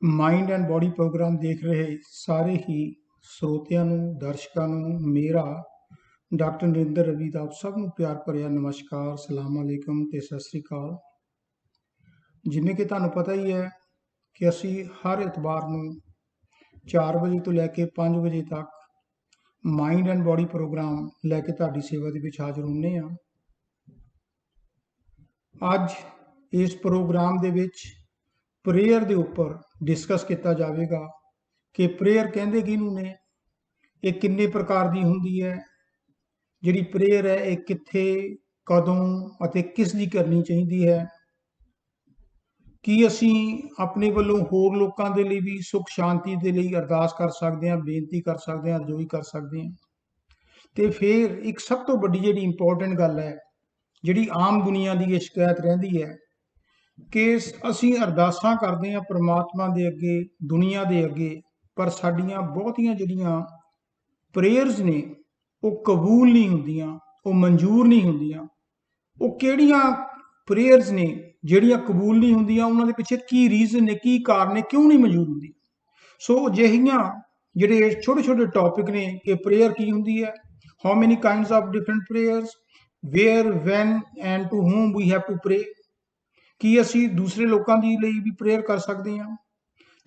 Mind and body programme ਦੇਖ ਰਹੇ ਸਾਰੇ ਹੀ ਸਰੋਤਿਆਂ ਨੂੰ, ਦਰਸ਼ਕਾਂ ਨੂੰ ਮੇਰਾ ਡਾਕਟਰ ਨਰਿੰਦਰ ਰਵੀ ਦਾ ਆਪ ਸਭ ਨੂੰ ਪਿਆਰ ਭਰਿਆ ਨਮਸਕਾਰ, ਸਲਾਮ ਅਲੈਕੁਮ ਤੇ ਸਤਿ ਸ੍ਰੀ ਅਕਾਲ। ਜਿਵੇਂ ਕਿ ਤੁਹਾਨੂੰ ਪਤਾ ਹੀ ਹੈ ਕਿ ਅਸੀਂ ਹਰ ਇਤਵਾਰ ਨੂੰ 4 ਵਜੇ ਤੋਂ ਲੈ ਕੇ 5 ਵਜੇ ਤੱਕ ਮਾਈਂਡ ਐਂਡ ਬੋਡੀ ਪ੍ਰੋਗਰਾਮ ਲੈ ਕੇ ਤੁਹਾਡੀ ਸੇਵਾ ਦੇ ਵਿੱਚ ਹਾਜ਼ਰ ਹੁੰਦੇ ਹਾਂ। ਅੱਜ ਇਸ ਪ੍ਰੋਗਰਾਮ ਦੇ ਵਿੱਚ ਪ੍ਰੇਅਰ ਦੇ ਉੱਪਰ ਡਿਸਕਸ ਕੀਤਾ ਜਾਵੇਗਾ ਕਿ ਪ੍ਰੇਅਰ ਕਹਿੰਦੇ ਕਿਹਨੂੰ ਨੇ, ਇਹ ਕਿੰਨੇ ਪ੍ਰਕਾਰ ਦੀ ਹੁੰਦੀ ਹੈ, ਜਿਹੜੀ ਪ੍ਰੇਅਰ ਹੈ ਇਹ ਕਿੱਥੇ, ਕਦੋਂ ਅਤੇ ਕਿਸ ਦੀ ਕਰਨੀ ਚਾਹੀਦੀ ਹੈ, ਕੀ ਅਸੀਂ ਆਪਣੇ ਵੱਲੋਂ ਹੋਰ ਲੋਕਾਂ ਦੇ ਲਈ ਵੀ ਸੁੱਖ ਸ਼ਾਂਤੀ ਦੇ ਲਈ ਅਰਦਾਸ ਕਰ ਸਕਦੇ ਹਾਂ, ਬੇਨਤੀ ਕਰ ਸਕਦੇ ਹਾਂ, ਅਰਜ਼ੋਈ ਕਰ ਸਕਦੇ ਹਾਂ। ਤੇ ਫਿਰ ਇੱਕ ਸਭ ਤੋਂ ਵੱਡੀ ਜਿਹੜੀ ਇੰਪੋਰਟੈਂਟ ਗੱਲ ਹੈ, ਜਿਹੜੀ ਆਮ ਦੁਨੀਆ ਦੀ ਇਹ ਸ਼ਿਕਾਇਤ ਰਹਿੰਦੀ ਹੈ ਕਿ ਅਸੀਂ ਅਰਦਾਸਾਂ ਕਰਦੇ ਹਾਂ ਪ੍ਰਮਾਤਮਾ ਦੇ ਅੱਗੇ, ਦੁਨੀਆ ਦੇ ਅੱਗੇ, ਪਰ ਸਾਡੀਆਂ ਬਹੁਤੀਆਂ ਜਿਹੜੀਆਂ ਪ੍ਰੇਅਰਸ ਨੇ ਉਹ ਕਬੂਲ ਨਹੀਂ ਹੁੰਦੀਆਂ, ਉਹ ਮਨਜ਼ੂਰ ਨਹੀਂ ਹੁੰਦੀਆਂ। ਉਹ ਕਿਹੜੀਆਂ ਪ੍ਰੇਅਰਸ ਨੇ ਜਿਹੜੀਆਂ ਕਬੂਲ ਨਹੀਂ ਹੁੰਦੀਆਂ, ਉਹਨਾਂ ਦੇ ਪਿੱਛੇ ਕੀ ਰੀਜ਼ਨ ਨੇ, ਕੀ ਕਾਰਨ ਨੇ, ਕਿਉਂ ਨਹੀਂ ਮਨਜ਼ੂਰ ਹੁੰਦੀ। ਸੋ ਅਜਿਹੀਆਂ ਜਿਹੜੇ ਛੋਟੇ ਛੋਟੇ ਟੌਪਿਕ ਨੇ ਕਿ ਪ੍ਰੇਅਰ ਕੀ ਹੁੰਦੀ ਹੈ, how many kinds of different prayers, where, when and to whom we have to pray, ਕੀ ਅਸੀਂ ਦੂਸਰੇ ਲੋਕਾਂ ਦੀ ਲਈ ਵੀ ਪ੍ਰੇਅਰ ਕਰ ਸਕਦੇ ਹਾਂ,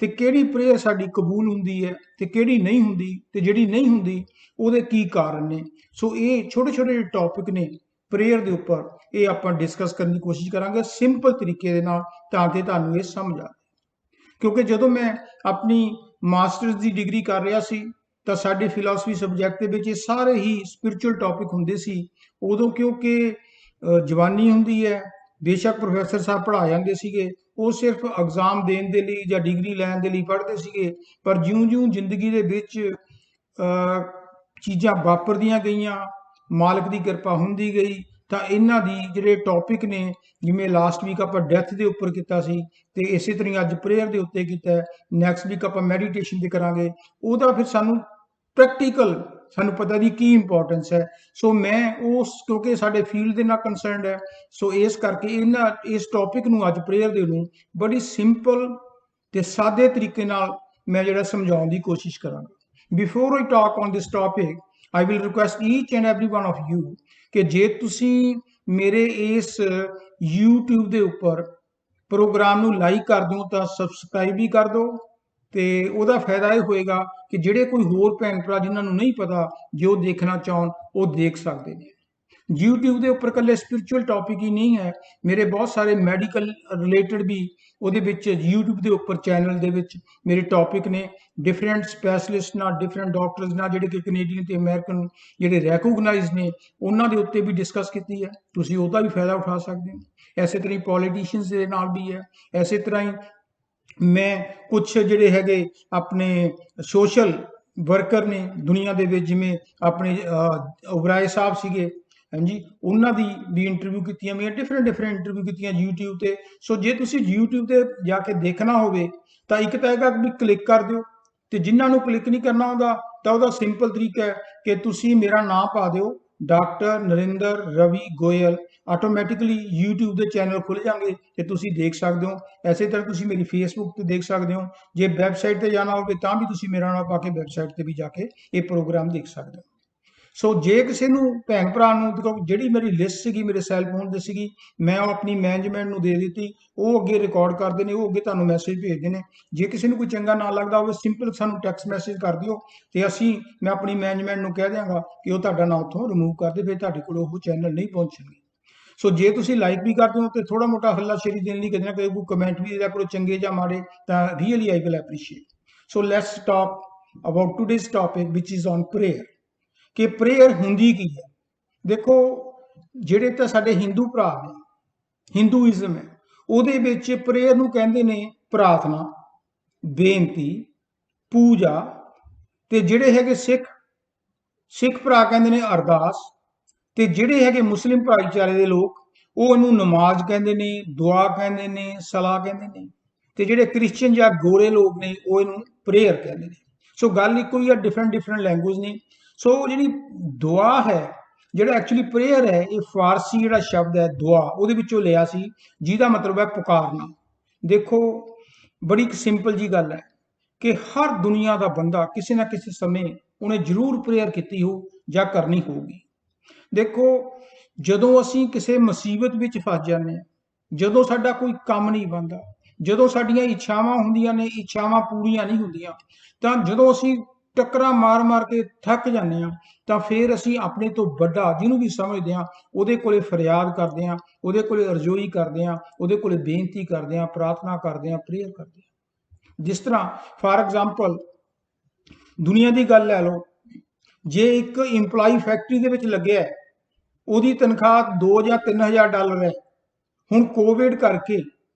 ਤੇ ਕਿਹੜੀ ਪ੍ਰੇਅਰ ਸਾਡੀ ਕਬੂਲ ਹੁੰਦੀ ਹੈ ਤੇ ਕਿਹੜੀ ਨਹੀਂ ਹੁੰਦੀ, ਤੇ ਜਿਹੜੀ ਨਹੀਂ ਹੁੰਦੀ ਉਹਦੇ ਕੀ ਕਾਰਨ ਨੇ। ਸੋ ਇਹ ਛੋਟੇ ਛੋਟੇ ਟੌਪਿਕ ਨੇ ਪ੍ਰੇਅਰ ਦੇ ਉੱਪਰ, ਇਹ ਆਪਾਂ ਡਿਸਕਸ ਕਰਨ ਦੀ ਕੋਸ਼ਿਸ਼ ਕਰਾਂਗੇ ਸਿੰਪਲ ਤਰੀਕੇ ਦੇ ਨਾਲ, ਤਾਂ ਕਿ ਤੁਹਾਨੂੰ ਇਹ ਸਮਝ ਆ। ਕਿਉਂਕਿ ਜਦੋਂ ਮੈਂ ਆਪਣੀ ਮਾਸਟਰਸ ਦੀ ਡਿਗਰੀ ਕਰ ਰਿਹਾ ਸੀ ਤਾਂ ਸਾਡੇ ਫਿਲਾਸਫੀ ਸਬਜੈਕਟ ਦੇ ਵਿੱਚ ਇਹ ਸਾਰੇ ਹੀ ਸਪਿਰਿਚੁਅਲ ਟੌਪਿਕ ਹੁੰਦੇ ਸੀ। ਉਦੋਂ ਕਿਉਂਕਿ ਜਵਾਨੀ ਹੁੰਦੀ ਹੈ, ਬੇਸ਼ੱਕ ਪ੍ਰੋਫੈਸਰ ਸਾਹਿਬ ਪੜ੍ਹਾ ਜਾਂਦੇ ਸੀਗੇ, ਉਹ ਸਿਰਫ ਐਗਜ਼ਾਮ ਦੇਣ ਦੇ ਲਈ ਜਾਂ ਡਿਗਰੀ ਲੈਣ ਦੇ ਲਈ ਪੜ੍ਹਦੇ ਸੀਗੇ, ਪਰ ਜਿਉਂ-ਜਿਉਂ ਜ਼ਿੰਦਗੀ ਦੇ ਵਿੱਚ ਚੀਜ਼ਾਂ ਵਾਪਰਦੀਆਂ ਗਈਆਂ, ਮਾਲਕ ਦੀ ਕਿਰਪਾ ਹੁੰਦੀ ਗਈ, ਤਾਂ ਇਹਨਾਂ ਦੀ ਜਿਹੜੇ ਟੌਪਿਕ ਨੇ, ਜਿਵੇਂ ਲਾਸਟ ਵੀਕ ਆਪਾਂ ਡੈਥ ਦੇ ਉੱਪਰ ਕੀਤਾ ਸੀ, ਤੇ ਇਸੇ ਤਰ੍ਹਾਂ ਅੱਜ ਪ੍ਰੇਅਰ ਦੇ ਉੱਤੇ ਕੀਤਾ ਹੈ, ਨੈਕਸਟ ਵੀਕ ਆਪਾਂ ਮੈਡੀਟੇਸ਼ਨ ਤੇ ਕਰਾਂਗੇ। ਉਹਦਾ ਫਿਰ ਸਾਨੂੰ ਪ੍ਰੈਕਟੀਕਲ ਸਾਨੂੰ ਪਤਾ ਦੀ ਕੀ ਇੰਪੋਰਟੈਂਸ ਹੈ। ਸੋ ਮੈਂ ਕਿਉਂਕਿ ਸਾਡੇ ਫੀਲਡ ਦੇ ਨਾਲ ਕੰਸਰਨਡ ਹੈ, ਸੋ ਇਸ ਕਰਕੇ ਇਸ ਟੌਪਿਕ ਨੂੰ ਅੱਜ ਪ੍ਰੇਅਰ ਦੇ ਨੂੰ ਬੜੀ ਸਿੰਪਲ ਤੇ ਸਾਦੇ ਤਰੀਕੇ ਨਾਲ ਮੈਂ ਜਿਹੜਾ ਸਮਝਾਉਣ ਦੀ ਕੋਸ਼ਿਸ਼ ਕਰਾਂਗਾ। Before I talk on this topic, I will request each and every one of you ਕਿ ਜੇ ਤੁਸੀਂ ਮੇਰੇ ਇਸ YouTube ਦੇ ਉੱਪਰ ਪ੍ਰੋਗਰਾਮ ਨੂੰ ਲਾਈਕ ਕਰ ਦਿਓ ਤਾਂ ਸਬਸਕ੍ਰਾਈਬ ਵੀ ਕਰ ਦਿਓ, ਤੇ ਉਹਦਾ ਫਾਇਦਾ ਇਹ ਹੋਏਗਾ ਕਿ ਜਿਹੜੇ ਕੋਈ ਹੋਰ ਭੈਣ ਭਰਾ ਜਿਨ੍ਹਾਂ ਨੂੰ ਨਹੀਂ ਪਤਾ, ਜੇ ਉਹ ਦੇਖਣਾ ਚਾਹਣ ਉਹ ਦੇਖ ਸਕਦੇ ਨੇ। YouTube ਦੇ ਉੱਪਰ ਇਕੱਲੇ ਸਪਿਰਿਚੁਅਲ ਟੌਪਿਕ ਹੀ ਨਹੀਂ ਹੈ, ਮੇਰੇ ਬਹੁਤ ਸਾਰੇ ਮੈਡੀਕਲ ਰਿਲੇਟਡ ਵੀ ਉਹਦੇ ਵਿੱਚ YouTube ਦੇ ਉੱਪਰ ਚੈਨਲ ਦੇ ਵਿੱਚ ਮੇਰੇ ਟੌਪਿਕ ਨੇ। ਡਿਫਰੈਂਟ ਸਪੈਸ਼ਲਿਸਟ ਨਾਲ, ਡਿਫਰੈਂਟ ਡਾਕਟਰਸ ਨਾਲ, ਜਿਹੜੇ ਕਿ ਕੈਨੇਡੀਅਨ ਤੇ ਅਮਰੀਕਨ ਜਿਹੜੇ ਰੈਕੋਗਨਾਈਜ਼ ਨੇ, ਉਹਨਾਂ ਦੇ ਉੱਤੇ ਵੀ ਡਿਸਕਸ ਕੀਤੀ ਹੈ, ਤੁਸੀਂ ਉਹਦਾ ਵੀ ਫਾਇਦਾ ਉਠਾ ਸਕਦੇ ਹੋ। ਐਸੇ ਤਰ੍ਹਾਂ ਹੀ ਪੋਲੀਟੀਸ਼ੀਅਨਸ ਦੇ ਨਾਲ ਵੀ ਹੈ। ਐਸੇ ਤਰ੍ਹਾਂ ਹੀ ਮੈਂ ਕੁਛ ਜਿਹੜੇ ਹੈਗੇ ਆਪਣੇ ਸੋਸ਼ਲ ਵਰਕਰ ਨੇ ਦੁਨੀਆ ਦੇ ਵਿੱਚ, ਜਿਵੇਂ ਆਪਣੇ ਓਬਰਾਏ ਸਾਹਿਬ ਸੀਗੇ, ਹਾਂਜੀ, ਉਹਨਾਂ ਦੀ ਵੀ ਇੰਟਰਵਿਊ ਕੀਤੀਆਂ, ਮੈਂ ਡਿਫਰੈਂਟ ਇੰਟਰਵਿਊ ਕੀਤੀਆਂ YouTube ਤੇ। ਸੋ ਜੇ ਤੁਸੀਂ YouTube ਤੇ ਜਾ ਕੇ ਦੇਖਣਾ ਹੋਵੇ ਤਾਂ ਇੱਕ ਤਾਂ ਹੈਗਾ ਵੀ ਕਲਿੱਕ ਕਰ ਦਿਓ, ਤੇ ਜਿਨ੍ਹਾਂ ਨੂੰ ਕਲਿੱਕ ਨਹੀਂ ਕਰਨਾ ਹੁੰਦਾ ਤਾਂ ਉਹਦਾ ਸਿੰਪਲ ਤਰੀਕਾ ਹੈ ਕਿ ਤੁਸੀਂ ਮੇਰਾ ਨਾਮ ਪਾ ਦਿਓ, doctor Narinder Ravi Goyal, automatically YouTube ਦੇ ਚੈਨਲ ਖੁੱਲ ਜਾਣਗੇ ਤੇ ਤੁਸੀਂ ਦੇਖ ਸਕਦੇ ਹੋ। ਐਸੇ ਤਰ੍ਹਾਂ ਤੁਸੀਂ ਮੇਰੀ ਫੇਸਬੁੱਕ ਤੇ ਦੇਖ ਸਕਦੇ ਹੋ। ਜੇ ਵੈਬਸਾਈਟ ਤੇ ਜਾਣਾ ਹੋਵੇ ਤਾਂ ਵੀ ਤੁਸੀਂ ਮੇਰਾ ਨਾਮ ਪਾ ਕੇ ਵੈਬਸਾਈਟ ਤੇ ਵੀ ਜਾ ਕੇ ਇਹ ਪ੍ਰੋਗਰਾਮ ਦੇਖ ਸਕਦੇ ਹੋ। ਸੋ ਜੇ ਕਿਸੇ ਨੂੰ ਭੈਣ ਭਰਾ ਨੂੰ, ਦੇਖੋ ਜਿਹੜੀ ਮੇਰੀ ਲਿਸਟ ਸੀਗੀ ਮੇਰੇ ਸੈੱਲ ਫੋਨ ਦੀ ਸੀਗੀ, ਮੈਂ ਉਹ ਆਪਣੀ ਮੈਨੇਜਮੈਂਟ ਨੂੰ ਦੇ ਦਿੱਤੀ, ਉਹ ਅੱਗੇ ਰਿਕਾਰਡ ਕਰਦੇ ਨੇ, ਉਹ ਅੱਗੇ ਤੁਹਾਨੂੰ ਮੈਸੇਜ ਭੇਜਦੇ ਨੇ। ਜੇ ਕਿਸੇ ਨੂੰ ਕੋਈ ਚੰਗਾ ਨਾ ਲੱਗਦਾ ਹੋਵੇ, ਸਿੰਪਲ ਸਾਨੂੰ ਟੈਕਸਟ ਮੈਸੇਜ ਕਰ ਦਿਓ, ਤੇ ਮੈਂ ਆਪਣੀ ਮੈਨੇਜਮੈਂਟ ਨੂੰ ਕਹਿ ਦਿਆਂਗਾ ਕਿ ਉਹ ਤੁਹਾਡਾ ਨਾਮ ਉੱਥੋਂ ਰਿਮੂਵ ਕਰ ਦੇ, ਫਿਰ ਤੁਹਾਡੇ ਕੋਲ ਉਹ ਚੈਨਲ ਨਹੀਂ ਪਹੁੰਚਣਗੇ। ਸੋ ਜੇ ਤੁਸੀਂ ਲਾਈਕ ਵੀ ਕਰਦੇ ਹੋ ਤੇ ਥੋੜਾ ਮੋਟਾ ਹੱਲਾਸ਼ੇਰੀ ਦੇਣ ਲਈ ਕਦੇ ਨਾ ਕਦੇ ਕੋਈ ਕਮੈਂਟ ਵੀ ਦਿਆ ਕਰੋ, ਚੰਗੇ ਜਾਂ ਮਾੜੇ, ਤਾਂ really I will appreciate. So let's talk about today's topic which is on prayer, ਕਿ ਪ੍ਰੇਅਰ ਹੁੰਦੀ ਕੀ ਹੈ। ਦੇਖੋ, ਜਿਹੜੇ ਤਾਂ ਸਾਡੇ ਹਿੰਦੂ ਭਰਾ ਨੇ, ਹਿੰਦੂਇਜ਼ਮ ਹੈ, ਉਹਦੇ ਵਿੱਚ ਪ੍ਰੇਅਰ ਨੂੰ ਕਹਿੰਦੇ ਨੇ ਪ੍ਰਾਰਥਨਾ, ਬੇਨਤੀ, ਪੂਜਾ, ਤੇ ਜਿਹੜੇ ਹੈਗੇ ਸਿੱਖ ਭਰਾ ਕਹਿੰਦੇ ਨੇ ਅਰਦਾਸ, ਤੇ ਜਿਹੜੇ ਹੈਗੇ ਮੁਸਲਿਮ ਭਾਈਚਾਰੇ ਦੇ ਲੋਕ ਉਹ ਇਹਨੂੰ ਨਮਾਜ਼ ਕਹਿੰਦੇ ਨੇ, ਦੁਆ ਕਹਿੰਦੇ ਨੇ, ਸਲਾਹ ਕਹਿੰਦੇ ਨੇ, ਤੇ ਜਿਹੜੇ ਕ੍ਰਿਸਚੀਅਨ ਜਾਂ ਗੋਰੇ ਲੋਕ ਨੇ ਉਹ ਇਹਨੂੰ ਪ੍ਰੇਅਰ ਕਹਿੰਦੇ ਨੇ। ਸੋ ਗੱਲ ਇੱਕੋ ਹੀ ਆ, ਡਿਫਰੈਂਟ ਲੈਂਗੁਏਜ ਨੇ। ਸੋ ਜਿਹੜੀ ਦੁਆ ਹੈ, ਜਿਹੜਾ ਐਕਚੁਅਲੀ ਪ੍ਰੇਅਰ ਹੈ, ਇਹ ਫਾਰਸੀ ਜਿਹੜਾ ਸ਼ਬਦ ਹੈ ਦੁਆ, ਉਹਦੇ ਵਿੱਚੋਂ ਲਿਆ ਸੀ, ਜਿਹਦਾ ਮਤਲਬ ਹੈ ਪੁਕਾਰਨਾ। ਦੇਖੋ, बड़ी एक सिंपल जी गल है कि हर दुनिया का बंदा किसी ना किसी समय उन्हें जरूर प्रेयर की हो या करनी होगी। देखो, ਜਦੋਂ ਅਸੀਂ ਕਿਸੇ ਮੁਸੀਬਤ ਵਿੱਚ ਫਸ ਜਾਂਦੇ ਹਾਂ, ਜਦੋਂ ਸਾਡਾ ਕੋਈ ਕੰਮ ਨਹੀਂ ਬਣਦਾ, ਜਦੋਂ ਸਾਡੀਆਂ ਇੱਛਾਵਾਂ ਹੁੰਦੀਆਂ ਨੇ ਇੱਛਾਵਾਂ ਪੂਰੀਆਂ ਨਹੀਂ ਹੁੰਦੀਆਂ, ਤਾਂ ਜਦੋਂ ਅਸੀਂ ਟੱਕਰਾਂ ਮਾਰ ਕੇ ਥੱਕ ਜਾਂਦੇ ਹਾਂ, ਤਾਂ ਫਿਰ ਅਸੀਂ ਆਪਣੇ ਤੋਂ ਵੱਡਾ ਜਿਹਨੂੰ ਵੀ ਸਮਝਦੇ ਹਾਂ ਉਹਦੇ ਕੋਲੇ ਫਰਿਆਦ ਕਰਦੇ ਹਾਂ, ਉਹਦੇ ਕੋਲੇ ਅਰਜ਼ੋਈ ਕਰਦੇ ਹਾਂ, ਉਹਦੇ ਕੋਲੇ ਬੇਨਤੀ ਕਰਦੇ ਹਾਂ, ਪ੍ਰਾਰਥਨਾ ਕਰਦੇ ਹਾਂ, ਪ੍ਰੇਅਰ ਕਰਦੇ ਹਾਂ। ਜਿਸ ਤਰ੍ਹਾਂ ਫਾਰ ਐਗਜ਼ਾਮਪਲ ਦੁਨੀਆ ਦੀ ਗੱਲ ਲੈ ਲਓ, ਜੇ ਇੱਕ ਇੰਪਲਾਈ ਫੈਕਟਰੀ ਦੇ ਵਿੱਚ ਲੱਗਿਆ, ਉਹਦੀ ਤਨਖਾਹ 2 ਜਾਂ 3000 ਡਾਲਰ ਹੈ। ਹੁਣ ਕੋਵਿਡ ਕਰਕੇ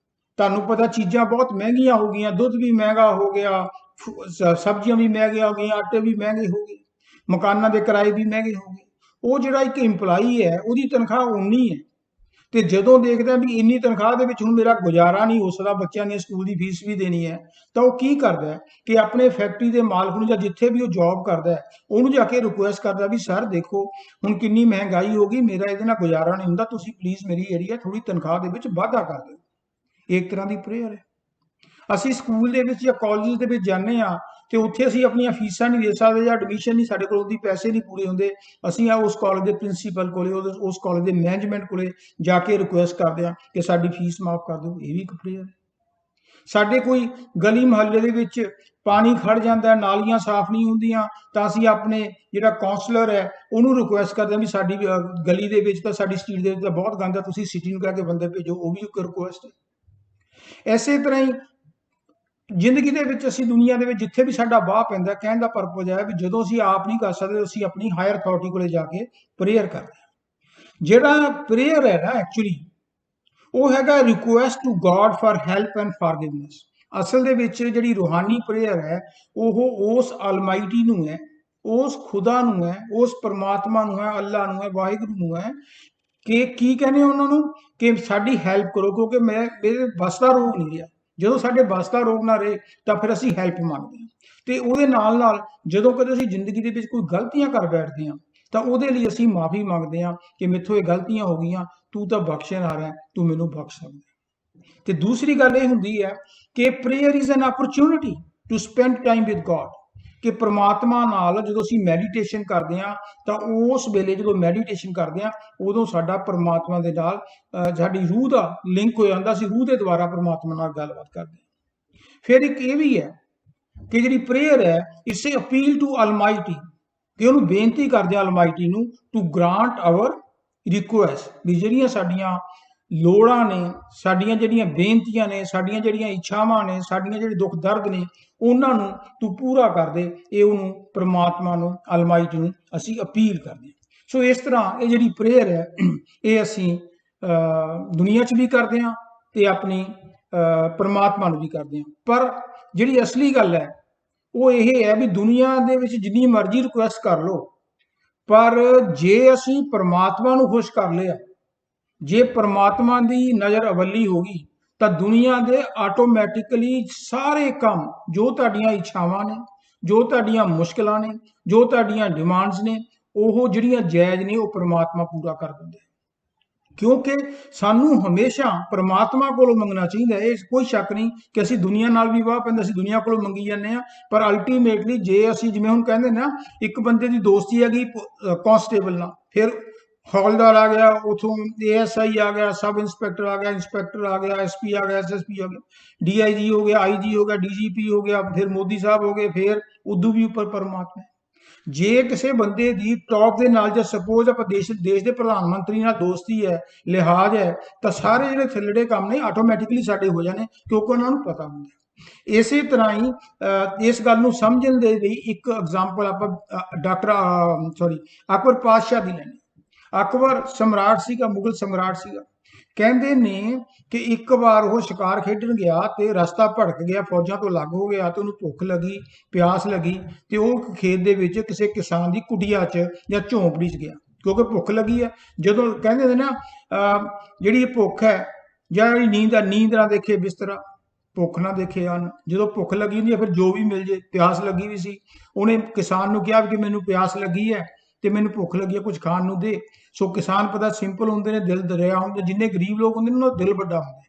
ਤੁਹਾਨੂੰ ਪਤਾ ਚੀਜ਼ਾਂ ਬਹੁਤ ਮਹਿੰਗੀਆਂ ਹੋ ਗਈਆਂ, ਦੁੱਧ ਵੀ ਮਹਿੰਗਾ ਹੋ ਗਿਆ, ਸਬਜ਼ੀਆਂ ਵੀ ਮਹਿੰਗੀਆਂ ਹੋ ਗਈਆਂ, ਆਟੇ ਵੀ ਮਹਿੰਗੇ ਹੋ ਗਏ, ਮਕਾਨਾਂ ਦੇ ਕਿਰਾਏ ਵੀ ਮਹਿੰਗੇ ਹੋ ਗਏ। ਉਹ ਜਿਹੜਾ ਇੱਕ ਇੰਪਲਾਈ ਹੈ ਉਹਦੀ ਤਨਖਾਹ ਉਨੀ ਹੈ, ਤੇ ਜਦੋਂ ਦੇਖਦਾ ਵੀ ਇੰਨੀ ਤਨਖਾਹ ਦੇ ਵਿੱਚ ਹੁਣ ਮੇਰਾ ਗੁਜ਼ਾਰਾ ਨਹੀਂ ਹੋ ਸਕਦਾ, ਬੱਚਿਆਂ ਦੀ ਸਕੂਲ ਦੀ ਫੀਸ ਵੀ ਦੇਣੀ ਹੈ, ਤਾਂ ਉਹ ਕੀ ਕਰਦਾ ਹੈ ਕਿ ਆਪਣੇ ਫੈਕਟਰੀ ਦੇ ਮਾਲਕ ਨੂੰ ਜਾਂ ਜਿੱਥੇ ਵੀ ਉਹ ਜੌਬ ਕਰਦਾ ਹੈ ਉਹਨੂੰ ਜਾ ਕੇ ਰਿਕੁਐਸਟ ਕਰਦਾ ਵੀ ਸਰ ਦੇਖੋ ਹੁਣ ਕਿੰਨੀ ਮਹਿੰਗਾਈ ਹੋ ਗਈ, ਮੇਰਾ ਇਹਦੇ ਨਾਲ ਗੁਜ਼ਾਰਾ ਨਹੀਂ ਹੁੰਦਾ, ਤੁਸੀਂ ਪਲੀਜ਼ ਮੇਰੀ ਜਿਹੜੀ ਹੈ ਥੋੜੀ ਤਨਖਾਹ ਦੇ ਵਿੱਚ ਵਾਧਾ ਕਰ ਦਿਓ। ਇੱਕ ਤਰ੍ਹਾਂ ਦੀ ਪ੍ਰੇਅਰ ਹੈ। ਅਸੀਂ ਸਕੂਲ ਦੇ ਵਿੱਚ ਜਾਂ ਕਾਲਜ ਦੇ ਵਿੱਚ ਜਾਂਦੇ ਹਾਂ ਤੇ ਉੱਥੇ ਅਸੀਂ ਆਪਣੀਆਂ ਫੀਸਾਂ ਨਹੀਂ ਦੇ ਸਕਦੇ ਜਾਂ ਐਡਮਿਸ਼ਨ ਨਹੀਂ, ਸਾਡੇ ਕੋਲ ਉਹਦੀ ਪੈਸੇ ਨਹੀਂ ਪੂਰੇ ਹੁੰਦੇ, ਅਸੀਂ ਉਸ ਕਾਲਜ ਦੇ ਪ੍ਰਿੰਸੀਪਲ ਕੋਲੇ ਉਸ ਕਾਲਜ ਦੇ ਮੈਨੇਜਮੈਂਟ ਕੋਲੇ ਜਾ ਕੇ ਰਿਕੁਐਸਟ ਕਰਦੇ ਹਾਂ ਕਿ ਸਾਡੀ ਫੀਸ ਮਾਫ ਕਰ ਦਿਓ। ਇਹ ਵੀ ਇੱਕ ਪ੍ਰੇਅਰ ਹੈ। ਸਾਡੇ ਕੋਈ ਗਲੀ ਮੁਹੱਲੇ ਦੇ ਵਿੱਚ ਪਾਣੀ ਖੜ ਜਾਂਦਾ, ਨਾਲੀਆਂ ਸਾਫ਼ ਨਹੀਂ ਹੁੰਦੀਆਂ, ਤਾਂ ਅਸੀਂ ਆਪਣੇ ਜਿਹੜਾ ਕਾਉਂਸਲਰ ਹੈ ਉਹਨੂੰ ਰਿਕੁਐਸਟ ਕਰਦੇ ਹਾਂ ਵੀ ਸਾਡੀ ਗਲੀ ਦੇ ਵਿੱਚ ਤਾਂ ਸਾਡੀ ਸਟਰੀਟ ਦੇ ਵਿੱਚ ਤਾਂ ਬਹੁਤ ਗੰਦ ਹੈ, ਤੁਸੀਂ ਸਿਟੀ ਨੂੰ ਕਹਿ ਕੇ ਬੰਦੇ ਭੇਜੋ। ਉਹ ਵੀ ਇੱਕ ਰਿਕੁਐਸਟ ਹੈ। ਇਸੇ ਤਰ੍ਹਾਂ ਹੀ ਜ਼ਿੰਦਗੀ ਦੇ ਵਿੱਚ ਅਸੀਂ ਦੁਨੀਆ ਦੇ ਵਿੱਚ ਜਿੱਥੇ ਵੀ ਸਾਡਾ ਵਾਹ ਪੈਂਦਾ, ਕਹਿਣ ਦਾ ਪਰਪਸ ਹੈ ਵੀ ਜਦੋਂ ਅਸੀਂ ਆਪ ਨਹੀਂ ਕਰ ਸਕਦੇ ਅਸੀਂ ਆਪਣੀ ਹਾਇਰ ਅਥਾਰਟੀ ਕੋਲੇ ਜਾ ਕੇ ਪ੍ਰੇਅਰ ਕਰਦੇ ਹਾਂ। ਜਿਹੜਾ ਪ੍ਰੇਅਰ ਹੈ ਨਾ ਐਕਚੁਅਲੀ ਉਹ ਹੈਗਾ request to God for help and forgiveness. ਅਸਲ ਦੇ ਵਿੱਚ ਜਿਹੜੀ ਰੂਹਾਨੀ ਪ੍ਰੇਅਰ ਹੈ ਉਹ ਉਸ ਅਲਮਾਈਟੀ ਨੂੰ ਹੈ, ਉਸ ਖੁਦਾ ਨੂੰ ਹੈ, ਉਸ ਪਰਮਾਤਮਾ ਨੂੰ ਹੈ, ਅੱਲਾ ਨੂੰ ਹੈ, ਵਾਹਿਗੁਰੂ ਨੂੰ ਹੈ ਕਿ ਕੀ ਕਹਿੰਦੇ ਉਹਨਾਂ ਨੂੰ ਕਿ ਸਾਡੀ ਹੈਲਪ ਕਰੋ, ਕਿਉਂਕਿ ਮੇਰੇ ਬਸ ਦਾ ਰੋਗ ਨਹੀਂ ਰਿਹਾ। ਜਦੋਂ ਸਾਡੇ ਬਸ ਦਾ ਰੋਗ ਨਾ ਰਹੇ ਤਾਂ ਫਿਰ ਅਸੀਂ ਹੈਲਪ ਮੰਗਦੇ ਹਾਂ। ਤੇ ਉਹਦੇ ਨਾਲ ਨਾਲ ਜਦੋਂ ਕਦੇ ਅਸੀਂ ਜ਼ਿੰਦਗੀ ਦੇ ਵਿੱਚ ਕੋਈ ਗਲਤੀਆਂ ਕਰ ਬੈਠਦੇ ਹਾਂ ਤਾਂ ਉਹਦੇ ਲਈ ਅਸੀਂ ਮਾਫੀ ਮੰਗਦੇ ਹਾਂ ਕਿ ਮੇਥੋਂ ਇਹ ਗਲਤੀਆਂ ਹੋ ਗਈਆਂ, ਤੂੰ ਤਾਂ ਬਖਸ਼ਣਹਾਰ ਹੈ, ਤੂੰ ਮੈਨੂੰ ਬਖਸ਼ ਸਕਦਾ। ਤੇ ਦੂਸਰੀ ਗੱਲ ਇਹ ਹੁੰਦੀ ਹੈ ਕਿ prayer is an opportunity to spend time with God, ਕਿ ਪ੍ਰਮਾਤਮਾ ਨਾਲ ਜਦੋਂ ਅਸੀਂ ਮੈਡੀਟੇਸ਼ਨ ਕਰਦੇ ਹਾਂ ਤਾਂ ਉਸ ਵੇਲੇ ਜਦੋਂ ਮੈਡੀਟੇਸ਼ਨ ਕਰਦੇ ਹਾਂ ਉਦੋਂ ਸਾਡਾ ਪ੍ਰਮਾਤਮਾ ਦੇ ਨਾਲ ਸਾਡੀ ਰੂਹ ਦਾ ਲਿੰਕ ਹੋ ਜਾਂਦਾ, ਅਸੀਂ ਰੂਹ ਦੇ ਦੁਆਰਾ ਪ੍ਰਮਾਤਮਾ ਨਾਲ ਗੱਲਬਾਤ ਕਰਦੇ ਹਾਂ। ਫਿਰ ਇੱਕ ਇਹ ਵੀ ਹੈ ਕਿ ਜਿਹੜੀ ਪ੍ਰੇਅਰ ਹੈ it's a appeal to almighty, ਕਿ ਉਹਨੂੰ ਬੇਨਤੀ ਕਰਦੇ ਆ ਅਲਮਾਈਟੀ ਨੂੰ ਟੂ ਗ੍ਰਾਂਟ ਆਵਰ ਰਿਕੁਐਸਟ, ਵੀ ਜਿਹੜੀਆਂ ਸਾਡੀਆਂ ਲੋੜਾਂ ਨੇ, ਸਾਡੀਆਂ ਜਿਹੜੀਆਂ ਬੇਨਤੀਆਂ ਨੇ, ਸਾਡੀਆਂ ਜਿਹੜੀਆਂ ਇੱਛਾਵਾਂ ਨੇ, ਸਾਡੀਆਂ ਜਿਹੜੇ ਦੁੱਖ ਦਰਦ ਨੇ ਉਹਨਾਂ ਨੂੰ ਤੂੰ ਪੂਰਾ ਕਰ ਦੇ। ਇਹ ਉਹਨੂੰ ਪ੍ਰਮਾਤਮਾ ਨੂੰ ਅਲਮਾਈਟੀ ਨੂੰ ਅਸੀਂ ਅਪੀਲ ਕਰਦੇ ਹਾਂ। ਸੋ ਇਸ ਤਰ੍ਹਾਂ ਇਹ ਜਿਹੜੀ ਪ੍ਰੇਅਰ ਹੈ ਇਹ ਅਸੀਂ ਦੁਨੀਆ 'ਚ ਵੀ ਕਰਦੇ ਹਾਂ ਤੇ ਆਪਣੀ ਪ੍ਰਮਾਤਮਾ ਨੂੰ ਵੀ ਕਰਦੇ ਹਾਂ। ਪਰ ਜਿਹੜੀ ਅਸਲੀ ਗੱਲ ਹੈ ਉਹ ਇਹ ਹੈ ਵੀ ਦੁਨੀਆ ਦੇ ਵਿੱਚ ਜਿੰਨੀ ਮਰਜ਼ੀ ਰਿਕੁਐਸਟ ਕਰ ਲਓ, ਪਰ ਜੇ ਅਸੀਂ ਪ੍ਰਮਾਤਮਾ ਨੂੰ ਖੁਸ਼ ਕਰ ਲਿਆ, ਜੇ ਪ੍ਰਮਾਤਮਾ ਦੀ ਨਜ਼ਰ ਅਵੱਲੀ ਹੋ ਗਈ ਤਾਂ ਦੁਨੀਆ ਦੇ ਆਟੋਮੈਟਿਕਲੀ ਸਾਰੇ ਕੰਮ ਜੋ ਤੁਹਾਡੀਆਂ ਇੱਛਾਵਾਂ ਨੇ, ਜੋ ਤੁਹਾਡੀਆਂ ਮੁਸ਼ਕਲਾਂ ਨੇ, ਜੋ ਤੁਹਾਡੀਆਂ ਡਿਮਾਂਡਸ ਨੇ, ਉਹ ਜਿਹੜੀਆਂ ਜਾਇਜ਼ ਨੇ ਉਹ ਪ੍ਰਮਾਤਮਾ ਪੂਰਾ ਕਰ ਦਿੰਦੇ। ਕਿਉਂਕਿ ਸਾਨੂੰ ਹਮੇਸ਼ਾ ਪ੍ਰਮਾਤਮਾ ਕੋਲੋਂ ਮੰਗਣਾ ਚਾਹੀਦਾ। ਇਹ ਕੋਈ ਸ਼ੱਕ ਨਹੀਂ ਕਿ ਅਸੀਂ ਦੁਨੀਆ ਨਾਲ ਵੀ ਵਾਹ ਪੈਂਦਾ, ਅਸੀਂ ਦੁਨੀਆ ਕੋਲੋਂ ਮੰਗੀ ਜਾਂਦੇ ਹਾਂ, ਪਰ ਅਲਟੀਮੇਟਲੀ ਜੇ ਅਸੀਂ ਜਿਵੇਂ ਹੁਣ ਕਹਿੰਦੇ ਨਾ ਇੱਕ ਬੰਦੇ ਦੀ ਦੋਸਤੀ ਹੈਗੀ ਕਾਂਸਟੇਬਲ ਨਾਲ, ਫਿਰ ਹੌਲਦਾਰ ਆ ਗਿਆ, ਉਥੋਂ ASI ਆ ਗਿਆ, ਸਬ ਇੰਸਪੈਕਟਰ ਆ ਗਿਆ, ਇੰਸਪੈਕਟਰ ਆ ਗਿਆ, SP ਆ ਗਿਆ, SSP ਆ ਗਿਆ, DIG ਹੋ ਗਿਆ, IG ਹੋ ਗਿਆ, DGP ਹੋ ਗਿਆ, ਫਿਰ ਮੋਦੀ ਸਾਹਿਬ ਹੋ ਗਏ, ਫਿਰ ਉਦੋਂ ਵੀ ਉੱਪਰ ਪਰਮਾਤਮਾ। ਜੇ ਕਿਸੇ ਬੰਦੇ ਦੀ ਟੌਪ ਦੇ ਨਾਲ ਜਾਂ ਸਪੋਜ਼ ਆਪਾਂ ਦੇਸ਼ ਦੇ ਪ੍ਰਧਾਨ ਮੰਤਰੀ ਨਾਲ ਦੋਸਤੀ ਹੈ, ਲਿਹਾਜ਼ ਹੈ, ਤਾਂ ਸਾਰੇ ਜਿਹੜੇ ਥੱਲੜੇ ਕੰਮ ਨੇ ਆਟੋਮੈਟਿਕਲੀ ਸਾਡੇ ਹੋ ਜਾਣੇ, ਕਿਉਂਕਿ ਉਹਨਾਂ ਨੂੰ ਪਤਾ ਹੁੰਦਾ। ਇਸੇ ਤਰ੍ਹਾਂ ਹੀ ਇਸ ਗੱਲ ਨੂੰ ਸਮਝਣ ਦੇ ਲਈ ਇੱਕ ਐਗਜ਼ਾਮਪਲ ਆਪਾਂ ਅਕਬਰ ਪਾਤਸ਼ਾਹ ਦੀ ਲੈਣੀ। ਅਕਬਰ ਸਮਰਾਟ ਸੀਗਾ, ਮੁਗਲ ਸਮਰਾਟ ਸੀਗਾ। ਕਹਿੰਦੇ ਨੇ ਕਿ ਇੱਕ ਵਾਰ ਉਹ ਸ਼ਿਕਾਰ ਖੇਡਣ ਗਿਆ ਤੇ ਰਸਤਾ ਭਟਕ ਗਿਆ, ਫੌਜਾਂ ਤੋਂ ਅਲੱਗ ਹੋ ਗਿਆ ਤੇ ਉਹਨੂੰ ਭੁੱਖ ਲੱਗੀ, ਪਿਆਸ ਲੱਗੀ, ਤੇ ਉਹ ਖੇਤ ਦੇ ਵਿੱਚ ਕਿਸੇ ਕਿਸਾਨ ਦੀ ਕੁਟੀਆ 'ਚ ਜਾਂ ਝੌਂਪੜੀ 'ਚ ਗਿਆ, ਕਿਉਂਕਿ ਭੁੱਖ ਲੱਗੀ ਹੈ। ਜਦੋਂ ਕਹਿੰਦੇ ਨੇ ਨਾ ਜਿਹੜੀ ਭੁੱਖ ਹੈ ਜਾਂ ਨੀਂਦ ਨਾ ਦੇਖੇ ਬਿਸਤਰਾ, ਭੁੱਖ ਨਾ ਦੇਖੇ ਅੰਨ। ਜਦੋਂ ਭੁੱਖ ਲੱਗੀ ਹੁੰਦੀ ਹੈ ਫਿਰ ਜੋ ਵੀ ਮਿਲ ਜੇ, ਪਿਆਸ ਲੱਗੀ ਵੀ ਸੀ, ਉਹਨੇ ਕਿਸਾਨ ਨੂੰ ਕਿਹਾ ਕਿ ਮੈਨੂੰ ਪਿਆਸ ਲੱਗੀ ਹੈ ਤੇ ਮੈਨੂੰ ਭੁੱਖ ਲੱਗੀ ਹੈ, ਕੁਝ ਖਾਣ ਨੂੰ ਦੇ। ਸੋ ਕਿਸਾਨ ਪਤਾ ਸਿੰਪਲ ਹੁੰਦੇ ਨੇ, ਦਿਲ ਦਰਿਆ ਹੁੰਦੇ, ਜਿੰਨੇ ਗਰੀਬ ਲੋਕ ਹੁੰਦੇ ਨੇ ਉਹਨਾਂ ਦਾ ਦਿਲ ਵੱਡਾ ਹੁੰਦਾ।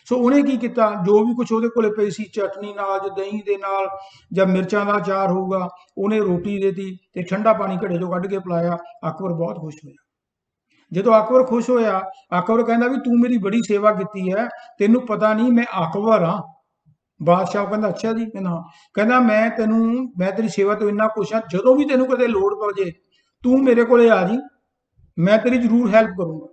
सो उन्हें की किया, जो भी कुछ ਉਹਦੇ ਕੋਲੇ ਪਈ ਸੀ ਚਟਨੀ ਨਾਲ ਜਾਂ ਦਹੀਂ ਦੇ ਨਾਲ ਜਾਂ ਮਿਰਚਾਂ ਦਾ ਅਚਾਰ ਹੋਊਗਾ, ਉਹਨੇ ਰੋਟੀ ਦੇਤੀ ਤੇ ਠੰਡਾ ਪਾਣੀ ਘੜੇ ਚੋਂ ਕੱਢ ਕੇ ਪਿਲਾਇਆ। ਅਕਬਰ ਬਹੁਤ ਖੁਸ਼ ਹੋਇਆ। ਜਦੋਂ ਅਕਬਰ ਖੁਸ਼ ਹੋਇਆ, ਅਕਬਰ ਕਹਿੰਦਾ ਵੀ ਤੂੰ ਮੇਰੀ ਬੜੀ ਸੇਵਾ ਕੀਤੀ ਹੈ, ਤੈਨੂੰ ਪਤਾ ਨਹੀਂ ਮੈਂ ਅਕਬਰ ਹਾਂ। ਬਾਦਸ਼ਾਹ ਕਹਿੰਦਾ ਅੱਛਾ ਜੀ, ਕਹਿੰਦਾ ਮੈਂ ਤੇਰੀ ਸੇਵਾ ਤੋਂ ਇੰਨਾ ਖੁਸ਼ ਹਾਂ, ਜਦੋਂ ਵੀ ਤੈਨੂੰ ਕਦੇ ਲੋੜ ਪੈ ਜੇ ਤੂੰ ਮੇਰੇ ਕੋਲੇ ਆ ਜੀ, ਮੈਂ ਤੇਰੀ ਜ਼ਰੂਰ ਹੈਲਪ ਕਰੂੰਗਾ।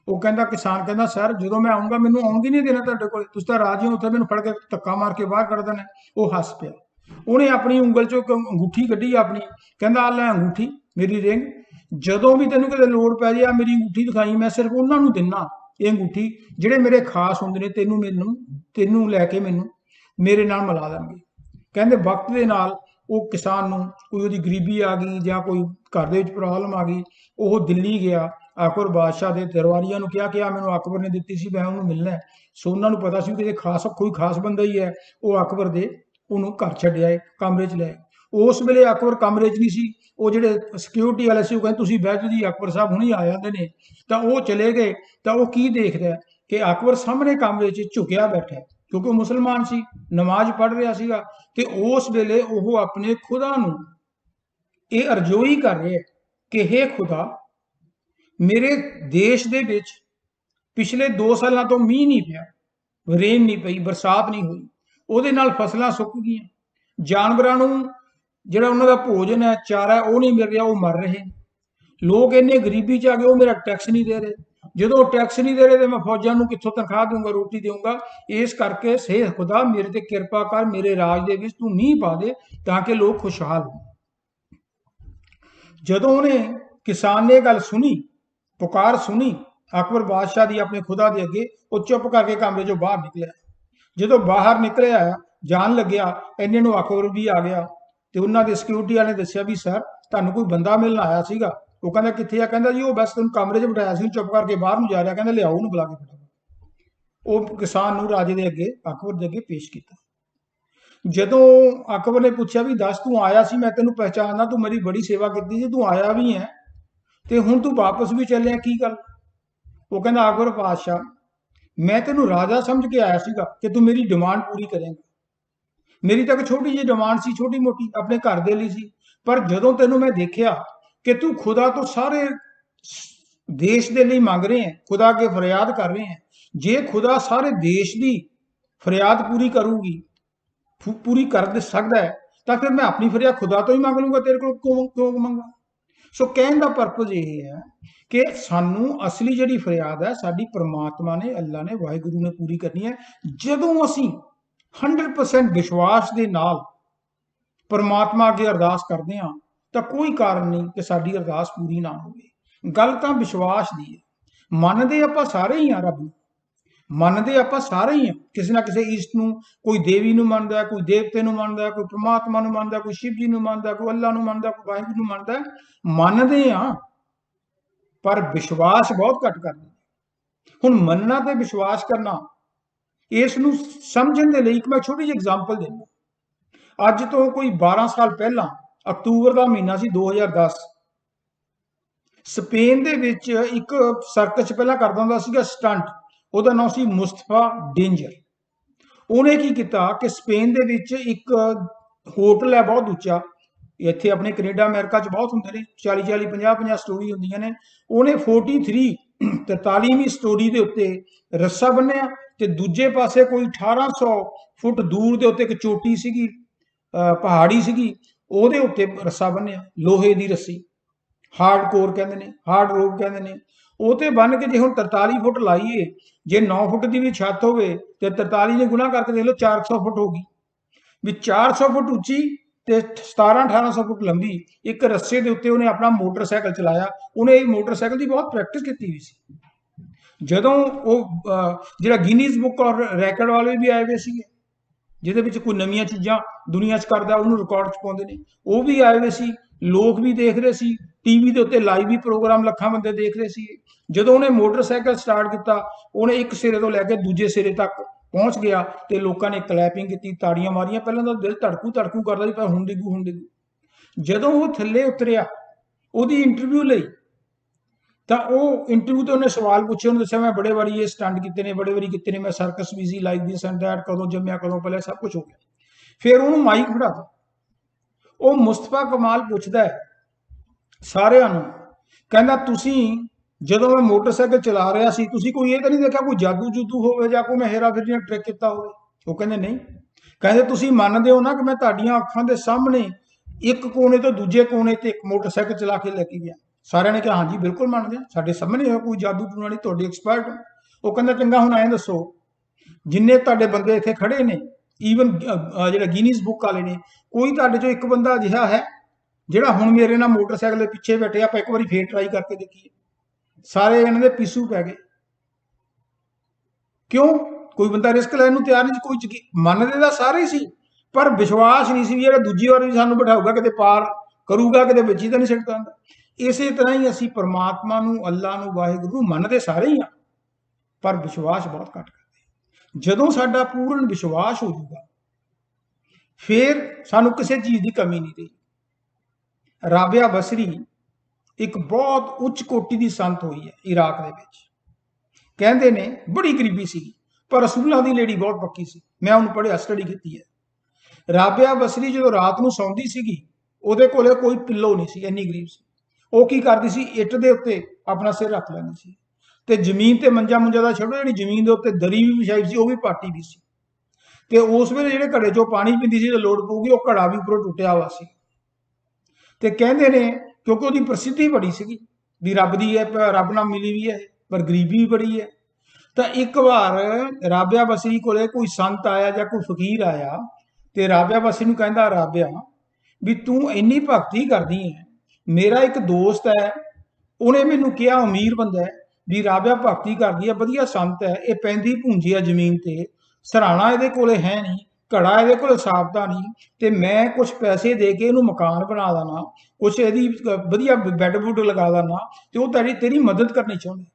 ਉਹ ਕਹਿੰਦਾ, ਕਿਸਾਨ ਕਹਿੰਦਾ ਸਰ ਜਦੋਂ ਮੈਂ ਆਉਂਗਾ ਮੈਨੂੰ ਆਉਣ ਵੀ ਨਹੀਂ ਦੇਣਾ ਤੁਹਾਡੇ ਕੋਲ, ਤੁਸੀਂ ਤਾਂ ਰਾਜੀ ਹੋ, ਉੱਥੇ ਮੈਨੂੰ ਫੜ ਕੇ ਧੱਕਾ ਮਾਰ ਕੇ ਬਾਹਰ ਕੱਢ ਦੇਣਾ। ਉਹ ਹੱਸ ਪਿਆ। ਉਹਨੇ ਆਪਣੀ ਉਂਗਲ ਚੋਂ ਇੱਕ ਅੰਗੂਠੀ ਕੱਢੀ ਆਪਣੀ, ਕਹਿੰਦਾ ਆ ਲੈ ਅੰਗੂਠੀ ਮੇਰੀ ਰਿੰਗ, ਜਦੋਂ ਵੀ ਤੈਨੂੰ ਕਿਤੇ ਲੋੜ ਪੈ ਜੇ ਆ ਮੇਰੀ ਅੰਗੂਠੀ ਦਿਖਾਈ, ਮੈਂ ਸਿਰਫ ਉਹਨਾਂ ਨੂੰ ਦਿੰਨਾ ਇਹ ਅੰਗੂਠੀ ਜਿਹੜੇ ਮੇਰੇ ਖਾਸ ਹੁੰਦੇ ਨੇ, ਤੈਨੂੰ ਲੈ ਕੇ ਮੈਨੂੰ ਮੇਰੇ ਨਾਲ ਮਿਲਾ ਦੇਣਗੇ। ਕਹਿੰਦੇ ਵਕਤ ਦੇ ਨਾਲ ਉਹ ਕਿਸਾਨ ਨੂੰ ਕੋਈ ਉਹਦੀ ਗਰੀਬੀ ਆ ਗਈ ਜਾਂ ਕੋਈ ਘਰ ਦੇ ਵਿੱਚ ਪ੍ਰੋਬਲਮ ਆ ਗਈ, ਉਹ ਦਿੱਲੀ ਗਿਆ। ਅਕਬਰ ਬਾਦਸ਼ਾਹ ਦੇ ਦਰਬਾਰੀਆਂ ਨੂੰ ਕਿਹਾ ਕਿ ਆ ਮੈਨੂੰ ਅਕਬਰ ਨੇ ਦਿੱਤੀ ਸੀ, ਮੈਂ ਉਹਨੂੰ ਮਿਲਣਾ। ਸੋ ਉਹਨਾਂ ਨੂੰ ਪਤਾ ਸੀ ਕਿ ਕੋਈ ਖਾਸ ਬੰਦਾ ਹੀ ਹੈ। ਉਹ ਅਕਬਰ ਦੇ ਉਹਨੂੰ ਘਰ ਛੱਡਿਆ, ਕਮਰੇ 'ਚ ਲੈ। ਉਸ ਵੇਲੇ ਅਕਬਰ ਕਮਰੇ 'ਚ ਨਹੀਂ ਸੀ, ਉਹ ਜਿਹੜੇ ਸਿਕਿਉਰਿਟੀ ਵਾਲੇ ਸੀ ਉਹ ਕਹਿੰਦੇ ਤੁਸੀਂ ਬਹਿ ਜਾਓ ਜੀ, ਅਕਬਰ ਸਾਹਿਬ ਹੁਣੇ ਆ ਜਾਂਦੇ ਨੇ। ਤਾਂ ਉਹ ਚਲੇ ਗਏ। ਤਾਂ ਉਹ ਕੀ ਦੇਖਦਾ ਕਿ ਅਕਬਰ ਸਾਹਮਣੇ ਕਮਰੇ 'ਚ ਝੁਕਿਆ ਬੈਠਾ, ਕਿਉਂਕਿ ਉਹ ਮੁਸਲਮਾਨ ਸੀ, ਨਮਾਜ਼ ਪੜ੍ਹ ਰਿਹਾ ਸੀਗਾ। ਤੇ ਉਸ ਵੇਲੇ ਉਹ ਆਪਣੇ ਖੁਦਾ ਨੂੰ ਇਹ ਅਰਜ਼ੋਈ ਕਰ ਰਿਹਾ ਕਿ ਹੇ ਖੁਦਾ, ਮੇਰੇ ਦੇਸ਼ ਦੇ ਵਿੱਚ ਪਿਛਲੇ 2 ਸਾਲਾਂ ਤੋਂ ਮੀਂਹ ਨਹੀਂ ਪਿਆ, ਰੇਨ ਨਹੀਂ ਪਈ, ਬਰਸਾਤ ਨਹੀਂ ਹੋਈ, ਉਹਦੇ ਨਾਲ ਫਸਲਾਂ ਸੁੱਕ ਗਈਆਂ, ਜਾਨਵਰਾਂ ਨੂੰ ਜਿਹੜਾ ਉਹਨਾਂ ਦਾ ਭੋਜਨ ਹੈ, ਚਾਰਾ, ਉਹ ਨਹੀਂ ਮਿਲ ਰਿਹਾ, ਉਹ ਮਰ ਰਹੇ। ਲੋਕ ਇੰਨੇ ਗਰੀਬੀ 'ਚ ਆ ਗਏ, ਉਹ ਮੇਰਾ ਟੈਕਸ ਨਹੀਂ ਦੇ ਰਹੇ। ਜਦੋਂ ਟੈਕਸ ਨਹੀਂ ਦੇ ਰਹੇ ਤੇ ਮੈਂ ਫੌਜਾਂ ਨੂੰ ਕਿੱਥੋਂ ਤਨਖਾਹ ਦਊਂਗਾ, ਰੋਟੀ ਦੇਊਂਗਾ। ਇਸ ਕਰਕੇ ਸੇ ਖੁਦਾ ਮੇਰੇ ਤੇ ਕਿਰਪਾ ਕਰ, ਮੇਰੇ ਰਾਜ ਦੇ ਵਿੱਚ ਤੂੰ ਮੀਂਹ ਪਾ ਦੇ ਤਾਂ ਕਿ ਲੋਕ ਖੁਸ਼ਹਾਲ ਹੋਣ। ਜਦੋਂ ਉਹਨੇ ਕਿਸਾਨ ਨੇ ਇਹ ਗੱਲ ਸੁਣੀ, ਪੁਕਾਰ ਸੁਣੀ ਅਕਬਰ ਬਾਦਸ਼ਾਹ ਦੀ ਆਪਣੇ ਖੁਦਾ ਦੇ ਅੱਗੇ, ਉਹ ਚੁੱਪ ਕਰਕੇ ਕਮਰੇ 'ਚੋਂ ਬਾਹਰ ਨਿਕਲਿਆ। ਜਦੋਂ ਬਾਹਰ ਨਿਕਲਿਆ ਜਾਣ ਲੱਗਿਆ, ਇੰਨੇ ਨੂੰ ਅਕਬਰ ਵੀ ਆ ਗਿਆ। ਤੇ ਉਹਨਾਂ ਦੇ ਸਿਕਿਉਰਿਟੀ ਵਾਲੇ ਨੇ ਦੱਸਿਆ ਵੀ ਸਰ ਤੁਹਾਨੂੰ ਕੋਈ ਬੰਦਾ ਮਿਲਣ ਆਇਆ ਸੀਗਾ। ਉਹ ਕਹਿੰਦਾ ਕਿੱਥੇ ਆ? ਕਹਿੰਦਾ ਜੀ ਉਹ ਬਸ ਤੈਨੂੰ ਕਮਰੇ 'ਚ ਬਿਠਾਇਆ ਸੀ, ਚੁੱਪ ਕਰਕੇ ਬਾਹਰ ਨੂੰ ਜਾ ਰਿਹਾ। ਕਹਿੰਦਾ ਲਿਆਓ ਉਹਨੂੰ ਬੁਲਾ ਕੇ ਫਟਾਫਟ। ਉਹ ਕਿਸਾਨ ਨੂੰ ਰਾਜੇ ਦੇ ਅੱਗੇ, ਅਕਬਰ ਦੇ ਅੱਗੇ ਪੇਸ਼ ਕੀਤਾ। ਜਦੋਂ ਅਕਬਰ ਨੇ ਪੁੱਛਿਆ ਵੀ ਦੱਸ ਤੂੰ ਆਇਆ ਸੀ, ਮੈਂ ਤੈਨੂੰ ਪਹਿਚਾਨਦਾ, ਤੂੰ ਮੇਰੀ ਬੜੀ ਸੇਵਾ ਕੀਤੀ ਸੀ, ਤੂੰ ਆਇਆ ਵੀ ਹੈ ਤੇ ਹੁਣ ਤੂੰ ਵਾਪਸ ਵੀ ਚੱਲਿਆ, ਕੀ ਗੱਲ? ਉਹ ਕਹਿੰਦਾ ਅਕਬਰ ਬਾਦਸ਼ਾਹ, ਮੈਂ ਤੈਨੂੰ ਰਾਜਾ ਸਮਝ ਕੇ ਆਇਆ ਸੀਗਾ ਕਿ ਤੂੰ ਮੇਰੀ ਡਿਮਾਂਡ ਪੂਰੀ ਕਰੇਂਗਾ। ਮੇਰੀ ਤਾਂ ਇੱਕ ਛੋਟੀ ਜਿਹੀ ਡਿਮਾਂਡ ਸੀ, ਛੋਟੀ ਮੋਟੀ ਆਪਣੇ ਘਰ ਦੇ ਲਈ ਸੀ। ਪਰ ਜਦੋਂ ਤੈਨੂੰ ਮੈਂ ਦੇਖਿਆ ਕਿ ਤੂੰ ਖੁਦਾ ਤੋਂ ਸਾਰੇ ਦੇਸ਼ ਦੇ ਲਈ ਮੰਗ ਰਹੇ ਹੈ, ਖੁਦਾ ਅੱਗੇ ਫਰਿਆਦ ਕਰ ਰਹੇ ਹੈ, ਜੇ ਖੁਦਾ ਸਾਰੇ ਦੇਸ਼ ਦੀ ਫਰਿਆਦ ਪੂਰੀ ਕਰ ਸਕਦਾ ਹੈ ਤਾਂ ਫਿਰ ਮੈਂ ਆਪਣੀ ਫਰਿਆਦ ਖੁਦਾ ਤੋਂ ਹੀ ਮੰਗ ਲੂੰਗਾ, ਤੇਰੇ ਕੋਲ ਕਿਉਂ ਮੰਗਾ? ਸੋ ਕਹਿਣ ਦਾ ਪਰਪਸ ਇਹ ਹੈ ਕਿ ਸਾਨੂੰ ਅਸਲੀ ਜਿਹੜੀ ਫਰਿਆਦ ਹੈ ਸਾਡੀ ਪਰਮਾਤਮਾ ਨੇ, ਅੱਲਾ ਨੇ, ਵਾਹਿਗੁਰੂ ਨੇ ਪੂਰੀ ਕਰਨੀ ਹੈ। ਜਦੋਂ ਅਸੀਂ 100% ਵਿਸ਼ਵਾਸ ਦੇ ਨਾਲ ਪਰਮਾਤਮਾ ਅੱਗੇ ਅਰਦਾਸ ਕਰਦੇ ਹਾਂ ਤਾਂ ਕੋਈ ਕਾਰਨ ਨਹੀਂ ਕਿ ਸਾਡੀ ਅਰਦਾਸ ਪੂਰੀ ਨਾ ਹੋਵੇ। ਗੱਲ ਤਾਂ ਵਿਸ਼ਵਾਸ ਦੀ ਹੈ। ਮੰਨਦੇ ਆਪਾਂ ਸਾਰੇ ਹੀ ਆ, ਰੱਬ ਨੂੰ ਮੰਨਦੇ ਆਪਾਂ ਸਾਰੇ ਹੀ ਆ, ਕਿਸੇ ਨਾ ਕਿਸੇ ਈਸਟ ਨੂੰ, ਕੋਈ ਦੇਵੀ ਨੂੰ ਮੰਨਦਾ, ਕੋਈ ਦੇਵਤੇ ਨੂੰ ਮੰਨਦਾ, ਕੋਈ ਪਰਮਾਤਮਾ ਨੂੰ ਮੰਨਦਾ, ਕੋਈ ਸ਼ਿਵ ਜੀ ਨੂੰ ਮੰਨਦਾ, ਕੋਈ ਅੱਲਾ ਨੂੰ ਮੰਨਦਾ, ਕੋਈ ਵਾਹਿਗੁਰੂ ਨੂੰ ਮੰਨਦਾ। ਮੰਨਦੇ ਆ ਪਰ ਵਿਸ਼ਵਾਸ ਬਹੁਤ ਘੱਟ ਕਰਦੇ। ਹੁਣ ਮੰਨਣਾ ਤੇ ਵਿਸ਼ਵਾਸ ਕਰਨਾ, ਇਸ ਨੂੰ ਸਮਝਣ ਦੇ ਲਈ ਇੱਕ ਮੈਂ ਛੋਟੀ ਜਿਹੀ ਐਗਜ਼ਾਮਪਲ ਦਿੰਦਾ। ਅੱਜ ਤੋਂ ਕੋਈ 12 ਸਾਲ ਪਹਿਲਾਂ, ਅਕਤੂਬਰ ਦਾ ਮਹੀਨਾ ਸੀ 2010, ਸਪੇਨ ਦੇ ਵਿੱਚ ਇੱਕ ਸਰਕਸ ਪਹਿਲਾਂ ਕਰਦਾ ਹੁੰਦਾ ਸੀਗਾ ਸਟੰਟ, ਉਹਦਾ ਨਾਮ ਸੀ ਮੁਸਤਫਾ ਡੇਂਜਰ। ਉਹਨੇ ਕੀ ਕੀਤਾ ਕਿ ਸਪੇਨ ਦੇ ਵਿੱਚ ਇੱਕ ਹੋਟਲ ਹੈ ਬਹੁਤ ਉੱਚਾ, ਇੱਥੇ ਆਪਣੇ ਕੈਨੇਡਾ ਅਮਰੀਕਾ 'ਚ ਬਹੁਤ ਹੁੰਦੇ ਨੇ, 40-40, 50-50 ਸਟੋਰੀ ਹੁੰਦੀਆਂ ਨੇ। ਉਹਨੇ 43ਵੀਂ ਸਟੋਰੀ ਦੇ ਉੱਤੇ ਰੱਸਾ ਬੰਨਿਆ ਤੇ ਦੂਜੇ ਪਾਸੇ ਕੋਈ 1800 ਫੁੱਟ ਦੂਰ ਦੇ ਉੱਤੇ ਇੱਕ ਚੋਟੀ ਸੀਗੀ, ਪਹਾੜੀ ਸੀਗੀ, ਉਹਦੇ ਉੱਤੇ ਰੱਸਾ ਬੰਨਿਆ, ਲੋਹੇ ਦੀ ਰੱਸੀ, ਹਾਰਡ ਕੋਰ ਕਹਿੰਦੇ ਨੇ, ਹਾਰਡ ਰੋਪ ਕਹਿੰਦੇ ਨੇ। ਉਹ ਤੇ ਬੰਨ ਕੇ ਜੇ ਹੁਣ 43 ਫੁੱਟ ਲਾਈਏ, ਜੇ 9 ਫੁੱਟ ਦੀ ਵੀ ਛੱਤ ਹੋਵੇ ਤੇ 43 ਨੇ ਗੁਣਾ ਕਰਕੇ ਦੇਖ ਲਓ 400 ਫੁੱਟ ਹੋ ਗਈ। ਵੀ 400 ਫੁੱਟ ਉੱਚੀ ਤੇ 1700-1800 ਫੁੱਟ ਲੰਬੀ ਇੱਕ ਰੱਸੇ ਦੇ ਉੱਤੇ ਉਹਨੇ ਆਪਣਾ ਮੋਟਰਸਾਈਕਲ ਚਲਾਇਆ। ਉਹਨੇ ਇਹ ਮੋਟਰਸਾਈਕਲ ਦੀ ਬਹੁਤ ਪ੍ਰੈਕਟਿਸ ਕੀਤੀ ਹੋਈ ਸੀ। ਜਦੋਂ ਉਹ ਜਿਹੜਾ ਗਿਨੀਜ਼ ਬੁੱਕ ਔਰ ਰੈਕਡ ਵਾਲੇ ਵੀ ਆਏ ਹੋਏ ਸੀਗੇ, ਜਿਹਦੇ ਵਿੱਚ ਕੋਈ ਨਵੀਆਂ ਚੀਜ਼ਾਂ ਦੁਨੀਆ 'ਚ ਕਰਦਾ ਉਹਨੂੰ ਰਿਕਾਰਡ 'ਚ ਪਾਉਂਦੇ ਨੇ, ਉਹ ਵੀ ਆਏ ਹੋਏ ਸੀ। ਲੋਕ ਵੀ ਦੇਖ ਰਹੇ ਸੀ, ਟੀਵੀ ਦੇ ਉੱਤੇ ਲਾਈਵ ਵੀ ਪ੍ਰੋਗਰਾਮ ਲੱਖਾਂ ਬੰਦੇ ਦੇਖ ਰਹੇ ਸੀ। ਜਦੋਂ ਉਹਨੇ ਮੋਟਰਸਾਈਕਲ ਸਟਾਰਟ ਕੀਤਾ, ਉਹਨੇ ਇੱਕ ਸਿਰੇ ਤੋਂ ਲੈ ਕੇ ਦੂਜੇ ਸਿਰੇ ਤੱਕ ਪਹੁੰਚ ਗਿਆ ਤੇ ਲੋਕਾਂ ਨੇ ਕਲੈਪਿੰਗ ਕੀਤੀ, ਤਾੜੀਆਂ ਮਾਰੀਆਂ। ਪਹਿਲਾਂ ਤਾਂ ਦਿਲ ਧੜਕੂ ਕਰਦਾ ਸੀ, ਪਰ ਹੁਣ ਡਿੱਗੂ। ਜਦੋਂ ਉਹ ਥੱਲੇ ਉਤਰਿਆ ਉਹਦੀ ਇੰਟਰਵਿਊ ਲਈ, तो वो इंटरव्यू तो उन्हें सवाल पूछे, उन्हें दसा मैं बड़े बारी ये स्टंट किए ने, बड़े बारी किए ने, मैं सर्कस भी सी, लाइक दिस एंड दैट, कदों जम्मिया कदों पलिया, सब कुछ हो गया। फिर उन्होंने माइक फड़ा, वो मुस्तफा कमाल पूछता है सारिਆਂ ਨੂੰ, कहना ਤੁਸੀਂ ਜਦੋਂ मैं मोटरसाइकिल चला रहा सी, ਤੁਸੀਂ कोई ये तो नहीं देखा कोई जादू जूदू होवे ਜਾਂ ਕੋਈ मैं हेरा फेरी ने ट्रिक किया होवे? वो कहते नहीं। कहते ਤੁਸੀਂ ਮੰਨਦੇ हो ना कि मैं ਤੁਹਾਡੀਆਂ ਅੱਖਾਂ ਦੇ ਸਾਹਮਣੇ एक कोने तो दूजे कोने ते एक मोटरसाइकिल चला के लेके गया? सारे ने कहा हाँ जी बिल्कुल मानते हैं, साढ़े सामने है, कोई जादू टूना नहीं, तुहाडे एक्सपर्ट हो। वो कहता चंगा हुण ऐ दसो जिन्ने तुहाडे बंदे इत्थे खड़े ने, ईवन जिहड़ा गिनीज बुक वाले ने, कोई तुहाडे चों एक बंदा अजिहा है जिहड़ा हुण मेरे नाल मोटरसाइकिल दे पिछे बैठे, आपां एक बारी फेर ट्राई करके देखीए? सारे इन्हां दे पिसू पै गए। क्यों? कोई बंदा रिस्क लैण नूं तैयार नहीं, कोई मनदे तां सारे सी, पर विश्वास नहीं सी भी जिहड़ा दूजी वार भी सानूं बिठाऊगा, किते पार करूगा, किते विच ही तां नहीं सिट आंदा। इसे तरह ही असीं परमात्मा नूं, अल्लाह नूं, वाहिगुरू नूं मनदे सारे ही आ, पर विश्वास बहुत घट करदे। जदों साडा पूर्ण विश्वास हो जाऊगा, फिर सानूं किसी चीज़ की कमी नहीं रही। राबिया बसरी एक बहुत उच्च कोटि की संत हुई है इराक दे विच। कहंदे ने बड़ी गरीबी सी, पर रसूलां दी लेडी बहुत पक्की सी। मैं उन्हें पढ़िया, स्टडी की है। राबिया बसरी जो रात नूं सौंदी सीगी, उहदे कोले कोई पिल्लो नहीं सी, इन्नी गरीब सी। वो की करती सी, इट दे उत्ते अपना सिर रख लैंदी सी, ते जमीन ते मंजा मुंजा दा छड्डो, जिहड़ी जमीन दे उत्ते दरी भी विछाई सी, वो भी पाटी भी सी। ते उस वेले जिहड़े घड़े चों पानी पींदी सी, ते लोड़ पऊगी, वो घड़ा भी उपरों टुटिया हुआ सी। ते कहंदे ने क्योंकि उसकी प्रसिद्धि बड़ी सी भी रब दी है, रब नाल मिली भी है, पर गरीबी भी बड़ी है। तो एक बार राबिया बसरी कोले कोई संत आया या कोई फकीर आया, तो राबिया बसरी नूं कहंदा, राबिया भी तू इन्नी भगती करदी है, मेरा एक दोस्त है, उन्हें मैनूं कहा, अमीर बंदा है, भी राबिया भगती करदी है, वधिया संत है, ये पैंदी भूंजी है जमीन ते, सराहना इहदे कोले है नहीं, घड़ा इहदे कोल साबता नहीं, तो मैं कुछ पैसे दे के इहनूं मकान बना देना, कुछ इहदी वधिया बैड बुड लगा देना, तो वो तेरी मदद करनी चाहुंदा।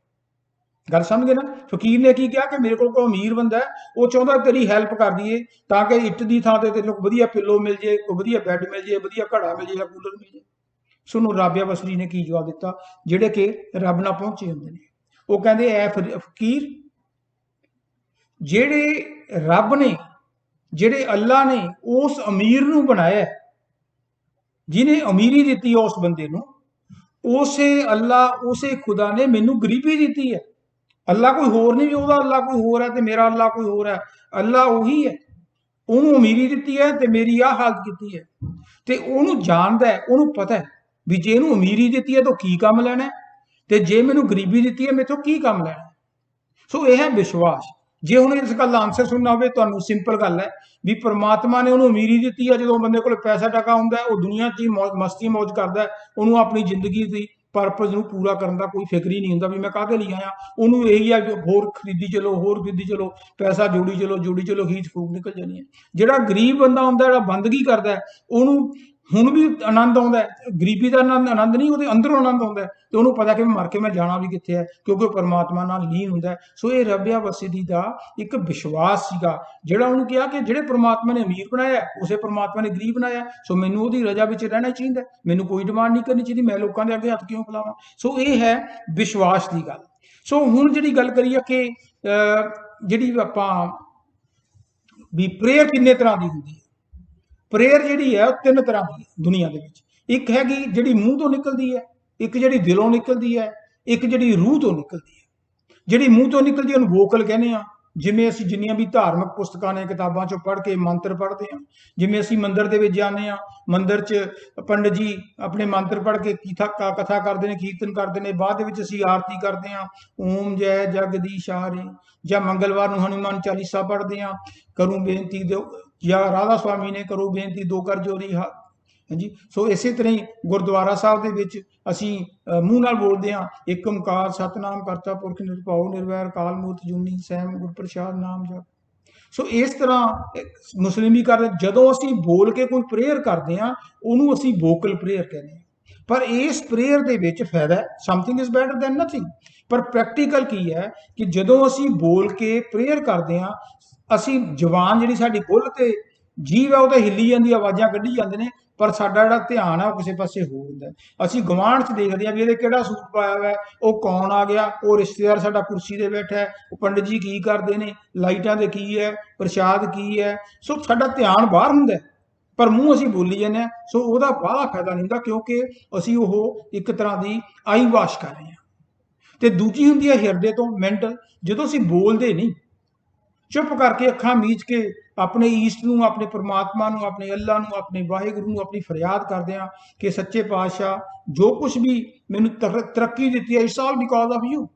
गल समझ गए ना? फकीर ने की कहा कि मेरे को कोई अमीर बंदा है, वो चाहता तेरी हैल्प कर दीए, ताकि इट की थां ते तेनों वधिया पिलो मिल जाए, कोई वधिया बैड मिल जाए, वधिया घड़ा मिल जाए, कूलर मिल जाए। सुनो राबिया बसरी ने की जवाब दिता, जिहड़े कि रब नाल पहुंचे हुंदे ने। वो कहंदे ऐ फकीर, जिहड़े रब ने, जिहड़े अल्लाह ने उस अमीर नूं बनाया, जिन्हें अमीरी दी उस बंदे नूं, उसे अल्लाह, उसे खुदा ने मैनूं गरीबी दी है। अल्लाह कोई होर नहीं, भी अल्लाह कोई होर है, तो मेरा अल्लाह कोई होर है। अल्लाह उही है, उन्होंने अमीरी दी है, तो मेरी आ हालत की है। तो उन्होंने जानता है, उन्होंने पता है भी जे इन्होंने अमीरी दी है तो की काम लैना है, तो जे मैनू गरीबी दी है मेथों की काम लैना। सो यह है विश्वास। जे उन्हें इस गल का आंसर सुनना हो, तो सिंपल गल है भी परमात्मा ने उन्होंने अमीरी दी है। जो बंदे को पैसा टका होंदा है, वो दुनिया च ही मस्ती मौज करता है, उन्होंने अपनी जिंदगी की परपज नूं पूरा करने का कोई फिक्र ही नहीं होंदा भी मैं काहदे लई आया। उन्होंने यही है होर खरीदी चलो, होर खरीदी चलो, पैसा जोड़ी चलो, जोड़ी चलो, खीच फूक निकल जानी है। जिहड़ा गरीब बंदा हुंदा, जिहड़ा बंदगी करदा है, उन्होंने हुण भी आनंद आउंदा है। गरीबी का आनंद नहीं, वो अंदरों आनंद आउंदा है, तो उन्होंने पता कि मर के मैं जाना भी कित्थे है, क्योंकि परमात्मा नाल लीन हुंदा है। सो ये राबिया बसरी का एक विश्वास सीगा, जिहड़ा उन्होंने कहा कि जिहड़े परमात्मा ने अमीर बनाया, उसे परमात्मा ने गरीब बनाया। सो मैनूं उहदी रजा विच रहना चाहिए, मैनूं कोई डिमांड नहीं करनी चाहिए, मैं लोगों के अगे हथ क्यों फैलावां। सो ये है विश्वास की गल। सो हुण जिहड़ी गल करिए कि जिहड़ी आपां भी प्रेयर किन्ने तरह की हुंदी है। प्रेयर जिहड़ी है तीन तरह की दुनिया दे विच। एक हैगी जिहड़ी मूँह तो निकलती है, एक जिहड़ी दिलों निकलती है, एक जिहड़ी रूह तो निकलती है। जिहड़ी मूँह तो निकलती है उहनूं वोकल कहने आ, जिवें असीं जिन्नियां भी धार्मिक पुस्तकां ने, किताबां चों पढ़ के मंत्र पढ़ते हैं। जिवें असीं मंदिर दे विच जाने आ, मंदिर च पंडित जी अपने मंत्र पढ़ के कथा करते हैं, कीर्तन करते हैं, बाद दे विच असीं आरती करते हैं, ओम जय जगदीश हरे, जां मंगलवार नूं हनुमान चालीसा पढ़ते हैं, करूं बेनती दो, या राधा स्वामी ने करो बेनती दो कर जोरी हाथ। हाँ जी। सो इस तरह ही गुरुद्वारा साहब दे विच असीं मूँह नाल बोलते हैं, एक ओंकार सतनाम करता पुरख निरभउ निर्वैर काल मूरत जूनी सैम गुर प्रसाद नाम जप। सो इस तरह मुस्लिम भी करते, जदों असीं बोल के कोई प्रेयर करते हैं, उन्होंने असीं वोकल प्रेयर कहते हैं। पर इस प्रेयर दे विच फायदा है, something is better than nothing. पर प्रैक्टिकल की है कि जदों असीं बोल के प्रेयर करते हैं, असीं जबान जिहड़ी साडी बुੱਲ ते ਜੀਵ ਹੈ ਉਹ ਤਾਂ ਹਿੱਲੀ ਜਾਂਦੀ, ਆਵਾਜ਼ਾਂ ਕੱਢੀ ਜਾਂਦੇ ਨੇ, ਪਰ ਸਾਡਾ ਜਿਹੜਾ ਧਿਆਨ ਹੈ ਉਹ ਕਿਸੇ ਪਾਸੇ ਹੋਰ ਹੁੰਦਾ। ਅਸੀਂ ਗੁਆਂਢ 'ਚ ਦੇਖਦੇ ਹਾਂ ਵੀ ਇਹਦੇ ਕਿਹੜਾ ਸੂਟ ਪਾਇਆ ਹੋਇਆ, ਉਹ ਕੌਣ ਆ ਗਿਆ, ਉਹ ਰਿਸ਼ਤੇਦਾਰ ਸਾਡਾ ਕੁਰਸੀ 'ਤੇ ਬੈਠਾ ਹੈ, ਉਹ ਪੰਡਿਤ ਜੀ ਕੀ ਕਰਦੇ ਨੇ, ਲਾਈਟਾਂ ਦੇ ਕੀ ਹੈ, ਪ੍ਰਸ਼ਾਦ ਕੀ ਹੈ। ਸੋ ਸਾਡਾ ਧਿਆਨ ਬਾਹਰ ਹੁੰਦਾ, ਪਰ ਮੂੰਹ ਅਸੀਂ ਬੋਲੀ ਜਾਂਦੇ ਹਾਂ। ਸੋ ਉਹਦਾ ਬਾਹਲਾ ਫਾਇਦਾ ਨਹੀਂ ਹੁੰਦਾ, ਕਿਉਂਕਿ ਅਸੀਂ ਉਹ ਇੱਕ ਤਰ੍ਹਾਂ ਦੀ ਆਈ ਵਾਸ਼ ਕਰ ਰਹੇ ਹਾਂ। ਤੇ ਦੂਜੀ ਹੁੰਦੀ ਹੈ ਹਿਰਦੇ ਤੋਂ, ਮੈਂਟਲ। ਜਦੋਂ ਅਸੀਂ ਬੋਲਦੇ ਨਹੀਂ, ਚੁੱਪ ਕਰਕੇ ਅੱਖਾਂ ਮੀਚ ਕੇ ਆਪਣੇ ਈਸ਼ਟ ਨੂੰ, ਆਪਣੇ ਪਰਮਾਤਮਾ ਨੂੰ, ਆਪਣੇ ਅੱਲਾ ਨੂੰ, ਆਪਣੇ ਵਾਹਿਗੁਰੂ ਨੂੰ ਆਪਣੀ ਫਰਿਆਦ ਕਰਦੇ ਹਾਂ ਕਿ ਸੱਚੇ ਪਾਤਸ਼ਾਹ ਜੋ ਕੁਝ ਵੀ ਮੈਨੂੰ ਤਰੱਕੀ ਦਿੱਤੀ ਹੈ, it's all because of you.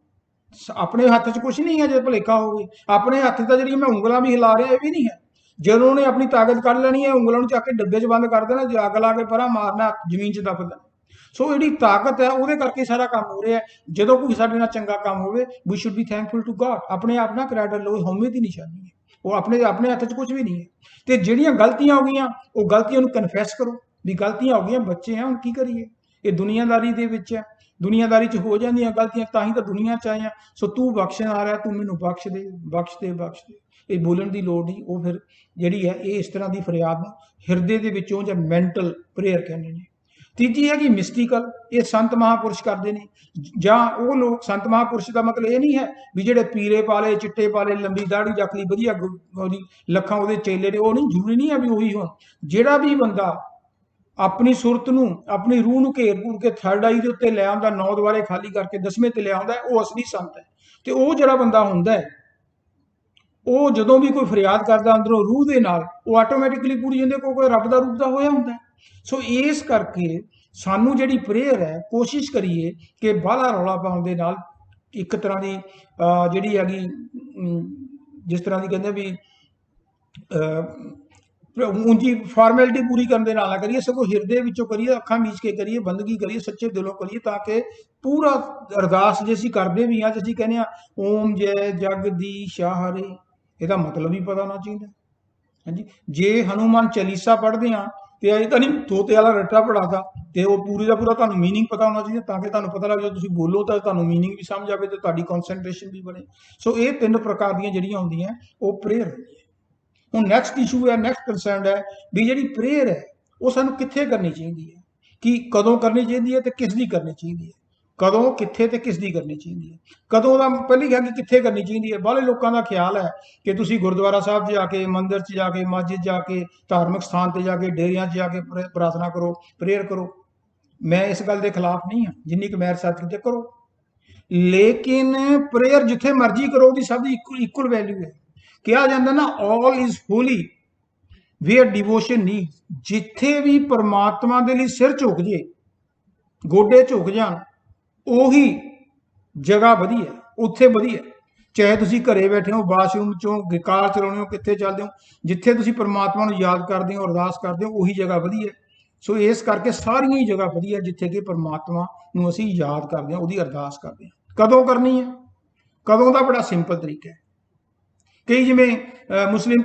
ਆਪਣੇ ਹੱਥ 'ਚ ਕੁਝ ਨਹੀਂ ਹੈ ਜੇ ਭੁਲੇਖਾ ਹੋਵੇ। ਆਪਣੇ ਹੱਥ ਤਾਂ ਜਿਹੜੀਆਂ ਮੈਂ ਉਂਗਲਾਂ ਵੀ ਹਿਲਾ ਰਿਹਾ ਇਹ ਵੀ ਨਹੀਂ ਹੈ। ਜਦੋਂ ਉਹਨੇ ਆਪਣੀ ਤਾਕਤ ਕੱਢ ਲੈਣੀ ਹੈ, ਉਂਗਲਾਂ ਨੂੰ ਚੱਕ ਕੇ ਡੱਬੇ 'ਚ ਬੰਦ ਕਰ ਦੇਣਾ, ਜੇ ਅੱਗ ਲਾ ਕੇ ਪਰਾਂ ਮਾਰਨਾ, ਜ਼ਮੀਨ 'ਚ ਦਬ ਦੇਣਾ। ਸੋ ਜਿਹੜੀ ਤਾਕਤ ਹੈ ਉਹਦੇ ਕਰਕੇ ਸਾਰਾ ਕੰਮ ਹੋ ਰਿਹਾ ਹੈ। ਜਦੋਂ ਕੋਈ ਸਾਡੇ ਨਾਲ ਚੰਗਾ ਕੰਮ ਹੋਵੇ, we should be thankful to God. ਆਪਣੇ ਆਪ ਨਾ ਕ੍ਰੈਡਿਟ ਲਓ, ਹਉਮੈ ਦੀ ਨਿਸ਼ਾਨੀ ਹੈ। ਉਹ ਆਪਣੇ ਹੱਥ 'ਚ ਕੁਝ ਵੀ ਨਹੀਂ ਹੈ। ਤੇ ਜਿਹੜੀਆਂ ਗਲਤੀਆਂ ਹੋ ਗਈਆਂ, ਉਹ ਗਲਤੀਆਂ ਨੂੰ ਕਨਫੈਸ ਕਰੋ ਵੀ ਗਲਤੀਆਂ ਹੋ ਗਈਆਂ, ਬੱਚੇ ਆ, ਹੁਣ ਕੀ ਕਰੀਏ। ਇਹ ਦੁਨੀਆਦਾਰੀ ਦੇ ਵਿੱਚ ਹੈ, ਦੁਨੀਆਦਾਰੀ 'ਚ ਹੋ ਜਾਂਦੀਆਂ ਗਲਤੀਆਂ, ਤਾਂ ਹੀ ਤਾਂ ਦੁਨੀਆ 'ਚ ਆਏ ਆ। ਸੋ ਤੂੰ ਬਖਸ਼ਣ ਆ ਰਿਹਾ, ਤੂੰ ਮੈਨੂੰ ਬਖਸ਼ ਦੇ, ਬਖਸ਼ ਦੇ, ਬਖਸ਼ ਦੇ। ਇਹ ਬੋਲਣ ਦੀ ਲੋੜ ਨਹੀਂ। ਉਹ ਫਿਰ ਜਿਹੜੀ ਹੈ ਇਹ ਇਸ ਤਰ੍ਹਾਂ ਦੀ ਫਰਿਆਦ ਨੂੰ ਹਿਰਦੇ ਦੇ ਵਿੱਚੋਂ ਜਾਂ ਮੈਂਟਲ ਪ੍ਰੇਅਰ ਕਹਿੰਦੇ ਨੇ। ਤੀਜੀ ਹੈਗੀ ਮਿਸਟੀਕਲ। ਇਹ ਸੰਤ ਮਹਾਂਪੁਰਸ਼ ਕਰਦੇ ਨੇ, ਜਾਂ ਉਹ ਲੋਕ। ਸੰਤ ਮਹਾਂਪੁਰਸ਼ ਦਾ ਮਤਲਬ ਇਹ ਨਹੀਂ ਹੈ ਵੀ ਜਿਹੜੇ ਪੀਰੇ ਪਾਲੇ, ਚਿੱਟੇ ਪਾਲੇ, ਲੰਬੀ ਦਾੜੀ ਰੱਖ ਲਈ, ਵਧੀਆ ਉਹਦੀ ਲੱਖਾਂ ਉਹਦੇ ਚੇਲੇ ਨੇ, ਉਹ ਨਹੀਂ, ਜ਼ਰੂਰੀ ਨਹੀਂ ਹੈ ਵੀ ਉਹੀ ਹੋਣ। ਜਿਹੜਾ ਵੀ ਬੰਦਾ ਆਪਣੀ ਸੁਰਤ ਨੂੰ, ਆਪਣੀ ਰੂਹ ਨੂੰ ਘੇਰ ਘੂਰ ਕੇ ਥਰਡ ਆਈ ਦੇ ਉੱਤੇ ਲੈ ਆਉਂਦਾ, 9 ਦੁਆਰੇ ਖਾਲੀ ਕਰਕੇ 10ਵੇਂ ਤੇ ਲੈ ਆਉਂਦਾ, ਉਹ ਅਸਲੀ ਸੰਤ ਹੈ। ਤੇ ਉਹ ਜਿਹੜਾ ਬੰਦਾ ਹੁੰਦਾ ਹੈ, ਉਹ ਜਦੋਂ ਵੀ ਕੋਈ ਫਰਿਆਦ ਕਰਦਾ ਅੰਦਰੋਂ ਰੂਹ ਦੇ ਨਾਲ, ਉਹ ਆਟੋਮੈਟਿਕਲੀ ਪੂਰੀ ਜਾਂਦੀ, ਕੋਈ ਰੱਬ ਦਾ ਰੂਪ ਦਾ ਹੋਇਆ ਹੁੰਦਾ। ਸੋ ਇਸ ਕਰਕੇ ਸਾਨੂੰ ਜਿਹੜੀ ਪ੍ਰੇਅਰ ਹੈ, ਕੋਸ਼ਿਸ਼ ਕਰੀਏ ਕਿ ਬਾਹਲਾ ਰੌਲਾ ਪਾਉਣ ਦੇ ਨਾਲ ਇੱਕ ਤਰ੍ਹਾਂ ਦੀ ਜਿਹੜੀ ਹੈਗੀ, ਜਿਸ ਤਰ੍ਹਾਂ ਦੀ ਕਹਿੰਦੇ ਵੀ ਉਂਝੀ ਫਾਰਮੈਲਿਟੀ ਪੂਰੀ ਕਰਨ ਦੇ ਨਾਲ ਨਾ ਕਰੀਏ, ਸਗੋਂ ਹਿਰਦੇ ਵਿੱਚੋਂ ਕਰੀਏ, ਅੱਖਾਂ ਮੀਚ ਕੇ ਕਰੀਏ, ਬੰਦਗੀ ਕਰੀਏ, ਸੱਚੇ ਦਿਲੋਂ ਕਰੀਏ, ਤਾਂ ਕਿ ਪੂਰਾ ਅਰਦਾਸ ਜੇ ਅਸੀਂ ਕਰਦੇ ਵੀ ਹਾਂ, ਤੇ ਅਸੀਂ ਕਹਿੰਦੇ ਹਾਂ ਓਮ ਜੈ ਜਗਦੀਸ਼ ਹਰੇ, ਇਹਦਾ ਮਤਲਬ ਵੀ ਪਤਾ ਹੋਣਾ ਚਾਹੀਦਾ। ਹਾਂਜੀ, ਜੇ ਹਨੂਮਾਨ ਚਾਲੀਸਾ ਪੜ੍ਹਦੇ ਹਾਂ ਤੇ ਇਹ ਤਾਂ ਨਹੀਂ ਤੋਤੇ ਵਾਲਾ ਰੱਟਾ ਪੜਾਤਾ, ਤੇ ਉਹ ਪੂਰੀ ਦਾ ਪੂਰਾ ਤੁਹਾਨੂੰ ਮੀਨਿੰਗ ਪਤਾ ਹੋਣਾ ਚਾਹੀਦਾ, ਤਾਂ ਕਿ ਤੁਹਾਨੂੰ ਪਤਾ ਲੱਗ ਜਾਏ, ਤੁਸੀਂ ਬੋਲੋ ਤਾਂ ਤੁਹਾਨੂੰ ਮੀਨਿੰਗ ਵੀ ਸਮਝ ਆਵੇ ਤੇ ਤੁਹਾਡੀ ਕਨਸੈਂਟਰੇਸ਼ਨ ਵੀ ਬਣੇ। ਸੋ ਇਹ 3 ਪ੍ਰਕਾਰ ਦੀਆਂ ਜਿਹੜੀਆਂ ਹੁੰਦੀਆਂ ਉਹ ਪ੍ਰੇਅਰ ਹੁੰਦੀ ਹੈ। ਹੁਣ ਨੈਕਸਟ ਇਸ਼ੂ ਹੈ, ਨੈਕਸਟ ਕੰਸਰਨ ਹੈ ਵੀ ਜਿਹੜੀ ਪ੍ਰੇਅਰ ਹੈ ਉਹ ਸਾਨੂੰ ਕਿੱਥੇ ਕਰਨੀ ਚਾਹੀਦੀ ਹੈ, ਕਿ ਕਦੋਂ ਕਰਨੀ ਚਾਹੀਦੀ ਹੈ ਤੇ ਕਿਸ ਦੀ ਕਰਨੀ ਚਾਹੀਦੀ ਹੈ। ਕਦੋਂ, ਕਿੱਥੇ ਤੇ ਕਿਸ ਦੀ ਕਰਨੀ ਚਾਹੀਦੀ ਹੈ। ਕਦੋਂ ਦਾ ਪਹਿਲੀ ਗੱਲ, ਕਿ ਕਿੱਥੇ ਕਰਨੀ ਚਾਹੀਦੀ ਹੈ। ਬਾਹਲੇ ਲੋਕਾਂ ਦਾ ਖਿਆਲ ਹੈ ਕਿ ਤੁਸੀਂ ਗੁਰਦੁਆਰਾ ਸਾਹਿਬ 'ਚ ਜਾ ਕੇ, ਮੰਦਿਰ 'ਚ ਜਾ ਕੇ, ਮਸਜਿਦ ਜਾ ਕੇ, ਧਾਰਮਿਕ ਸਥਾਨ ਤੇ ਜਾ ਕੇ, ਡੇਰਿਆਂ 'ਚ ਜਾ ਕੇ ਪ੍ਰਾਰਥਨਾ ਕਰੋ, ਪ੍ਰੇਅਰ ਕਰੋ। ਮੈਂ ਇਸ ਗੱਲ ਦੇ ਖਿਲਾਫ ਨਹੀਂ ਹਾਂ, ਜਿੰਨੀ ਕੁ ਮੈਂ ਰਿਸਰਚ ਕੀਤੀ ਕਰੋ, ਲੇਕਿਨ ਪ੍ਰੇਅਰ ਜਿੱਥੇ ਮਰਜ਼ੀ ਕਰੋ, ਉਹਦੀ ਸਭ ਦੀ ਇਕੁਅਲ ਵੈਲਿਊ ਹੈ। ਕਿਹਾ ਜਾਂਦਾ ਨਾ, all is holy where devotion ਨੀ। ਜਿੱਥੇ ਵੀ ਪਰਮਾਤਮਾ ਦੇ ਲਈ ਸਿਰ ਝੁਕ ਜੇ, ਗੋਡੇ ਝੁਕ ਜਾਣ, ਉਹੀ ਜਗ੍ਹਾ ਵਧੀਆ, ਉੱਥੇ ਵਧੀਆ। ਚਾਹੇ ਤੁਸੀਂ ਘਰੇ ਬੈਠੇ ਹੋ, ਬਾਥਰੂਮ 'ਚੋਂ ਕਾਰ ਚਲਾਉਣੇ ਹੋ, ਕਿੱਥੇ ਚੱਲਦੇ ਹੋ, ਜਿੱਥੇ ਤੁਸੀਂ ਪਰਮਾਤਮਾ ਨੂੰ ਯਾਦ ਕਰਦੇ ਹੋ, ਅਰਦਾਸ ਕਰਦੇ ਹੋ, ਉਹੀ ਜਗ੍ਹਾ ਵਧੀਆ। ਸੋ ਇਸ ਕਰਕੇ ਸਾਰੀਆਂ ਹੀ ਜਗ੍ਹਾ ਵਧੀਆ ਜਿੱਥੇ ਕਿ ਪਰਮਾਤਮਾ ਨੂੰ ਅਸੀਂ ਯਾਦ ਕਰਦੇ ਹਾਂ, ਉਹਦੀ ਅਰਦਾਸ ਕਰਦੇ ਹਾਂ। ਕਦੋਂ ਕਰਨੀ ਹੈ? ਕਦੋਂ ਦਾ ਬੜਾ ਸਿੰਪਲ ਤਰੀਕਾ ਹੈ। ਕਈ ਜਿਵੇਂ ਮੁਸਲਿਮ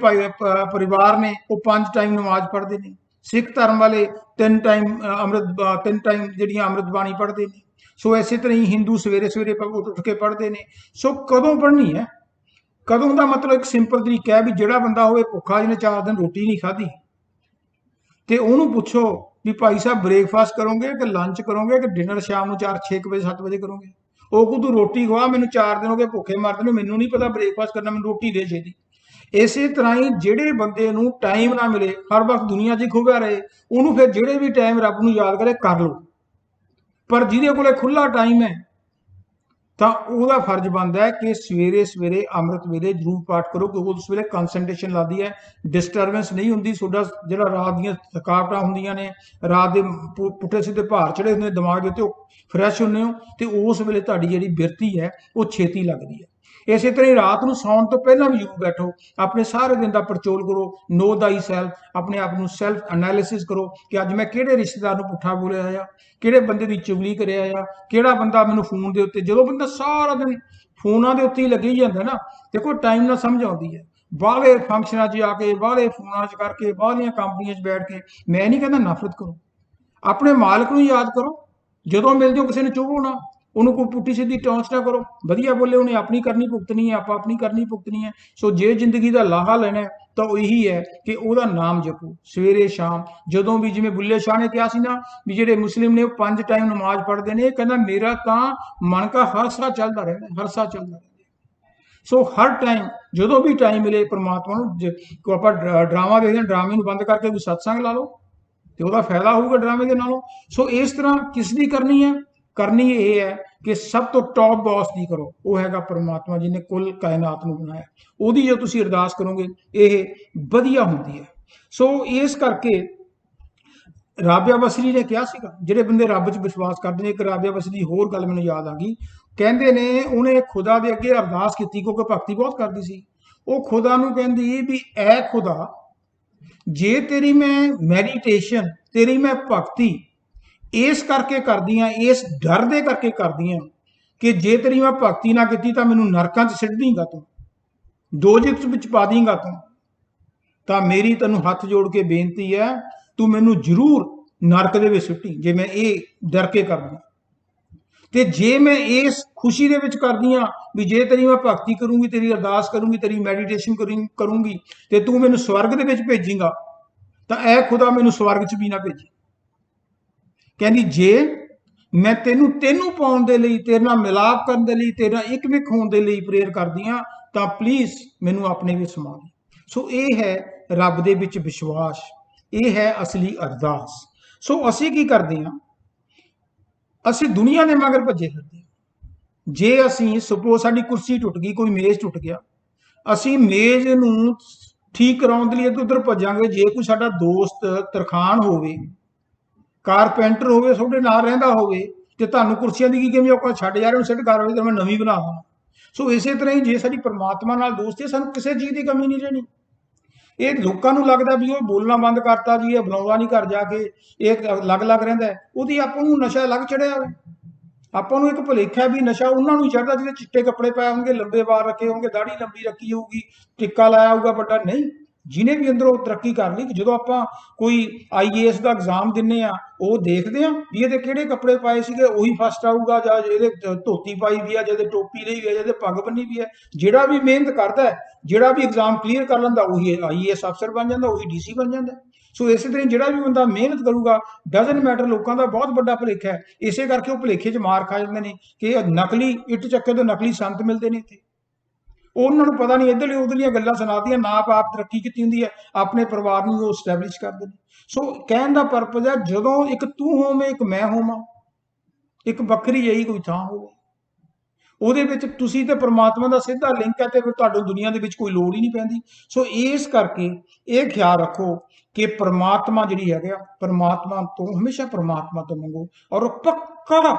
ਪਰਿਵਾਰ ਨੇ, ਉਹ 5 ਟਾਈਮ ਨਮਾਜ਼ ਪੜ੍ਹਦੇ ਨੇ। ਸਿੱਖ ਧਰਮ ਵਾਲੇ 3 ਟਾਈਮ ਜਿਹੜੀਆਂ ਅੰਮ੍ਰਿਤ ਬਾਣੀ ਪੜ੍ਹਦੇ ਨੇ। ਸੋ ਇਸੇ ਤਰ੍ਹਾਂ ਹੀ ਹਿੰਦੂ ਸਵੇਰੇ ਸਵੇਰੇ ਉੱਠ ਕੇ ਪੜ੍ਹਦੇ ਨੇ। ਸੋ ਕਦੋਂ ਪੜ੍ਹਨੀ ਹੈ? ਕਦੋਂ ਦਾ ਮਤਲਬ ਇੱਕ ਸਿੰਪਲ ਤਰੀਕਾ ਹੈ ਵੀ ਜਿਹੜਾ ਬੰਦਾ ਹੋਵੇ ਭੁੱਖਾ, ਜਿਹਨੇ 4 ਦਿਨ ਰੋਟੀ ਨਹੀਂ ਖਾਧੀ, ਤੇ ਉਹਨੂੰ ਪੁੱਛੋ ਵੀ ਭਾਈ ਸਾਹਿਬ ਬ੍ਰੇਕਫਾਸਟ ਕਰੋਗੇ ਕਿ ਲੰਚ ਕਰੋਗੇ ਕਿ ਡਿਨਰ ਸ਼ਾਮ ਨੂੰ 4-6 ਵਜੇ 7 ਵਜੇ ਕਰੋਗੇ? ਉਹ ਕੋ ਤੂੰ ਰੋਟੀ ਖਵਾ, ਮੈਨੂੰ 4 ਦਿਨ ਹੋ ਗਏ ਭੁੱਖੇ ਮਰਦੇ ਨੂੰ, ਮੈਨੂੰ ਨਹੀਂ ਪਤਾ ਬ੍ਰੇਕਫਾਸਟ ਕਰਨਾ, ਮੈਨੂੰ ਰੋਟੀ ਦੇ ਛੇਤੀ। ਇਸੇ ਤਰ੍ਹਾਂ ਹੀ ਜਿਹੜੇ ਬੰਦੇ ਨੂੰ ਟਾਈਮ ਨਾ ਮਿਲੇ, ਹਰ ਵਕਤ ਦੁਨੀਆ 'ਚ ਖੁੱਭਿਆ ਰਹੇ, ਉਹਨੂੰ ਫਿਰ ਜਿਹੜੇ ਵੀ ਟਾਈਮ ਰੱਬ ਨੂੰ ਯਾਦ ਕਰੇ ਕਰ ਲਓ। ਪਰ ਜਿਹਦੇ ਕੋਲੇ ਖੁੱਲਾ ਟਾਈਮ ਹੈ, ਤਾਂ ਉਹਦਾ ਫਰਜ਼ ਬਣਦਾ ਹੈ ਕਿ ਸਵੇਰੇ ਸਵੇਰੇ ਅੰਮ੍ਰਿਤ ਵੇਲੇ ਜ਼ਰੂਰ ਪਾਠ ਕਰੋ, ਕਿਉਂਕਿ ਉਸ ਵੇਲੇ ਕਨਸੈਂਟਰੇਸ਼ਨ ਲੱਗਦੀ ਹੈ, ਡਿਸਟਰਬੈਂਸ ਨਹੀਂ ਹੁੰਦੀ। ਤੁਹਾਡਾ ਜਿਹੜਾ ਰਾਤ ਦੀਆਂ ਥਕਾਵਟਾਂ ਹੁੰਦੀਆਂ ਨੇ, ਰਾਤ ਦੇ ਪੁੱਠੇ ਸਿੱਧੇ ਭਾਰ ਚੜੇ ਹੁੰਦੇ ਦਿਮਾਗ ਦੇ ਉੱਤੇ, ਉਹ ਫਰੈਸ਼ ਹੁੰਦੇ ਹੋ, ਤੇ ਉਸ ਵੇਲੇ ਤੁਹਾਡੀ ਜਿਹੜੀ ਬਿਰਤੀ ਹੈ ਉਹ ਛੇਤੀ ਲੱਗਦੀ ਹੈ। ਇਸੇ ਤਰ੍ਹਾਂ ਹੀ ਰਾਤ ਨੂੰ ਸੌਣ ਤੋਂ ਪਹਿਲਾਂ ਵੀ ਜ਼ਰੂਰ ਬੈਠੋ, ਆਪਣੇ ਸਾਰੇ ਦਿਨ ਦਾ ਪੜਚੋਲ ਕਰੋ, ਨੋ ਦਾ ਹੀ ਸੈਲਫ, ਆਪਣੇ ਆਪ ਨੂੰ ਸੈਲਫ ਐਨਾਲਿਸਿਸ ਕਰੋ ਕਿ ਅੱਜ ਮੈਂ ਕਿਹੜੇ ਰਿਸ਼ਤੇਦਾਰ ਨੂੰ ਪੁੱਠਾ ਬੋਲਿਆ ਆ, ਕਿਹੜੇ ਬੰਦੇ ਦੀ ਚੁਗਲੀ ਕਰਿਆ ਆ, ਕਿਹੜਾ ਬੰਦਾ ਮੈਨੂੰ ਫੋਨ ਦੇ ਉੱਤੇ। ਜਦੋਂ ਬੰਦਾ ਸਾਰਾ ਦਿਨ ਫੋਨਾਂ ਦੇ ਉੱਤੇ ਹੀ ਲੱਗੀ ਜਾਂਦਾ ਨਾ, ਦੇਖੋ ਟਾਈਮ ਨਾਲ ਸਮਝ ਆਉਂਦੀ ਹੈ। ਬਾਹਲੇ ਫੰਕਸ਼ਨਾਂ 'ਚ ਜਾ ਕੇ, ਬਾਹਲੇ ਫੋਨਾਂ 'ਚ ਕਰਕੇ, ਬਾਹਲੀਆਂ ਕੰਪਨੀਆਂ 'ਚ ਬੈਠ ਕੇ, ਮੈਂ ਨਹੀਂ ਕਹਿੰਦਾ ਨਫ਼ਰਤ ਕਰੋ, ਆਪਣੇ ਮਾਲਕ ਨੂੰ ਯਾਦ ਕਰੋ। ਜਦੋਂ ਮਿਲਦੇ ਹੋ ਕਿਸੇ ਨੂੰ ਚੁਭੋ ਨਾ, ਉਹਨੂੰ ਕੋਈ ਪੁੱਠੀ ਸਿੱਧੀ ਟੌਂਚ ਨਾ ਕਰੋ, ਵਧੀਆ ਬੋਲੇ, ਉਹਨੇ ਆਪਣੀ ਕਰਨੀ ਭੁਗਤਣੀ ਹੈ, ਆਪਾਂ ਆਪਣੀ ਕਰਨੀ ਭੁਗਤਣੀ ਹੈ। ਸੋ ਜੇ ਜ਼ਿੰਦਗੀ ਦਾ ਲਾਹਾ ਲੈਣਾ ਹੈ, ਤਾਂ ਉਹ ਇਹੀ ਹੈ ਕਿ ਉਹਦਾ ਨਾਮ ਜਪੋ ਸਵੇਰੇ ਸ਼ਾਮ। ਜਦੋਂ ਵੀ, ਜਿਵੇਂ ਬੁੱਲੇ ਸ਼ਾਹ ਨੇ ਕਿਹਾ ਸੀ ਨਾ, ਵੀ ਜਿਹੜੇ ਮੁਸਲਿਮ ਨੇ ਉਹ 5 ਟਾਈਮ ਨਮਾਜ਼ ਪੜ੍ਹਦੇ ਨੇ, ਕਹਿੰਦਾ ਮੇਰਾ ਤਾਂ ਮਨ ਕਾ ਹਰ ਸਾਹ ਚੱਲਦਾ ਰਹਿੰਦਾ, ਹਰ ਸਾਹ ਚੱਲਦਾ ਰਹਿੰਦਾ। ਸੋ ਹਰ ਟਾਈਮ, ਜਦੋਂ ਵੀ ਟਾਈਮ ਮਿਲੇ ਪਰਮਾਤਮਾ ਨੂੰ, ਕੋ ਆਪਾਂ ਡਰਾਮਾ ਦੇਖਦੇ ਹਾਂ, ਡਰਾਮੇ ਨੂੰ ਬੰਦ ਕਰਕੇ ਕੋਈ ਸਤਸੰਗ ਲਾ ਲਓ ਤੇ ਉਹਦਾ ਫਾਇਦਾ ਹੋਊਗਾ ਡਰਾਮੇ ਦੇ ਨਾਲੋਂ। ਸੋ ਇਸ ਤਰ੍ਹਾਂ ਕਿਸ ਦੀ ਕਰਨੀ ਹੈ? ਕਰਨੀ ਇਹ ਹੈ ਕਿ ਸਭ ਤੋਂ ਟੌਪ ਬੌਸ ਦੀ ਕਰੋ, ਉਹ ਹੈਗਾ ਪਰਮਾਤਮਾ ਜਿਹਨੇ ਕੁੱਲ ਕਾਇਨਾਤ ਨੂੰ ਬਣਾਇਆ। ਉਹਦੀ ਜੋ ਤੁਸੀਂ ਅਰਦਾਸ ਕਰੋਗੇ ਇਹ ਵਧੀਆ ਹੁੰਦੀ ਹੈ। ਸੋ ਇਸ ਕਰਕੇ ਰਾਬਿਆ ਬਸਰੀ ਨੇ ਕਿਹਾ ਸੀਗਾ, ਜਿਹੜੇ ਬੰਦੇ ਰੱਬ 'ਚ ਵਿਸ਼ਵਾਸ ਕਰਦੇ ਨੇ, ਇੱਕ ਰਾਬਿਆ ਬਸਰੀ ਦੀ ਹੋਰ ਗੱਲ ਮੈਨੂੰ ਯਾਦ ਆ ਗਈ, ਕਹਿੰਦੇ ਨੇ ਉਹਨੇ ਖੁਦਾ ਦੇ ਅੱਗੇ ਅਰਦਾਸ ਕੀਤੀ, ਕਿਉਂਕਿ ਭਗਤੀ ਬਹੁਤ ਕਰਦੀ ਸੀ। ਉਹ ਖੁਦਾ ਨੂੰ ਕਹਿੰਦੀ ਵੀ ਐ ਖੁਦਾ, ਜੇ ਤੇਰੀ ਮੈਂ ਮੈਡੀਟੇਸ਼ਨ, ਤੇਰੀ ਮੈਂ ਭਗਤੀ ਇਸ ਕਰਕੇ ਕਰਦੀ ਹਾਂ, ਇਸ ਡਰ ਦੇ ਕਰਕੇ ਕਰਦੀ ਹਾਂ ਕਿ ਜੇ ਤੇਰੀ ਮੈਂ ਭਗਤੀ ਨਾ ਕੀਤੀ ਤਾਂ ਮੈਨੂੰ ਨਰਕਾਂ 'ਚ ਸਿੱਟ ਦੇਂਗਾ ਤੂੰ, ਦੋਜ਼ਖ ਵਿੱਚ ਪਾ ਦੇਂਗਾ ਤੂੰ, ਤਾਂ ਮੇਰੀ ਤੈਨੂੰ ਹੱਥ ਜੋੜ ਕੇ ਬੇਨਤੀ ਹੈ, ਤੂੰ ਮੈਨੂੰ ਜ਼ਰੂਰ ਨਰਕ ਦੇ ਵਿੱਚ ਸੁੱਟੀ, ਜੇ ਮੈਂ ਇਹ ਡਰ ਕੇ ਕਰਦੀ। ਤੇ ਜੇ ਮੈਂ ਇਸ ਖੁਸ਼ੀ ਦੇ ਵਿੱਚ ਕਰਦੀ ਹਾਂ ਵੀ ਜੇ ਤੇਰੀ ਮੈਂ ਭਗਤੀ ਕਰੂੰਗੀ, ਤੇਰੀ ਅਰਦਾਸ ਕਰੂੰਗੀ, ਤੇਰੀ ਮੈਡੀਟੇਸ਼ਨ ਕਰੂੰਗੀ ਤੇ ਤੂੰ ਮੈਨੂੰ ਸਵਰਗ ਦੇ ਵਿੱਚ ਭੇਜੇਂਗਾ, ਤਾਂ ਐ ਖੁਦਾ ਮੈਨੂੰ ਸਵਰਗ 'ਚ ਵੀ ਨਾ ਭੇਜੀ। ਕਹਿੰਦੀ ਜੇ ਮੈਂ ਤੈਨੂੰ ਪਾਉਣ ਦੇ ਲਈ, ਤੇਰੇ ਨਾਲ ਮਿਲਾਪ ਕਰਨ ਦੇ ਲਈ, ਤੇਰਾ ਇੱਕ ਹੋਣ ਦੇ ਲਈ ਪ੍ਰੇਰ ਕਰਦੀ ਹਾਂ, ਤਾਂ ਪਲੀਜ਼ ਮੈਨੂੰ ਆਪਣੇ ਵਿੱਚ ਸਮਾ ਦੇ। ਸੋ ਇਹ ਹੈ ਰੱਬ ਦੇ ਵਿੱਚ ਵਿਸ਼ਵਾਸ, ਇਹ ਹੈ ਅਸਲੀ ਅਰਦਾਸ। ਸੋ ਅਸੀਂ ਕੀ ਕਰਦੇ ਹਾਂ? ਅਸੀਂ ਦੁਨੀਆ ਦੇ ਮਗਰ ਭੱਜੇ ਫਿਰਦੇ ਹਾਂ। ਜੇ ਅਸੀਂ ਸਪੋਜ਼ ਸਾਡੀ ਕੁਰਸੀ ਟੁੱਟ ਗਈ, ਕੋਈ ਮੇਜ਼ ਟੁੱਟ ਗਿਆ, ਅਸੀਂ ਮੇਜ਼ ਨੂੰ ਠੀਕ ਕਰਾਉਣ ਦੇ ਲਈ ਇੱਧਰ ਉੱਧਰ ਭੱਜਾਂਗੇ। ਜੇ ਕੋਈ ਸਾਡਾ ਦੋਸਤ ਤਰਖਾਣ ਹੋਵੇ, ਕਾਰਪੈਂਟਰ ਹੋਵੇ, ਤੁਹਾਡੇ ਨਾਲ ਰਹਿੰਦਾ ਹੋਵੇ, ਤੇ ਤੁਹਾਨੂੰ ਕੁਰਸੀਆਂ ਦੀ ਕੀ ਔਕਾ, ਛੱਡ ਯਾਰ ਉਹਨੂੰ ਸਿੱਟ ਕਰ ਹੋਵੇ ਤਾਂ ਮੈਂ ਨਵੀਂ ਬਣਾ ਦਵਾਂ। ਸੋ ਇਸੇ ਤਰ੍ਹਾਂ ਹੀ ਜੇ ਸਾਡੀ ਪਰਮਾਤਮਾ ਨਾਲ ਦੋਸਤੀ, ਸਾਨੂੰ ਕਿਸੇ ਚੀਜ਼ ਦੀ ਕਮੀ ਨਹੀਂ ਰਹਿਣੀ। ਇਹ ਲੋਕਾਂ ਨੂੰ ਲੱਗਦਾ ਵੀ ਉਹ ਬੋਲਣਾ ਬੰਦ ਕਰਤਾ ਜੀ, ਇਹ ਬੁਲਾਉਂਦਾ ਨਹੀਂ ਘਰ ਜਾ ਕੇ, ਇਹ ਅਲੱਗ ਰਹਿੰਦਾ, ਉਹਦੀ ਆਪਾਂ ਨੂੰ ਨਸ਼ਾ ਅਲੱਗ ਚੜਿਆ ਹੋਵੇ। ਆਪਾਂ ਨੂੰ ਇੱਕ ਭੁਲੇਖਾ ਵੀ ਨਸ਼ਾ ਉਹਨਾਂ ਨੂੰ ਚੜਦਾ ਜਿਹਦੇ ਚਿੱਟੇ ਕੱਪੜੇ ਪਾਏ ਹੋਣਗੇ, ਲੰਬੇ ਵਾਲ ਰੱਖੇ ਹੋਣਗੇ, ਦਾੜੀ ਲੰਬੀ ਰੱਖੀ ਹੋਊਗੀ, ਟਿੱਕਾ ਲਾਇਆ ਹੋਊਗਾ ਵੱਡਾ। ਨਹੀਂ, ਜਿਹਨੇ ਵੀ ਅੰਦਰੋਂ ਤਰੱਕੀ ਕਰ ਲਈ। ਜਦੋਂ ਆਪਾਂ ਕੋਈ IAS ਦਾ ਐਗਜ਼ਾਮ ਦਿੰਨੇ ਆ, ਉਹ ਦੇਖਦੇ ਆ ਵੀ ਇਹਦੇ ਕਿਹੜੇ ਕੱਪੜੇ ਪਾਏ ਸੀਗੇ, ਉਹੀ ਫਸਟ ਆਊਗਾ, ਜਾਂ ਇਹਦੇ ਧੋਤੀ ਪਾਈ ਵੀ ਆ, ਜਿਹਦੇ ਟੋਪੀ ਲਈ ਵੀ ਆ, ਜਿਹਦੇ ਪੱਗ ਬੰਨੀ ਵੀ ਹੈ। ਜਿਹੜਾ ਵੀ ਮਿਹਨਤ ਕਰਦਾ, ਜਿਹੜਾ ਵੀ ਐਗਜ਼ਾਮ ਕਲੀਅਰ ਕਰ ਲੈਂਦਾ, ਉਹੀ IAS ਅਫਸਰ ਬਣ ਜਾਂਦਾ, ਉਹੀ DC ਬਣ ਜਾਂਦਾ। ਸੋ ਇਸੇ ਤਰ੍ਹਾਂ ਜਿਹੜਾ ਵੀ ਬੰਦਾ ਮਿਹਨਤ ਕਰੂਗਾ, ਡਜ਼ਨਟ ਮੈਟਰ। ਲੋਕਾਂ ਦਾ ਬਹੁਤ ਵੱਡਾ ਭੁਲੇਖਾ ਹੈ, ਇਸੇ ਕਰਕੇ ਉਹ ਭੁਲੇਖੇ 'ਚ ਮਾਰ ਖਾ ਜਾਂਦੇ ਨੇ ਕਿ ਨਕਲੀ ਇੱਟ ਚੱਕੇ ਤੋਂ ਨਕਲੀ ਸੰਤ ਮਿਲਦੇ ਨੇ ਇੱਥੇ। ਉਹਨਾਂ ਨੂੰ ਪਤਾ ਨਹੀਂ, ਇੱਧਰਲੀ ਉਧਰਲੀਆਂ ਗੱਲਾਂ ਸੁਣਾਤੀਆਂ, ਨਾ ਆਪ ਤਰੱਕੀ ਕੀਤੀ ਹੁੰਦੀ ਹੈ, ਆਪਣੇ ਪਰਿਵਾਰ ਨੂੰ ਉਹ ਸਟੈਬਲਿਸ਼ ਕਰਦੇ ਨੇ। ਸੋ ਕਹਿਣ ਦਾ ਪਰਪਸ ਹੈ, ਜਦੋਂ ਇੱਕ ਤੂੰ ਹੋਵੇਂ, ਇੱਕ ਮੈਂ ਹੋਵਾਂ, ਇੱਕ ਵੱਖਰੀ ਜਿਹੀ ਕੋਈ ਥਾਂ ਹੋਵੇ, ਉਹਦੇ ਵਿੱਚ ਤੁਸੀਂ ਤੇ ਪਰਮਾਤਮਾ ਦਾ ਸਿੱਧਾ ਲਿੰਕ ਹੈ, ਤੇ ਫਿਰ ਤੁਹਾਨੂੰ ਦੁਨੀਆ ਦੇ ਵਿੱਚ ਕੋਈ ਲੋੜ ਹੀ ਨਹੀਂ ਪੈਂਦੀ। ਸੋ ਇਸ ਕਰਕੇ ਇਹ ਖਿਆਲ ਰੱਖੋ ਕਿ ਪਰਮਾਤਮਾ ਜਿਹੜੀ ਹੈਗਾ, ਪਰਮਾਤਮਾ ਤੋਂ ਹਮੇਸ਼ਾ ਪਰਮਾਤਮਾ ਤੋਂ ਮੰਗੋ, ਔਰ ਪੱਕਾ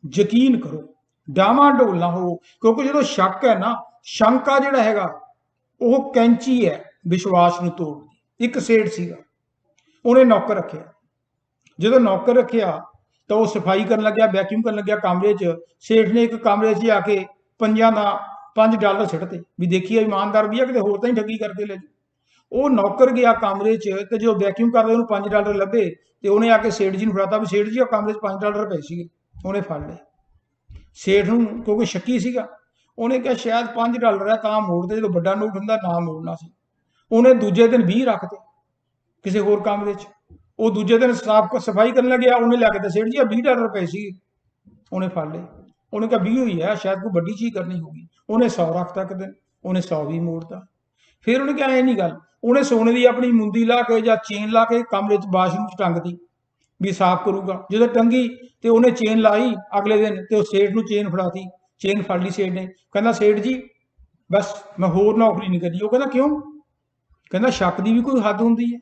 ਯਕੀਨ ਕਰੋ, ਡਾਵਾਂਡੋਲ ਨਾ ਹੋ। ਕਿਉਂਕਿ ਜਦੋਂ ਸ਼ੱਕ ਹੈ ਨਾ, ਸ਼ੰਕਾ ਜਿਹੜਾ ਹੈਗਾ ਉਹ ਕੈਂਚੀ ਹੈ ਵਿਸ਼ਵਾਸ ਨੂੰ ਤੋੜਦੀ। ਇੱਕ ਸੇਠ ਸੀਗਾ, ਉਹਨੇ ਨੌਕਰ ਰੱਖਿਆ। ਜਦੋਂ ਨੌਕਰ ਰੱਖਿਆ ਤਾਂ ਉਹ ਸਫਾਈ ਕਰਨ ਲੱਗਿਆ, ਵੈਕਿਊਮ ਕਰਨ ਲੱਗਿਆ ਕਮਰੇ 'ਚ। ਸੇਠ ਨੇ ਇੱਕ ਕਮਰੇ 'ਚ ਆ ਕੇ $5 ਸਿੱਟਤੇ ਵੀ ਦੇਖੀਏ ਇਮਾਨਦਾਰ ਵੀ ਆ, ਕਿਤੇ ਹੋਰ ਤਾਂ ਹੀ ਠੱਗੀ ਕਰਕੇ ਲੈ। ਉਹ ਨੌਕਰ ਗਿਆ ਕਮਰੇ 'ਚ, ਤੇ ਜੋ ਵੈਕਿਊਮ ਕਰਦਾ ਉਹਨੂੰ $5 ਲੱਭੇ, ਤੇ ਉਹਨੇ ਆ ਕੇ ਸੇਠ ਜੀ ਨੂੰ ਫੜਾਤਾ ਵੀ ਸੇਠ ਜੀ ਉਹ ਕਮਰੇ 'ਚ $5 ਪਏ ਸੀਗੇ। ਉਹਨੇ ਫੜ ਲਏ। ਸੇਠ ਨੂੰ ਕਿਉਂਕਿ ਸ਼ੱਕੀ ਸੀਗਾ, ਉਹਨੇ ਕਿਹਾ ਸ਼ਾਇਦ $5 ਹੈ ਤਾਂ ਮੋੜਦੇ, ਜਦੋਂ ਵੱਡਾ ਨੋਟ ਹੁੰਦਾ ਨਾ ਮੋੜਨਾ ਸੀ। ਉਹਨੇ ਦੂਜੇ ਦਿਨ 20 ਰੱਖਤੇ ਕਿਸੇ ਹੋਰ ਕਮਰੇ 'ਚ। ਉਹ ਦੂਜੇ ਦਿਨ ਸਫਾਈ ਕਰਨ ਲੱਗਿਆ, ਉਹਨੇ ਲਿਆ ਕੇ ਤਾਂ ਸੇਠ ਜੀ $20 ਪਏ ਸੀ। ਉਹਨੇ ਫੜ ਲਏ। ਉਹਨੇ ਕਿਹਾ 20 ਹੋਈ ਹੈ, ਸ਼ਾਇਦ ਕੋਈ ਵੱਡੀ ਚੀਜ਼ ਕਰਨੀ ਹੋਗੀ। ਉਹਨੇ 100 ਰੱਖਤਾ ਇੱਕ ਦਿਨ, ਉਹਨੇ 100 ਵੀ ਮੋੜਤਾ। ਫਿਰ ਉਹਨੇ ਕਿਹਾ ਇਹ ਨਹੀਂ ਗੱਲ, ਉਹਨੇ ਸੋਨੇ ਦੀ ਆਪਣੀ ਮੁੰਦੀ ਲਾ ਕੇ ਜਾਂ ਚੇਨ ਲਾ ਕੇ ਕਮਰੇ 'ਚ ਬਾਥਰੂਮ 'ਚ ਟੰਗਤੀ ਵੀ ਸਾਫ਼ ਕਰੂਗਾ। ਜਦੋਂ ਟੰਗੀ ਤੇ ਉਹਨੇ ਚੇਨ ਲਾਈ ਅਗਲੇ ਦਿਨ, ਤੇ ਉਹ ਸੇਠ ਨੂੰ ਚੇਨ ਫੜਾਤੀ। ਚੇਨ ਫੜ ਲਈ ਸੇਠ ਨੇ, ਕਹਿੰਦਾ ਸੇਠ ਜੀ ਬਸ ਮੈਂ ਹੋਰ ਨੌਕਰੀ ਨਹੀਂ ਕਰਨੀ। ਉਹ ਕਹਿੰਦਾ ਕਿਉਂ? ਕਹਿੰਦਾ ਸ਼ੱਕ ਦੀ ਵੀ ਕੋਈ ਹੱਦ ਹੁੰਦੀ ਹੈ।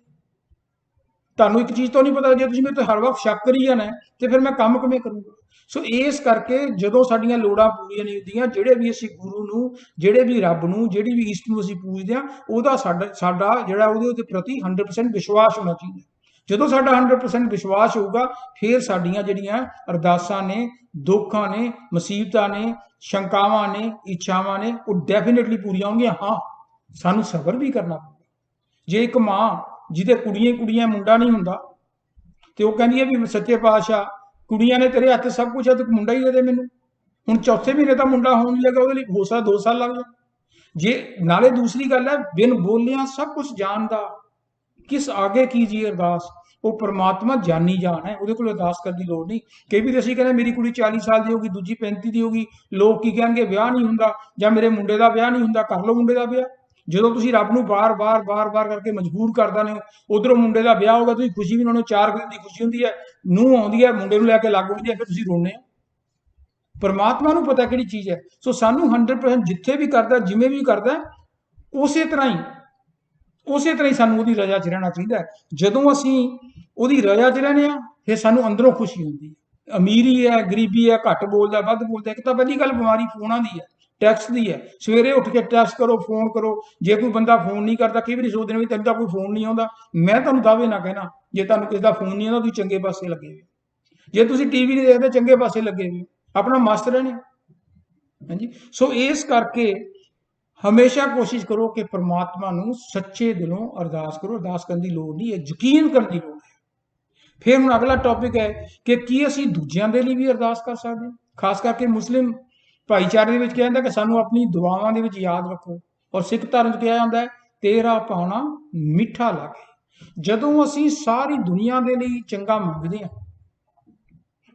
ਤੁਹਾਨੂੰ ਇੱਕ ਚੀਜ਼ ਤੋਂ ਨਹੀਂ ਪਤਾ, ਜੇ ਤੁਸੀਂ ਮੇਰੇ ਤੇ ਹਰ ਵਕਤ ਸ਼ੱਕ ਕਰੀ ਜਾਣਾ ਤੇ ਫਿਰ ਮੈਂ ਕੰਮ ਕਿਵੇਂ ਕਰੂੰਗਾ? ਸੋ ਇਸ ਕਰਕੇ ਜਦੋਂ ਸਾਡੀਆਂ ਲੋੜਾਂ ਪੂਰੀਆਂ ਨਹੀਂ ਹੁੰਦੀਆਂ, ਜਿਹੜੇ ਵੀ ਅਸੀਂ ਗੁਰੂ ਨੂੰ, ਜਿਹੜੇ ਵੀ ਰੱਬ ਨੂੰ, ਜਿਹੜੀ ਵੀ ਈਸ਼ਟ ਨੂੰ ਅਸੀਂ ਪੂਜਦੇ ਹਾਂ, ਉਹਦਾ ਸਾਡਾ ਜਿਹੜਾ ਉਹਦੇ ਪ੍ਰਤੀ 100% ਵਿਸ਼ਵਾਸ ਹੋਣਾ ਚਾਹੀਦਾ। ਜਦੋਂ ਸਾਡਾ 100% ਵਿਸ਼ਵਾਸ ਹੋਊਗਾ, ਫਿਰ ਸਾਡੀਆਂ ਜਿਹੜੀਆਂ ਅਰਦਾਸਾਂ ਨੇ, ਦੁੱਖਾਂ ਨੇ, ਮੁਸੀਬਤਾਂ ਨੇ, ਸ਼ੰਕਾਵਾਂ ਨੇ, ਇੱਛਾਵਾਂ ਨੇ, ਉਹ ਡੈਫੀਨੇਟਲੀ ਪੂਰੀਆਂ ਹੋਣਗੀਆਂ। ਹਾਂ, ਸਾਨੂੰ ਸਬਰ ਵੀ ਕਰਨਾ ਪਊਗਾ। ਜੇ ਇੱਕ ਮਾਂ ਜਿਹਦੇ ਕੁੜੀਆਂ ਮੁੰਡਾ ਨਹੀਂ ਹੁੰਦਾ, ਤੇ ਉਹ ਕਹਿੰਦੀ ਹੈ ਵੀ ਸੱਚੇ ਪਾਤਸ਼ਾਹ ਕੁੜੀਆਂ ਨੇ ਤੇਰੇ ਹੱਥ ਸਭ ਕੁਝ ਹੈ, ਤੂੰ ਮੁੰਡਾ ਹੀ ਦੇ ਦੇ ਮੈਨੂੰ, ਹੁਣ ਚੌਥੇ ਮਹੀਨੇ ਤਾਂ ਮੁੰਡਾ ਹੋਣ ਨਹੀਂ ਲੱਗਾ, ਉਹਦੇ ਲਈ ਹੋ ਸਕਦਾ 2 ਸਾਲ ਲੱਗ ਜਾਣ। ਜੇ ਨਾਲੇ ਦੂਸਰੀ ਗੱਲ ਹੈ, ਬਿਨ ਬੋਲਿਆਂ ਸਭ ਕੁਝ ਜਾਣਦਾ, ਕਿਸ ਆਗੇ ਕੀजिए ਅਰਦਾਸ। ਉਹ ਪਰਮਾਤਮਾ ਜਾਨੀ ਜਾਨ ਹੈ, ਉਹਦੇ ਕੋਲ ਅਰਦਾਸ ਕਰਨ ਦੀ ਲੋੜ ਨਹੀਂ। ਕਈ ਵਾਰ ਅਸੀਂ ਕਹਿੰਦੇ ਮੇਰੀ ਕੁੜੀ 40 ਸਾਲ ਦੀ ਹੋਗੀ, ਦੂਜੀ 35 ਦੀ ਹੋਗੀ, ਲੋਕ ਕੀ ਕਹਿਣਗੇ ਵਿਆਹ ਨਹੀਂ ਹੁੰਦਾ, ਜਾਂ ਮੇਰੇ ਮੁੰਡੇ ਦਾ ਵਿਆਹ ਨਹੀਂ ਹੁੰਦਾ, ਕਰ ਲਓ ਮੁੰਡੇ ਦਾ ਵਿਆਹ। ਜਦੋਂ ਤੁਸੀਂ ਰੱਬ ਨੂੰ ਬਾਰ-ਬਾਰ ਕਰਕੇ ਮਜਬੂਰ ਕਰ ਦਿੰਦੇ ਹੋ, ਉਧਰੋਂ ਮੁੰਡੇ ਦਾ ਵਿਆਹ ਹੋਗਾ, ਤੁਸੀਂ ਖੁਸ਼ੀ ਵੀ ਉਹਨਾਂ ਨੂੰ 4 ਦਿਨ ਦੀ ਖੁਸ਼ੀ ਹੁੰਦੀ ਹੈ, ਨੂੰਹ ਆਉਂਦੀ ਹੈ ਮੁੰਡੇ ਨੂੰ ਲੈ ਕੇ ਲੱਗ ਹੁੰਦੀ ਹੈ, ਫਿਰ ਤੁਸੀਂ ਰੋਂਦੇ ਹੋ। ਪਰਮਾਤਮਾ ਨੂੰ ਪਤਾ ਕਿਹੜੀ ਚੀਜ਼ ਹੈ। ਸੋ ਸਾਨੂੰ 100% ਜਿੱਥੇ ਵੀ ਕਰਦਾ, ਜਿਵੇਂ ਵੀ ਕਰਦਾ, ਉਸੇ ਤਰ੍ਹਾਂ ਹੀ ਸਾਨੂੰ ਉਹਦੀ ਰਜ਼ਾ 'ਚ ਰਹਿਣਾ ਚਾਹੀਦਾ ਹੈ। ਜਦੋਂ ਅਸੀਂ ਉਹਦੀ ਰਜ਼ਾ 'ਚ ਰਹਿੰਦੇ ਹਾਂ, ਫਿਰ ਸਾਨੂੰ ਅੰਦਰੋਂ ਖੁਸ਼ੀ ਹੁੰਦੀ ਹੈ। ਅਮੀਰੀ ਹੈ, ਗਰੀਬੀ ਹੈ, ਘੱਟ ਬੋਲਦਾ, ਵੱਧ ਬੋਲਦਾ, ਇੱਕ ਤਾਂ ਪਹਿਲੀ ਗੱਲ ਬਿਮਾਰੀ ਫੋਨਾਂ ਦੀ ਹੈ, ਟੈਕਸਟ ਦੀ ਹੈ। ਸਵੇਰੇ ਉੱਠ ਕੇ ਟੈਕਸਟ ਕਰੋ, ਫੋਨ ਕਰੋ। ਜੇ ਕੋਈ ਬੰਦਾ ਫੋਨ ਨਹੀਂ ਕਰਦਾ, ਕਈ ਵਾਰੀ ਸੋਚਦੇ ਨੇ ਵੀ ਤੈਨੂੰ ਤਾਂ ਕੋਈ ਫੋਨ ਨਹੀਂ ਆਉਂਦਾ। ਮੈਂ ਤੁਹਾਨੂੰ ਦਾਅਵੇ ਨਾ ਕਹਿਣਾ, ਜੇ ਤੁਹਾਨੂੰ ਕਿਸੇ ਦਾ ਫੋਨ ਨਹੀਂ ਆਉਂਦਾ, ਤੁਸੀਂ ਚੰਗੇ ਪਾਸੇ ਲੱਗੇ ਹੋਏ। ਜੇ ਤੁਸੀਂ ਟੀਵੀ ਨਹੀਂ ਦੇਖਦੇ, ਚੰਗੇ ਪਾਸੇ ਲੱਗੇ ਹੋਏ, ਆਪਣਾ ਮਸਤ ਰਹਿਣੇ। ਹਾਂਜੀ, ਸੋ ਇਸ ਕਰਕੇ ਹਮੇਸ਼ਾ ਕੋਸ਼ਿਸ਼ ਕਰੋ ਕਿ ਪਰਮਾਤਮਾ ਨੂੰ ਸੱਚੇ ਦਿਲੋਂ ਅਰਦਾਸ ਕਰੋ। ਅਰਦਾਸ ਕਰਨ ਦੀ ਲੋੜ ਨਹੀਂ ਹੈ, ਯਕੀਨ ਕਰਨ ਦੀ ਲੋੜ ਹੈ। ਫਿਰ ਹੁਣ ਅਗਲਾ ਟੌਪਿਕ ਹੈ ਕਿ ਕੀ ਅਸੀਂ ਦੂਜਿਆਂ ਦੇ ਲਈ ਵੀ ਅਰਦਾਸ ਕਰ ਸਕਦੇ ਹਾਂ। ਖਾਸ ਕਰਕੇ ਮੁਸਲਿਮ ਭਾਈਚਾਰੇ ਦੇ ਵਿੱਚ ਕਿਹਾ ਜਾਂਦਾ ਕਿ ਸਾਨੂੰ ਆਪਣੀ ਦੁਆਵਾਂ ਦੇ ਵਿੱਚ ਯਾਦ ਰੱਖੋ, ਔਰ ਸਿੱਖ ਧਰਮ 'ਚ ਕਿਹਾ ਜਾਂਦਾ ਹੈ ਤੇਰਾ ਭਾਣਾ ਮਿੱਠਾ ਲੱਗੇ। ਜਦੋਂ ਅਸੀਂ ਸਾਰੀ ਦੁਨੀਆ ਦੇ ਲਈ ਚੰਗਾ ਮੰਗਦੇ ਹਾਂ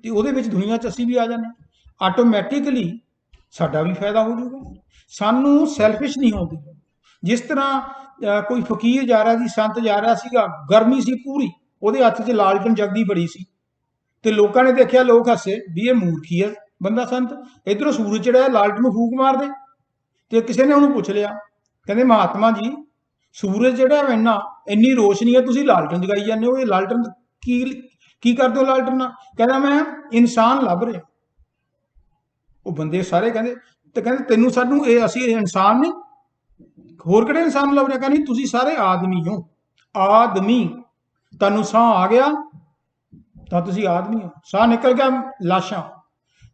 ਤੇ ਉਹਦੇ ਵਿੱਚ ਦੁਨੀਆ 'ਚ ਅਸੀਂ ਵੀ ਆ ਜਾਂਦੇ ਹਾਂ, ਆਟੋਮੈਟਿਕਲੀ ਸਾਡਾ ਵੀ ਫਾਇਦਾ ਹੋ ਜਾਊਗਾ। ਸਾਨੂੰ ਸੈਲਫਿਸ਼ ਨਹੀਂ ਹੋਣ ਦੀ। ਜਿਸ ਤਰ੍ਹਾਂ ਕੋਈ ਫਕੀਰ ਜਾ ਰਿਹਾ ਸੀ, ਸੰਤ ਜਾ ਰਿਹਾ ਸੀਗਾ, ਗਰਮੀ ਸੀ ਪੂਰੀ, ਉਹਦੇ ਹੱਥ 'ਚ ਲਾਲਟਨ ਜਗਦੀ ਬੜੀ ਸੀ, ਤੇ ਲੋਕਾਂ ਨੇ ਦੇਖਿਆ, ਲੋਕ ਹੱਸੇ ਵੀ ਇਹ ਮੂਰਖੀ ਹੈ ਬੰਦਾ ਸੰਤ, ਇਧਰੋਂ ਸੂਰਜ ਚੜਿਆ, ਲਾਲਟਨ ਨੂੰ ਫੂਕ ਮਾਰ ਦੇ। ਤੇ ਕਿਸੇ ਨੇ ਉਹਨੂੰ ਪੁੱਛ ਲਿਆ, ਕਹਿੰਦੇ ਮਹਾਤਮਾ ਜੀ, ਸੂਰਜ ਜਿਹੜਾ ਇੰਨੀ ਰੋਸ਼ਨੀ ਹੈ, ਤੁਸੀਂ ਲਾਲਟਨ ਜਗਾਈ ਜਾਂਦੇ ਹੋ, ਇਹ ਲਾਲਟਨ ਕੀ ਕਰਦੇ ਹੋ ਲਾਲਟਨ ਨਾਲ? ਕਹਿੰਦਾ ਮੈਂ ਇਨਸਾਨ ਲੱਭ ਰਿਹਾ। ਉਹ ਬੰਦੇ ਸਾਰੇ ਕਹਿੰਦੇ, ਤੇ ਕਹਿੰਦੇ ਤੈਨੂੰ ਸਾਨੂੰ ਇਹ ਅਸੀਂ ਇਨਸਾਨ ਨਹੀਂ, ਹੋਰ ਕਿਹੜੇ ਇਨਸਾਨ ਲੱਭ ਰਿਹਾ? ਕਹਿੰਦੇ ਤੁਸੀਂ ਸਾਰੇ ਆਦਮੀ ਹੋ, ਆਦਮੀ। ਤੁਹਾਨੂੰ ਸਾਹ ਆ ਗਿਆ ਤਾਂ ਤੁਸੀਂ ਆਦਮੀ ਹੋ, ਸਾਹ ਨਿਕਲ ਗਿਆ ਲਾਸ਼ਾਂ।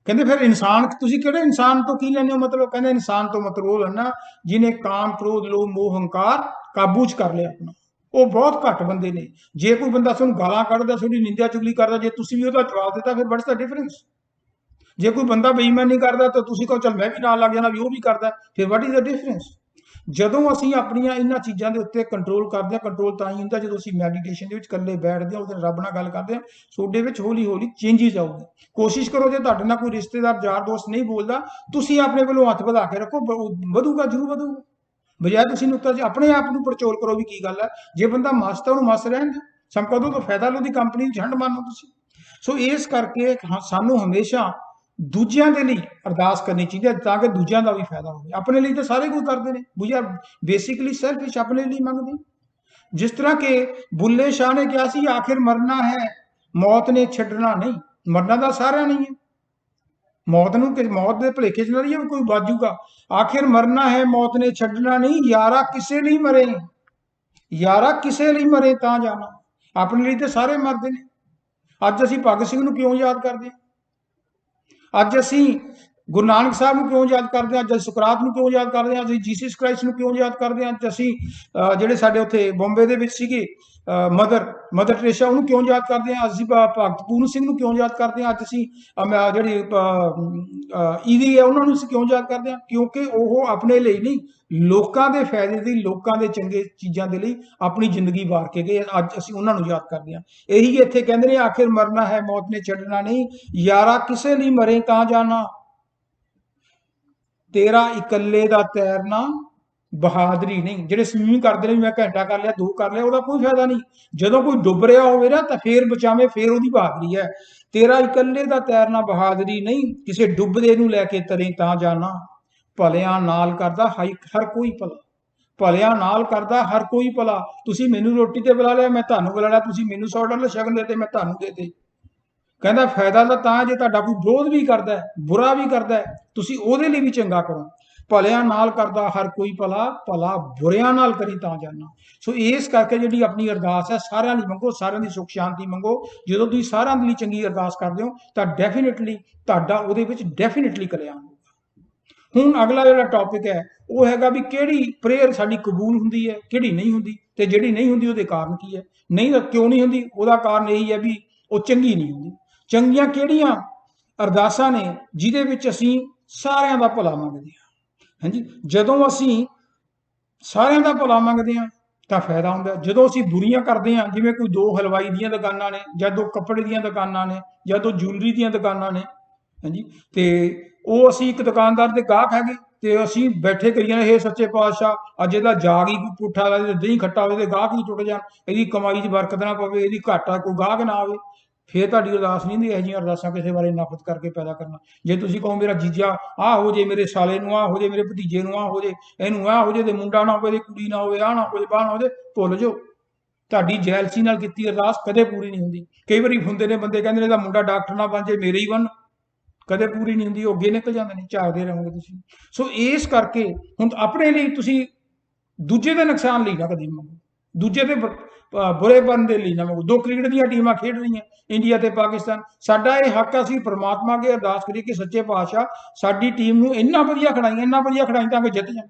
ਕਹਿੰਦੇ ਫਿਰ ਇਨਸਾਨ ਤੁਸੀਂ ਕਿਹੜੇ ਇਨਸਾਨ ਤੋਂ ਕੀ ਲੈਂਦੇ ਹੋ ਮਤਲਬ? ਕਹਿੰਦੇ ਇਨਸਾਨ ਤੋਂ ਮਤਲਬ ਉਹ ਲੈਣਾ ਜਿਹਨੇ ਕਾਮ, ਕ੍ਰੋਧ, ਲੋਭ, ਮੋਹ, ਹੰਕਾਰ ਕਾਬੂ 'ਚ ਕਰ ਲਿਆ ਆਪਣਾ। ਉਹ ਬਹੁਤ ਘੱਟ ਬੰਦੇ ਨੇ। ਜੇ ਕੋਈ ਬੰਦਾ ਤੁਹਾਨੂੰ ਗਾਲਾਂ ਕੱਢਦਾ, ਤੁਹਾਡੀ ਨਿੰਦਿਆ ਚੁਗਲੀ ਕਰਦਾ, ਜੇ ਤੁਸੀਂ ਵੀ ਉਹਦਾ ਜਵਾਬ ਦਿੱਤਾ, ਫਿਰ ਵਾਟਸ ਦਾ ਡਿਫਰੈਂਸ? ਜੇ ਕੋਈ ਬੰਦਾ ਬੇਈਮਾਨੀ ਕਰਦਾ ਤਾਂ ਤੁਸੀਂ ਕਹੋ ਚੱਲ ਮੈਂ ਵੀ ਨਾਲ ਲੱਗ ਜਾਣਾ ਵੀ ਉਹ ਵੀ ਕਰਦਾ, ਫਿਰ ਵਾਟ ਇਜ਼ ਦਾ ਡਿਫਰੈਂਸ? ਜਦੋਂ ਅਸੀਂ ਆਪਣੀਆਂ ਇਹਨਾਂ ਚੀਜ਼ਾਂ ਦੇ ਉੱਤੇ ਕੰਟਰੋਲ ਕਰਦੇ ਹਾਂ, ਕੰਟਰੋਲ ਤਾਂ ਹੀ ਹੁੰਦਾ ਜਦੋਂ ਅਸੀਂ ਮੈਡੀਟੇਸ਼ਨ ਦੇ ਵਿੱਚ ਇਕੱਲੇ ਬੈਠਦੇ ਹਾਂ, ਉਹਦੇ ਰੱਬ ਨਾਲ ਗੱਲ ਕਰਦੇ ਹਾਂ, ਤੁਹਾਡੇ ਵਿੱਚ ਹੌਲੀ ਹੌਲੀ ਚੇਂਜਿਸ ਆਊਗੀ। ਕੋਸ਼ਿਸ਼ ਕਰੋ, ਜੇ ਤੁਹਾਡੇ ਨਾਲ ਕੋਈ ਰਿਸ਼ਤੇਦਾਰ, ਯਾਰ ਦੋਸਤ ਨਹੀਂ ਬੋਲਦਾ, ਤੁਸੀਂ ਆਪਣੇ ਵੱਲੋਂ ਹੱਥ ਵਧਾ ਕੇ ਰੱਖੋ, ਵਧੂਗਾ, ਜ਼ਰੂਰ ਵਧੂਗਾ। ਬਜਾਏ ਤੁਸੀਂ ਨੁਕਤਾ ਆਪਣੇ ਆਪ ਨੂੰ ਪਰਚੋਲ ਕਰੋ ਵੀ ਕੀ ਗੱਲ ਹੈ। ਜੇ ਬੰਦਾ ਮਸਤ ਹੈ, ਉਹਨੂੰ ਮਸਤ ਰਹਿਣ ਦਿਓ, ਸੰਪਰਦੋ ਤੋਂ ਫਾਇਦਾ ਲਓ, ਉਹਦੀ ਕੰਪਨੀ ਦੀ ਝੰਡ ਮੰਨੋ ਤੁਸੀਂ। ਸੋ ਇਸ ਕਰਕੇ ਸਾਨੂੰ ਹਮੇਸ਼ਾ ਦੂਜਿਆਂ ਦੇ ਲਈ ਅਰਦਾਸ ਕਰਨੀ ਚਾਹੀਦੀ ਹੈ, ਤਾਂ ਕਿ ਦੂਜਿਆਂ ਦਾ ਵੀ ਫਾਇਦਾ ਹੋਵੇ। ਆਪਣੇ ਲਈ ਤਾਂ ਸਾਰੇ ਕੋਈ ਕਰਦੇ ਨੇ, ਵੀ ਯਾਰ ਬੇਸਿਕਲੀ ਸੈਲਫਿਸ਼, ਆਪਣੇ ਲਈ ਮੰਗਦੇ। ਜਿਸ ਤਰ੍ਹਾਂ ਕਿ ਬੁੱਲੇ ਸ਼ਾਹ ਨੇ ਕਿਹਾ ਸੀ, ਆਖਿਰ ਮਰਨਾ ਹੈ, ਮੌਤ ਨੇ ਛੱਡਣਾ ਨਹੀਂ। ਮਰਨਾ ਤਾਂ ਸਾਰਿਆਂ ਨਹੀਂ ਹੈ, ਮੌਤ ਦੇ ਭੁਲੇਖੇ 'ਚ ਨਾ ਰਹੀਏ ਕੋਈ ਬਾਜੂਗਾ। ਆਖਿਰ ਮਰਨਾ ਹੈ, ਮੌਤ ਨੇ ਛੱਡਣਾ ਨਹੀਂ, ਯਾਰਾ ਕਿਸੇ ਲਈ ਮਰੇ, ਯਾਰਾ ਕਿਸੇ ਲਈ ਮਰੇ ਤਾਂ ਜਾਣਾ। ਆਪਣੇ ਲਈ ਤਾਂ ਸਾਰੇ ਮਰਦੇ ਨੇ। ਅੱਜ ਅਸੀਂ ਭਗਤ ਸਿੰਘ ਨੂੰ ਕਿਉਂ ਯਾਦ ਕਰਦੇ ਹਾਂ? ਅੱਜ ਅਸੀਂ ਗੁਰੂ ਨਾਨਕ ਸਾਹਿਬ ਨੂੰ ਕਿਉਂ ਯਾਦ ਕਰਦੇ ਹਾਂ? ਅੱਜ ਅਸੀਂ ਸੁਕਰਾਤ ਨੂੰ ਕਿਉਂ ਯਾਦ ਕਰਦੇ ਹਾਂ? ਅਸੀਂ ਜੀਸਸ ਕ੍ਰਾਈਸਟ ਨੂੰ ਕਿਉਂ ਯਾਦ ਕਰਦੇ ਹਾਂ? ਅੱਜ ਅਸੀਂ ਜਿਹੜੇ ਸਾਡੇ ਉੱਥੇ ਬੰਬੇ ਦੇ ਵਿੱਚ ਸੀਗੇ ਮਦਰ ਟਰੇਸਾ, ਉਹਨੂੰ ਕਿਉਂ ਯਾਦ ਕਰਦੇ ਹਾਂ? ਅਸੀਂ ਭਗਤ ਪੂਰਨ ਸਿੰਘ ਨੂੰ ਕਿਉਂ ਯਾਦ ਕਰਦੇ ਹਾਂ? ਅੱਜ ਅਸੀਂ ਜਿਹੜੀ ਈਦੀ ਹੈ, ਉਹਨਾਂ ਨੂੰ ਅਸੀਂ ਕਿਉਂ ਯਾਦ ਕਰਦੇ ਹਾਂ? ਕਿਉਂਕਿ ਉਹ ਆਪਣੇ ਲਈ ਨਹੀਂ, ਲੋਕਾਂ ਦੇ ਫਾਇਦੇ ਦੀ, ਲੋਕਾਂ ਦੇ ਚੰਗੇ ਚੀਜ਼ਾਂ ਦੇ ਲਈ ਆਪਣੀ ਜ਼ਿੰਦਗੀ ਵਾਰ ਕੇ ਗਏ। ਅੱਜ ਅਸੀਂ ਉਹਨਾਂ ਨੂੰ ਯਾਦ ਕਰਦੇ ਹਾਂ। ਇਹੀ ਇੱਥੇ ਕਹਿੰਦੇ ਨੇ, ਆਖਿਰ ਮਰਨਾ ਹੈ, ਮੌਤ ਨੇ ਛੱਡਣਾ ਨਹੀਂ, ਯਾਰਾ ਕਿਸੇ ਲਈ ਮਰੇ ਤਾਂ ਜਾਣਾ, ਤੇਰਾ ਇਕੱਲੇ ਦਾ ਤੈਰਨਾ ਬਹਾਦਰੀ ਨਹੀਂ। ਜਿਹੜੇ ਸਵੀਮਿੰਗ ਕਰਦੇ ਨੇ, ਮੈਂ ਘੰਟਾ ਕਰ ਲਿਆ, 2 ਕਰ ਲਿਆ, ਉਹਦਾ ਕੋਈ ਫਾਇਦਾ ਨਹੀਂ। ਜਦੋਂ ਕੋਈ ਡੁੱਬ ਰਿਹਾ ਹੋਵੇ ਨਾ, ਤਾਂ ਫੇਰ ਬਚਾਵੇ, ਫੇਰ ਉਹਦੀ ਬਹਾਦਰੀ ਹੈ। ਤੇਰਾ ਇਕੱਲੇ ਦਾ ਤੈਰਨਾ ਬਹਾਦਰੀ ਨਹੀਂ, ਕਿਸੇ ਡੁੱਬਦੇ ਨੂੰ ਲੈ ਕੇ ਤਰੇ ਤਾਂ ਜਾਣਾ। ਭਲਿਆਂ ਨਾਲ ਕਰਦਾ ਹਰ ਕੋਈ ਭਲਾ, ਭਲਿਆਂ ਨਾਲ ਕਰਦਾ ਹਰ ਕੋਈ ਭਲਾ। ਤੁਸੀਂ ਮੈਨੂੰ ਰੋਟੀ ਤੇ ਬੁਲਾ ਲਿਆ, ਮੈਂ ਤੁਹਾਨੂੰ ਬੁਲਾ ਲਿਆ, ਤੁਸੀਂ ਮੈਨੂੰ $100 ਸ਼ਗਨ ਦੇਤੇ, ਮੈਂ ਤੁਹਾਨੂੰ ਦੇਤੇ। ਕਹਿੰਦਾ ਫਾਇਦਾ ਤਾਂ ਜੇ ਤੁਹਾਡਾ ਕੋਈ ਵਿਰੋਧ ਵੀ ਕਰਦਾ, ਬੁਰਾ ਵੀ ਕਰਦਾ, ਤੁਸੀਂ ਉਹਦੇ ਲਈ ਵੀ ਚੰਗਾ ਕਰੋ। ਭਲਿਆਂ ਨਾਲ ਕਰਦਾ ਹਰ ਕੋਈ ਭਲਾ, ਭਲਾ ਬੁਰਿਆਂ ਨਾਲ ਕਰੀ ਤਾਂ ਜਾਣਾ। ਸੋ ਇਸ ਕਰਕੇ ਜਿਹੜੀ ਆਪਣੀ ਅਰਦਾਸ ਹੈ, ਸਾਰਿਆਂ ਲਈ ਮੰਗੋ, ਸਾਰਿਆਂ ਦੀ ਸੁੱਖ ਸ਼ਾਂਤੀ ਮੰਗੋ। ਜਦੋਂ ਤੁਸੀਂ ਸਾਰਿਆਂ ਦੇ ਲਈ ਚੰਗੀ ਅਰਦਾਸ ਕਰਦੇ ਹੋ, ਤਾਂ ਡੈਫੀਨੇਟਲੀ ਤੁਹਾਡਾ ਉਹਦੇ ਵਿੱਚ ਡੈਫੀਨੇਟਲੀ ਕਲਿਆਣ ਹੋਊਗਾ। ਹੁਣ ਅਗਲਾ ਜਿਹੜਾ ਟੌਪਿਕ ਹੈ, ਉਹ ਹੈਗਾ ਵੀ ਕਿਹੜੀ ਪ੍ਰੇਅਰ ਸਾਡੀ ਕਬੂਲ ਹੁੰਦੀ ਹੈ, ਕਿਹੜੀ ਨਹੀਂ ਹੁੰਦੀ, ਤੇ ਜਿਹੜੀ ਨਹੀਂ ਹੁੰਦੀ ਉਹਦੇ ਕਾਰਨ ਕੀ ਹੈ। ਨਹੀਂ ਕਿਉਂ ਨਹੀਂ ਹੁੰਦੀ? ਉਹਦਾ ਕਾਰਨ ਇਹੀ ਹੈ ਵੀ ਉਹ ਚੰਗੀ ਨਹੀਂ ਹੁੰਦੀ। ਚੰਗੀਆਂ ਕਿਹੜੀਆਂ ਅਰਦਾਸਾਂ ਨੇ ਜਿਹਦੇ ਵਿੱਚ ਅਸੀਂ ਸਾਰਿਆਂ ਦਾ ਭਲਾ ਮੰਗਦੇ ਹਾਂ। ਹਾਂਜੀ, ਜਦੋਂ ਅਸੀਂ ਸਾਰਿਆਂ ਦਾ ਭਲਾ ਮੰਗਦੇ ਹਾਂ ਤਾਂ ਫਾਇਦਾ ਹੁੰਦਾ। ਜਦੋਂ ਅਸੀਂ ਬੁਰੀਆਂ ਕਰਦੇ ਹਾਂ, ਜਿਵੇਂ ਕੋਈ ਦੋ ਹਲਵਾਈ ਦੀਆਂ ਦੁਕਾਨਾਂ ਨੇ, ਜਾਂ ਦੋ ਕੱਪੜੇ ਦੀਆਂ ਦੁਕਾਨਾਂ ਨੇ, ਜਾਂ ਦੋ ਜੂਲਰੀ ਦੀਆਂ ਦੁਕਾਨਾਂ ਨੇ, ਹਾਂਜੀ, ਤੇ ਉਹ ਅਸੀਂ ਇੱਕ ਦੁਕਾਨਦਾਰ ਦੇ ਗਾਹਕ ਹੈਗੇ ਤੇ ਅਸੀਂ ਬੈਠੇ ਕਰੀ ਜਾਂਦੇ, ਇਹ ਸੱਚੇ ਪਾਤਸ਼ਾਹ ਅੱਜ ਇਹਦਾ ਜਾਗ ਹੀ ਪੁੱਠਾ ਲਾ ਦੇ, ਦਹੀਂ ਖੱਟਾ ਹੋਵੇ ਤੇ ਗਾਹਕ ਹੀ ਟੁੱਟ ਜਾਣ, ਇਹਦੀ ਕਮਾਈ 'ਚ ਬਰਕਤ ਨਾ ਪਵੇ, ਇਹਦੀ ਘਾਟਾ ਕੋਈ ਗਾਹਕ ਨਾ ਆਵੇ, ਫਿਰ ਤੁਹਾਡੀ ਅਰਦਾਸ ਨਹੀਂ ਹੁੰਦੀ। ਇਹੋ ਜਿਹੀਆਂ ਅਰਦਾਸਾਂ ਕਿਸੇ ਬਾਰੇ ਨਫ਼ਰਤ ਕਰਕੇ ਪੈਦਾ ਕਰਨਾ। ਜੇ ਤੁਸੀਂ ਕਹੋ ਮੇਰਾ ਜੀਜਾ ਆਹ ਹੋ ਜੇ, ਮੇਰੇ ਸਾਲੇ ਨੂੰ ਆਹ ਹੋ ਜੇ, ਮੇਰੇ ਭਤੀਜੇ ਨੂੰ ਆਹ ਹੋ ਜੇ, ਇਹਨੂੰ ਆਹ ਹੋ ਜੇ, ਤੇ ਮੁੰਡਾ ਨਾ ਹੋਵੇ, ਕੁੜੀ ਨਾ ਹੋਵੇ, ਆਹ ਨਾ ਹੋਵੇ, ਬਾਹ ਨਾ ਹੋਵੇ, ਭੁੱਲ ਜਾਓ। ਤੁਹਾਡੀ ਜੈਲਸੀ ਨਾਲ ਕੀਤੀ ਅਰਦਾਸ ਕਦੇ ਪੂਰੀ ਨਹੀਂ ਹੁੰਦੀ। ਕਈ ਵਾਰੀ ਹੁੰਦੇ ਨੇ ਬੰਦੇ ਕਹਿੰਦੇ ਨੇ ਇਹਦਾ ਮੁੰਡਾ ਡਾਕਟਰ ਨਾ ਬਣ ਜੇ, ਮੇਰੇ ਹੀ ਬਣ, ਕਦੇ ਪੂਰੀ ਨਹੀਂ ਹੁੰਦੀ। ਉਹ ਅੱਗੇ ਨਿਕਲ ਜਾਂਦੇ ਨੇ, ਝਾਕਦੇ ਰਹੋਗੇ ਤੁਸੀਂ। ਸੋ ਇਸ ਕਰਕੇ ਹੁਣ ਆਪਣੇ ਲਈ ਤੁਸੀਂ ਦੂਜੇ ਦੇ ਨੁਕਸਾਨ ਲਈ ਨਾ ਕਦੀ ਮੰਗੋ, ਦੂਜੇ ਦੇ ਬੁਰੇਪਨ ਦੇ ਲਈ ਨਾ ਮੰਗੋ। ਦੋ ਕ੍ਰਿਕਟ ਦੀਆਂ ਟੀਮਾਂ ਖੇਡ ਰਹੀਆਂ, ਇੰਡੀਆ ਤੇ ਪਾਕਿਸਤਾਨ, ਸਾਡਾ ਇਹ ਹੱਕ ਅਸੀਂ ਪਰਮਾਤਮਾ ਅੱਗੇ ਅਰਦਾਸ ਕਰੀਏ ਕਿ ਸੱਚੇ ਪਾਤਸ਼ਾਹ ਸਾਡੀ ਟੀਮ ਨੂੰ ਇੰਨਾ ਵਧੀਆ ਖਿਡਾਈ ਤਾਂ ਕਿ ਜਿੱਤ ਜਾਣ।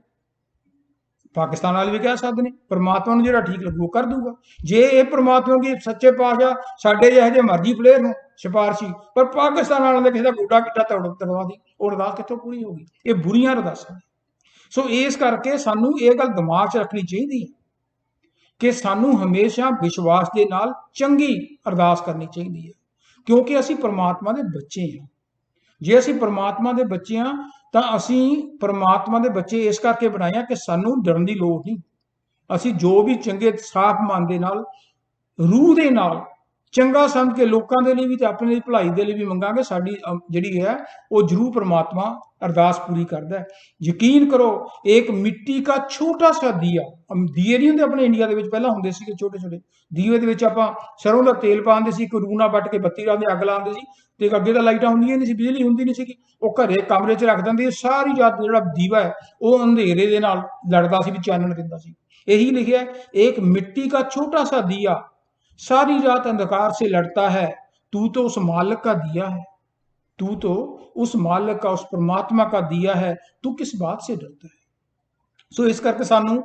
ਪਾਕਿਸਤਾਨ ਵਾਲੇ ਵੀ ਕਹਿ ਸਕਦੇ ਨੇ, ਪਰਮਾਤਮਾ ਨੂੰ ਜਿਹੜਾ ਠੀਕ ਲੱਗੂ ਉਹ ਕਰ ਦੂਗਾ। ਜੇ ਇਹ ਪਰਮਾਤਮਾ ਕੀ ਸੱਚੇ ਪਾਤਸ਼ਾਹ ਸਾਡੇ ਜਿਹੇ ਜਿਹੇ ਮਰਜ਼ੀ ਪਲੇਅਰ ਨੂੰ ਸਿਫਾਰਸ਼ੀ, ਪਰ ਪਾਕਿਸਤਾਨ ਵਾਲਿਆਂ ਦੇ ਕਿਸੇ ਦਾ ਗੋਡਾ ਕਿੱਡਾ ਤੜਵਾ ਦੀ, ਉਹ ਅਰਦਾਸ ਕਿੱਥੋਂ ਪੂਰੀ ਹੋਗੀ? ਇਹ ਬੁਰੀਆਂ ਅਰਦਾਸਾਂ। ਸੋ ਇਸ ਕਰਕੇ ਸਾਨੂੰ ਇਹ ਗੱਲ ਦਿਮਾਗ 'ਚ ਰੱਖਣੀ ਚਾਹੀਦੀ ਹੈ ਕਿ ਸਾਨੂੰ ਹਮੇਸ਼ਾ ਵਿਸ਼ਵਾਸ ਦੇ ਨਾਲ ਚੰਗੀ ਅਰਦਾਸ ਕਰਨੀ ਚਾਹੀਦੀ ਹੈ, ਕਿਉਂਕਿ ਅਸੀਂ ਪਰਮਾਤਮਾ ਦੇ ਬੱਚੇ ਹਾਂ। ਜੇ ਅਸੀਂ ਪਰਮਾਤਮਾ ਦੇ ਬੱਚੇ ਹਾਂ ਤਾਂ ਅਸੀਂ ਪਰਮਾਤਮਾ ਦੇ ਬੱਚੇ ਇਸ ਕਰਕੇ ਬਣਾਏ ਆ ਕਿ ਸਾਨੂੰ ਡਰਨ ਦੀ ਲੋੜ ਨਹੀਂ। ਅਸੀਂ ਜੋ ਵੀ ਚੰਗੇ ਸਾਫ਼ ਮਨ ਦੇ ਨਾਲ, ਰੂਹ ਦੇ ਨਾਲ ਚੰਗਾ ਸਮਝ ਕੇ ਲੋਕਾਂ ਦੇ ਲਈ ਵੀ ਤੇ ਆਪਣੇ ਲਈ ਭਲਾਈ ਦੇ ਲਈ ਵੀ ਮੰਗਾਂਗੇ, ਸਾਡੀ ਜਿਹੜੀ ਹੈ ਉਹ ਜ਼ਰੂਰ ਪਰਮਾਤਮਾ ਅਰਦਾਸ ਪੂਰੀ ਕਰਦਾ ਹੈ। ਯਕੀਨ ਕਰੋ, ਇੱਕ ਮਿੱਟੀ ਦਾ ਛੋਟਾ ਸਾ ਦੀਆ, ਦੀਏ ਨਹੀਂ ਹੁੰਦੇ ਆਪਣੇ ਇੰਡੀਆ ਦੇ ਵਿੱਚ, ਪਹਿਲਾਂ ਹੁੰਦੇ ਸੀਗੇ ਛੋਟੇ ਛੋਟੇ ਦੀਵੇ ਦੇ ਵਿੱਚ ਆਪਾਂ ਸਰੋਂ ਦਾ ਤੇਲ ਪਾਉਂਦੇ ਸੀ, ਇੱਕ ਰੂਣਾ ਵੱਟ ਕੇ ਬੱਤੀ ਲਾਉਂਦੇ, ਅੱਗ ਲਾਉਂਦੇ ਸੀ, ਤੇ ਅੱਗੇ ਤਾਂ ਲਾਈਟਾਂ ਹੁੰਦੀਆਂ ਨਹੀਂ ਸੀ, ਬਿਜਲੀ ਹੁੰਦੀ ਨਹੀਂ ਸੀਗੀ, ਉਹ ਘਰੇ ਕਮਰੇ 'ਚ ਰੱਖ ਦਿੰਦੇ, ਸਾਰੀ ਰਾਤ ਜਿਹੜਾ ਦੀਵਾ ਹੈ ਉਹ ਅੰਧੇਰੇ ਦੇ ਨਾਲ ਲੜਦਾ ਸੀ, ਵੀ ਚਾਨਣ ਦਿੰਦਾ ਸੀ। यही लिखा है, एक मिट्टी का छोटा सा दिया सारी रात अंधकार से लड़ता है, तू तो उस मालिक का दिया है, तू तो उस मालिक का, उस परमात्मा का दिया है, तू किस बात से डरता है। सो इस करके सानू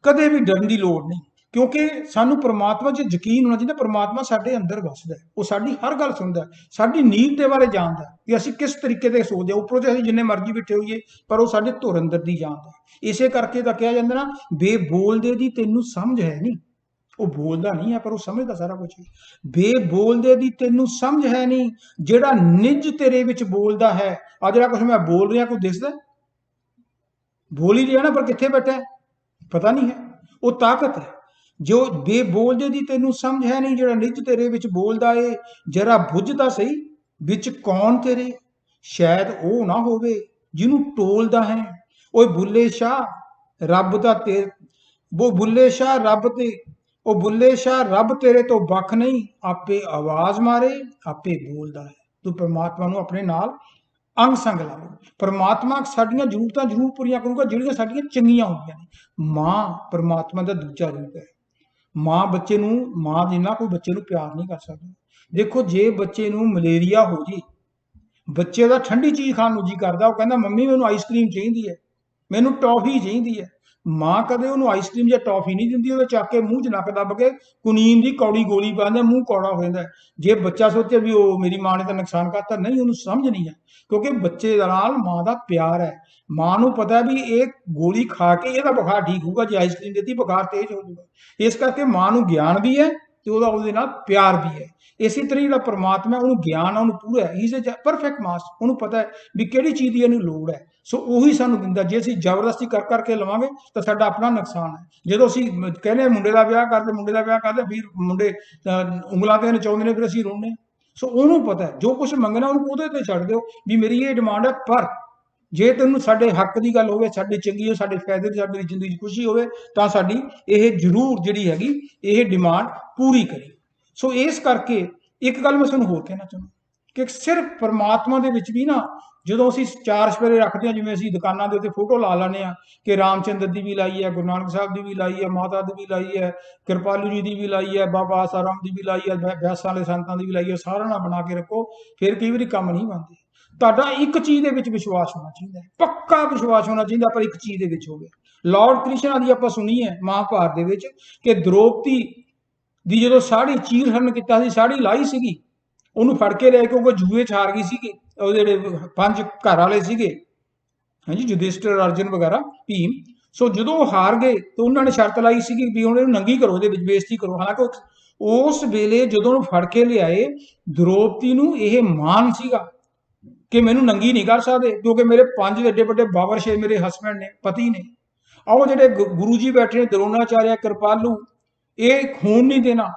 कदे भी डरन की लोड़ नहीं, क्योंकि सानू परमात्मा 'च यकीन होना चाहिए। परमात्मा साडे अंदर वसदा है, वो साडी हर गल सुनदा है, साडी नीत दे बारे जानदा है कि असीं किस तरीके दे सोचदे हां। उपरों ते असीं जिन्ने मर्जी बैठे होईए, पर वो साडे धुर अंदर दी जानदा है। इसे करके तो कहा जाता ना, बेबोलदे दी तैनू समझ है नहीं, वो बोलदा नहीं है पर वो समझदा सारा कुछ है। बेबोलदे दी तैनू समझ है नहीं, जेड़ा निज तेरे विच बोलदा है। आ जिहड़ा कुछ मैं बोल रहा कोई दिसदा? बोल ही रहा ना, पर कित्थे बैठा है पता नहीं है। वो ताकत है जो बेबोलदे दी तैनू समझ है नहीं, जेड़ा निज तेरे विच बोलदा है। जरा बुझदा सही विच कौन तेरे, शायद वो ना होवे जिन्हू टोलदा है। ਉਹ ਬੁੱਲੇ ਸ਼ਾਹ ਰੱਬ ਦਾ ਤੇ, ਉਹ ਬੁੱਲੇ ਸ਼ਾਹ ਰੱਬ ਤੇ, ਉਹ ਬੁੱਲੇ ਸ਼ਾਹ ਰੱਬ ਤੇਰੇ ਤੋਂ ਵੱਖ ਨਹੀਂ, ਆਪੇ ਆਵਾਜ਼ ਮਾਰੇ ਆਪੇ ਬੋਲਦਾ ਹੈ। ਤੂੰ ਪਰਮਾਤਮਾ ਨੂੰ ਆਪਣੇ ਨਾਲ ਅੰਗ ਸੰਗ ਲਾ ਲਓ। ਪਰਮਾਤਮਾ ਸਾਡੀਆਂ ਜ਼ਰੂਰਤਾਂ ਜ਼ਰੂਰ ਪੂਰੀਆਂ ਕਰੂਗਾ ਜਿਹੜੀਆਂ ਸਾਡੀਆਂ ਚੰਗੀਆਂ ਹੁੰਦੀਆਂ ਨੇ। ਮਾਂ ਪਰਮਾਤਮਾ ਦਾ ਦੂਜਾ ਰੂਪ ਹੈ। ਮਾਂ ਬੱਚੇ ਨੂੰ, ਮਾਂ ਜਿੰਨਾ ਕੋਈ ਬੱਚੇ ਨੂੰ ਪਿਆਰ ਨਹੀਂ ਕਰ ਸਕਦਾ। ਦੇਖੋ, ਜੇ ਬੱਚੇ ਨੂੰ ਮਲੇਰੀਆ ਹੋ ਜੇ, ਬੱਚੇ ਦਾ ਠੰਡੀ ਚੀਜ਼ ਖਾਣ ਨੂੰ ਜੀ ਕਰਦਾ, ਉਹ ਕਹਿੰਦਾ ਮੰਮੀ ਮੈਨੂੰ ਆਈਸਕ੍ਰੀਮ ਚਾਹੀਦੀ ਹੈ, ਮੈਨੂੰ ਟੌਫੀ ਚਾਹੀਦੀ ਹੈ। ਮਾਂ ਕਦੇ ਉਹਨੂੰ ਆਈਸਕ੍ਰੀਮ ਜਾਂ ਟੌਫੀ ਨਹੀਂ ਦਿੰਦੀ, ਉਹਦੇ ਚੱਕ ਕੇ ਮੂੰਹ 'ਚ ਨੱਕ ਦੱਬ ਕੇ ਕੁਨੀਨ ਦੀ ਕੌੜੀ ਗੋਲੀ ਪਾਉਂਦਾ, ਮੂੰਹ ਕੌੜਾ ਹੋ ਜਾਂਦਾ। ਜੇ ਬੱਚਾ ਸੋਚੇ ਵੀ ਉਹ ਮੇਰੀ ਮਾਂ ਨੇ ਤਾਂ ਨੁਕਸਾਨ ਕਰਤਾ, ਨਹੀਂ, ਉਹਨੂੰ ਸਮਝ ਨਹੀਂ ਹੈ, ਕਿਉਂਕਿ ਬੱਚੇ ਨਾਲ ਮਾਂ ਦਾ ਪਿਆਰ ਹੈ। ਮਾਂ ਨੂੰ ਪਤਾ ਵੀ ਇਹ ਗੋਲੀ ਖਾ ਕੇ ਇਹਦਾ ਬੁਖਾਰ ਠੀਕ ਹੋਊਗਾ, ਜੇ ਆਈਸਕ੍ਰੀਮ ਦਿੱਤੀ ਬੁਖਾਰ ਤੇਜ਼ ਹੋ ਜਾਊਗਾ। ਇਸ ਕਰਕੇ ਮਾਂ ਨੂੰ ਗਿਆਨ ਵੀ ਹੈ ਤੇ ਉਹਦੇ ਨਾਲ ਪਿਆਰ ਵੀ ਹੈ। ਇਸੇ ਤਰ੍ਹਾਂ ਜਿਹੜਾ ਪਰਮਾਤਮਾ, ਉਹਨੂੰ ਗਿਆਨ ਆ, ਉਹਨੂੰ ਪੂਰਾ ਹੈ, he is a perfect master. ਉਹਨੂੰ ਪਤਾ ਹੈ ਵੀ ਕਿਹੜੀ ਚੀਜ਼ ਦੀ ਇਹਨੂੰ ਲੋੜ ਹੈ, ਸੋ ਉਹੀ ਸਾਨੂੰ ਦਿੰਦਾ। ਜੇ ਅਸੀਂ ਜ਼ਬਰਦਸਤੀ ਕਰ ਕਰਕੇ ਲਵਾਂਗੇ ਤਾਂ ਸਾਡਾ ਆਪਣਾ ਨੁਕਸਾਨ ਹੈ। ਜਦੋਂ ਅਸੀਂ ਕਹਿੰਦੇ ਮੁੰਡੇ ਦਾ ਵਿਆਹ ਕਰਦੇ, ਫਿਰ ਮੁੰਡੇ ਉਂਗਲਾਂ ਤੇ ਨਚਾਉਂਦੇ ਨੇ, ਫਿਰ ਅਸੀਂ ਰੋਂਦੇ। ਸੋ ਉਹਨੂੰ ਪਤਾ ਹੈ ਜੋ ਕੁਝ ਮੰਗਣਾ ਉਹਨੂੰ ਉਹਦੇ ਤੇ ਛੱਡ ਦਿਓ ਵੀ ਮੇਰੀ ਇਹ ਡਿਮਾਂਡ ਹੈ, ਪਰ ਜੇ ਤੈਨੂੰ ਸਾਡੇ ਹੱਕ ਦੀ ਗੱਲ ਹੋਵੇ, ਸਾਡੇ ਚੰਗੀ, ਸਾਡੇ ਫਾਇਦੇ ਦੀ, ਸਾਡੀ ਜ਼ਿੰਦਗੀ 'ਚ ਖੁਸ਼ੀ ਹੋਵੇ, ਤਾਂ ਸਾਡੀ ਇਹ ਜ਼ਰੂਰ ਜਿਹੜੀ ਹੈਗੀ ਇਹ ਡਿਮਾਂਡ ਪੂਰੀ ਕਰੇ। ਸੋ ਇਸ ਕਰਕੇ ਇੱਕ ਗੱਲ ਮੈਂ ਤੁਹਾਨੂੰ ਹੋਰ ਕਹਿਣਾ ਚਾਹੁੰਦਾ ਕਿ ਸਿਰਫ ਪਰਮਾਤਮਾ ਦੇ ਵਿੱਚ ਵੀ ਨਾ, ਜਦੋਂ ਅਸੀਂ ਚਾਰ ਸਪੇਰੇ ਰੱਖਦੇ ਹਾਂ, ਜਿਵੇਂ ਅਸੀਂ ਦੁਕਾਨਾਂ ਦੇ ਉੱਤੇ ਫੋਟੋ ਲਾ ਲੈਂਦੇ ਹਾਂ ਕਿ ਰਾਮਚੰਦਰ ਦੀ ਵੀ ਲਾਈ ਹੈ, ਗੁਰੂ ਨਾਨਕ ਸਾਹਿਬ ਦੀ ਵੀ ਲਾਈ ਹੈ, ਮਾਤਾ ਦੀ ਵੀ ਲਾਈ ਹੈ, ਕਿਰਪਾਲੂ ਜੀ ਦੀ ਵੀ ਲਾਈ ਹੈ, ਬਾਬਾ ਆਸਾਰਾਮ ਦੀ ਵੀ ਲਾਈ ਹੈ, ਬਿਆਸਾਂ ਵਾਲੇ ਸੰਤਾਂ ਦੀ ਵੀ ਲਾਈ ਹੈ, ਸਾਰਿਆਂ ਨਾਲ ਬਣਾ ਕੇ ਰੱਖੋ। ਫਿਰ ਕਈ ਵਾਰੀ ਕੰਮ ਨਹੀਂ ਬਣਦੇ। ਤੁਹਾਡਾ ਇੱਕ ਚੀਜ਼ ਦੇ ਵਿੱਚ ਵਿਸ਼ਵਾਸ ਹੋਣਾ ਚਾਹੀਦਾ ਹੈ, ਪੱਕਾ ਵਿਸ਼ਵਾਸ ਹੋਣਾ ਚਾਹੀਦਾ, ਪਰ ਇੱਕ ਚੀਜ਼ ਦੇ ਵਿੱਚ ਹੋਵੇ। ਲਾਰਡ ਕ੍ਰਿਸ਼ਨਾ ਦੀ ਆਪਾਂ ਸੁਣੀ ਹੈ ਮਹਾਭਾਰਤ ਦੇ ਵਿੱਚ ਕਿ ਦ੍ਰੋਪਦੀ ਦੀ ਜਦੋਂ ਸਾੜੀ ਚੀਰ ਹਰਨ ਕੀਤਾ ਸੀ, ਸਾੜੀ ਲਾਈ ਸੀਗੀ, ਉਹਨੂੰ ਫੜ ਕੇ ਲਿਆ ਕਿਉਂਕਿ ਜੂਏ 'ਚ ਹਾਰ ਗਈ ਸੀਗੀ। ਉਹ ਜਿਹੜੇ 5 ਘਰ ਵਾਲੇ ਸੀਗੇ, ਹਾਂਜੀ, ਯੁਧਿਸ਼ਟਰ, ਅਰਜੁਨ ਵਗੈਰਾ, ਭੀਮ। ਸੋ ਜਦੋਂ ਉਹ ਹਾਰ ਗਏ ਤਾਂ ਉਹਨਾਂ ਨੇ ਸ਼ਰਤ ਲਾਈ ਸੀਗੀ ਵੀ ਹੁਣ ਇਹਨੂੰ ਨੰਗੀ ਕਰੋ, ਇਹਦੇ ਵਿੱਚ ਬੇਇੱਜ਼ਤੀ ਕਰੋ। ਹਾਲਾਂਕਿ ਉਸ ਵੇਲੇ ਜਦੋਂ ਉਹਨੂੰ ਫੜ ਕੇ ਲਿਆਏ, ਦ੍ਰੋਪਦੀ ਨੂੰ ਇਹ ਮਾਣ ਸੀਗਾ ਕਿ ਮੈਨੂੰ ਨੰਗੀ ਨਹੀਂ ਕਰ ਸਕਦੇ ਕਿਉਂਕਿ ਮੇਰੇ 5 ਏਡੇ ਵੱਡੇ ਬਾਬਰਸ਼ੇ ਮੇਰੇ ਹਸਬੈਂਡ ਨੇ, ਪਤੀ ਨੇ। ਆਓ ਜਿਹੜੇ ਗੁਰੂ ਜੀ ਬੈਠੇ ਨੇ, ਦਰੋਣਾਚਾਰਿਆ, ਕਿਰਪਾਲੂ, ਇਹ ਖੂਨ ਨਹੀਂ ਦੇਣਾ।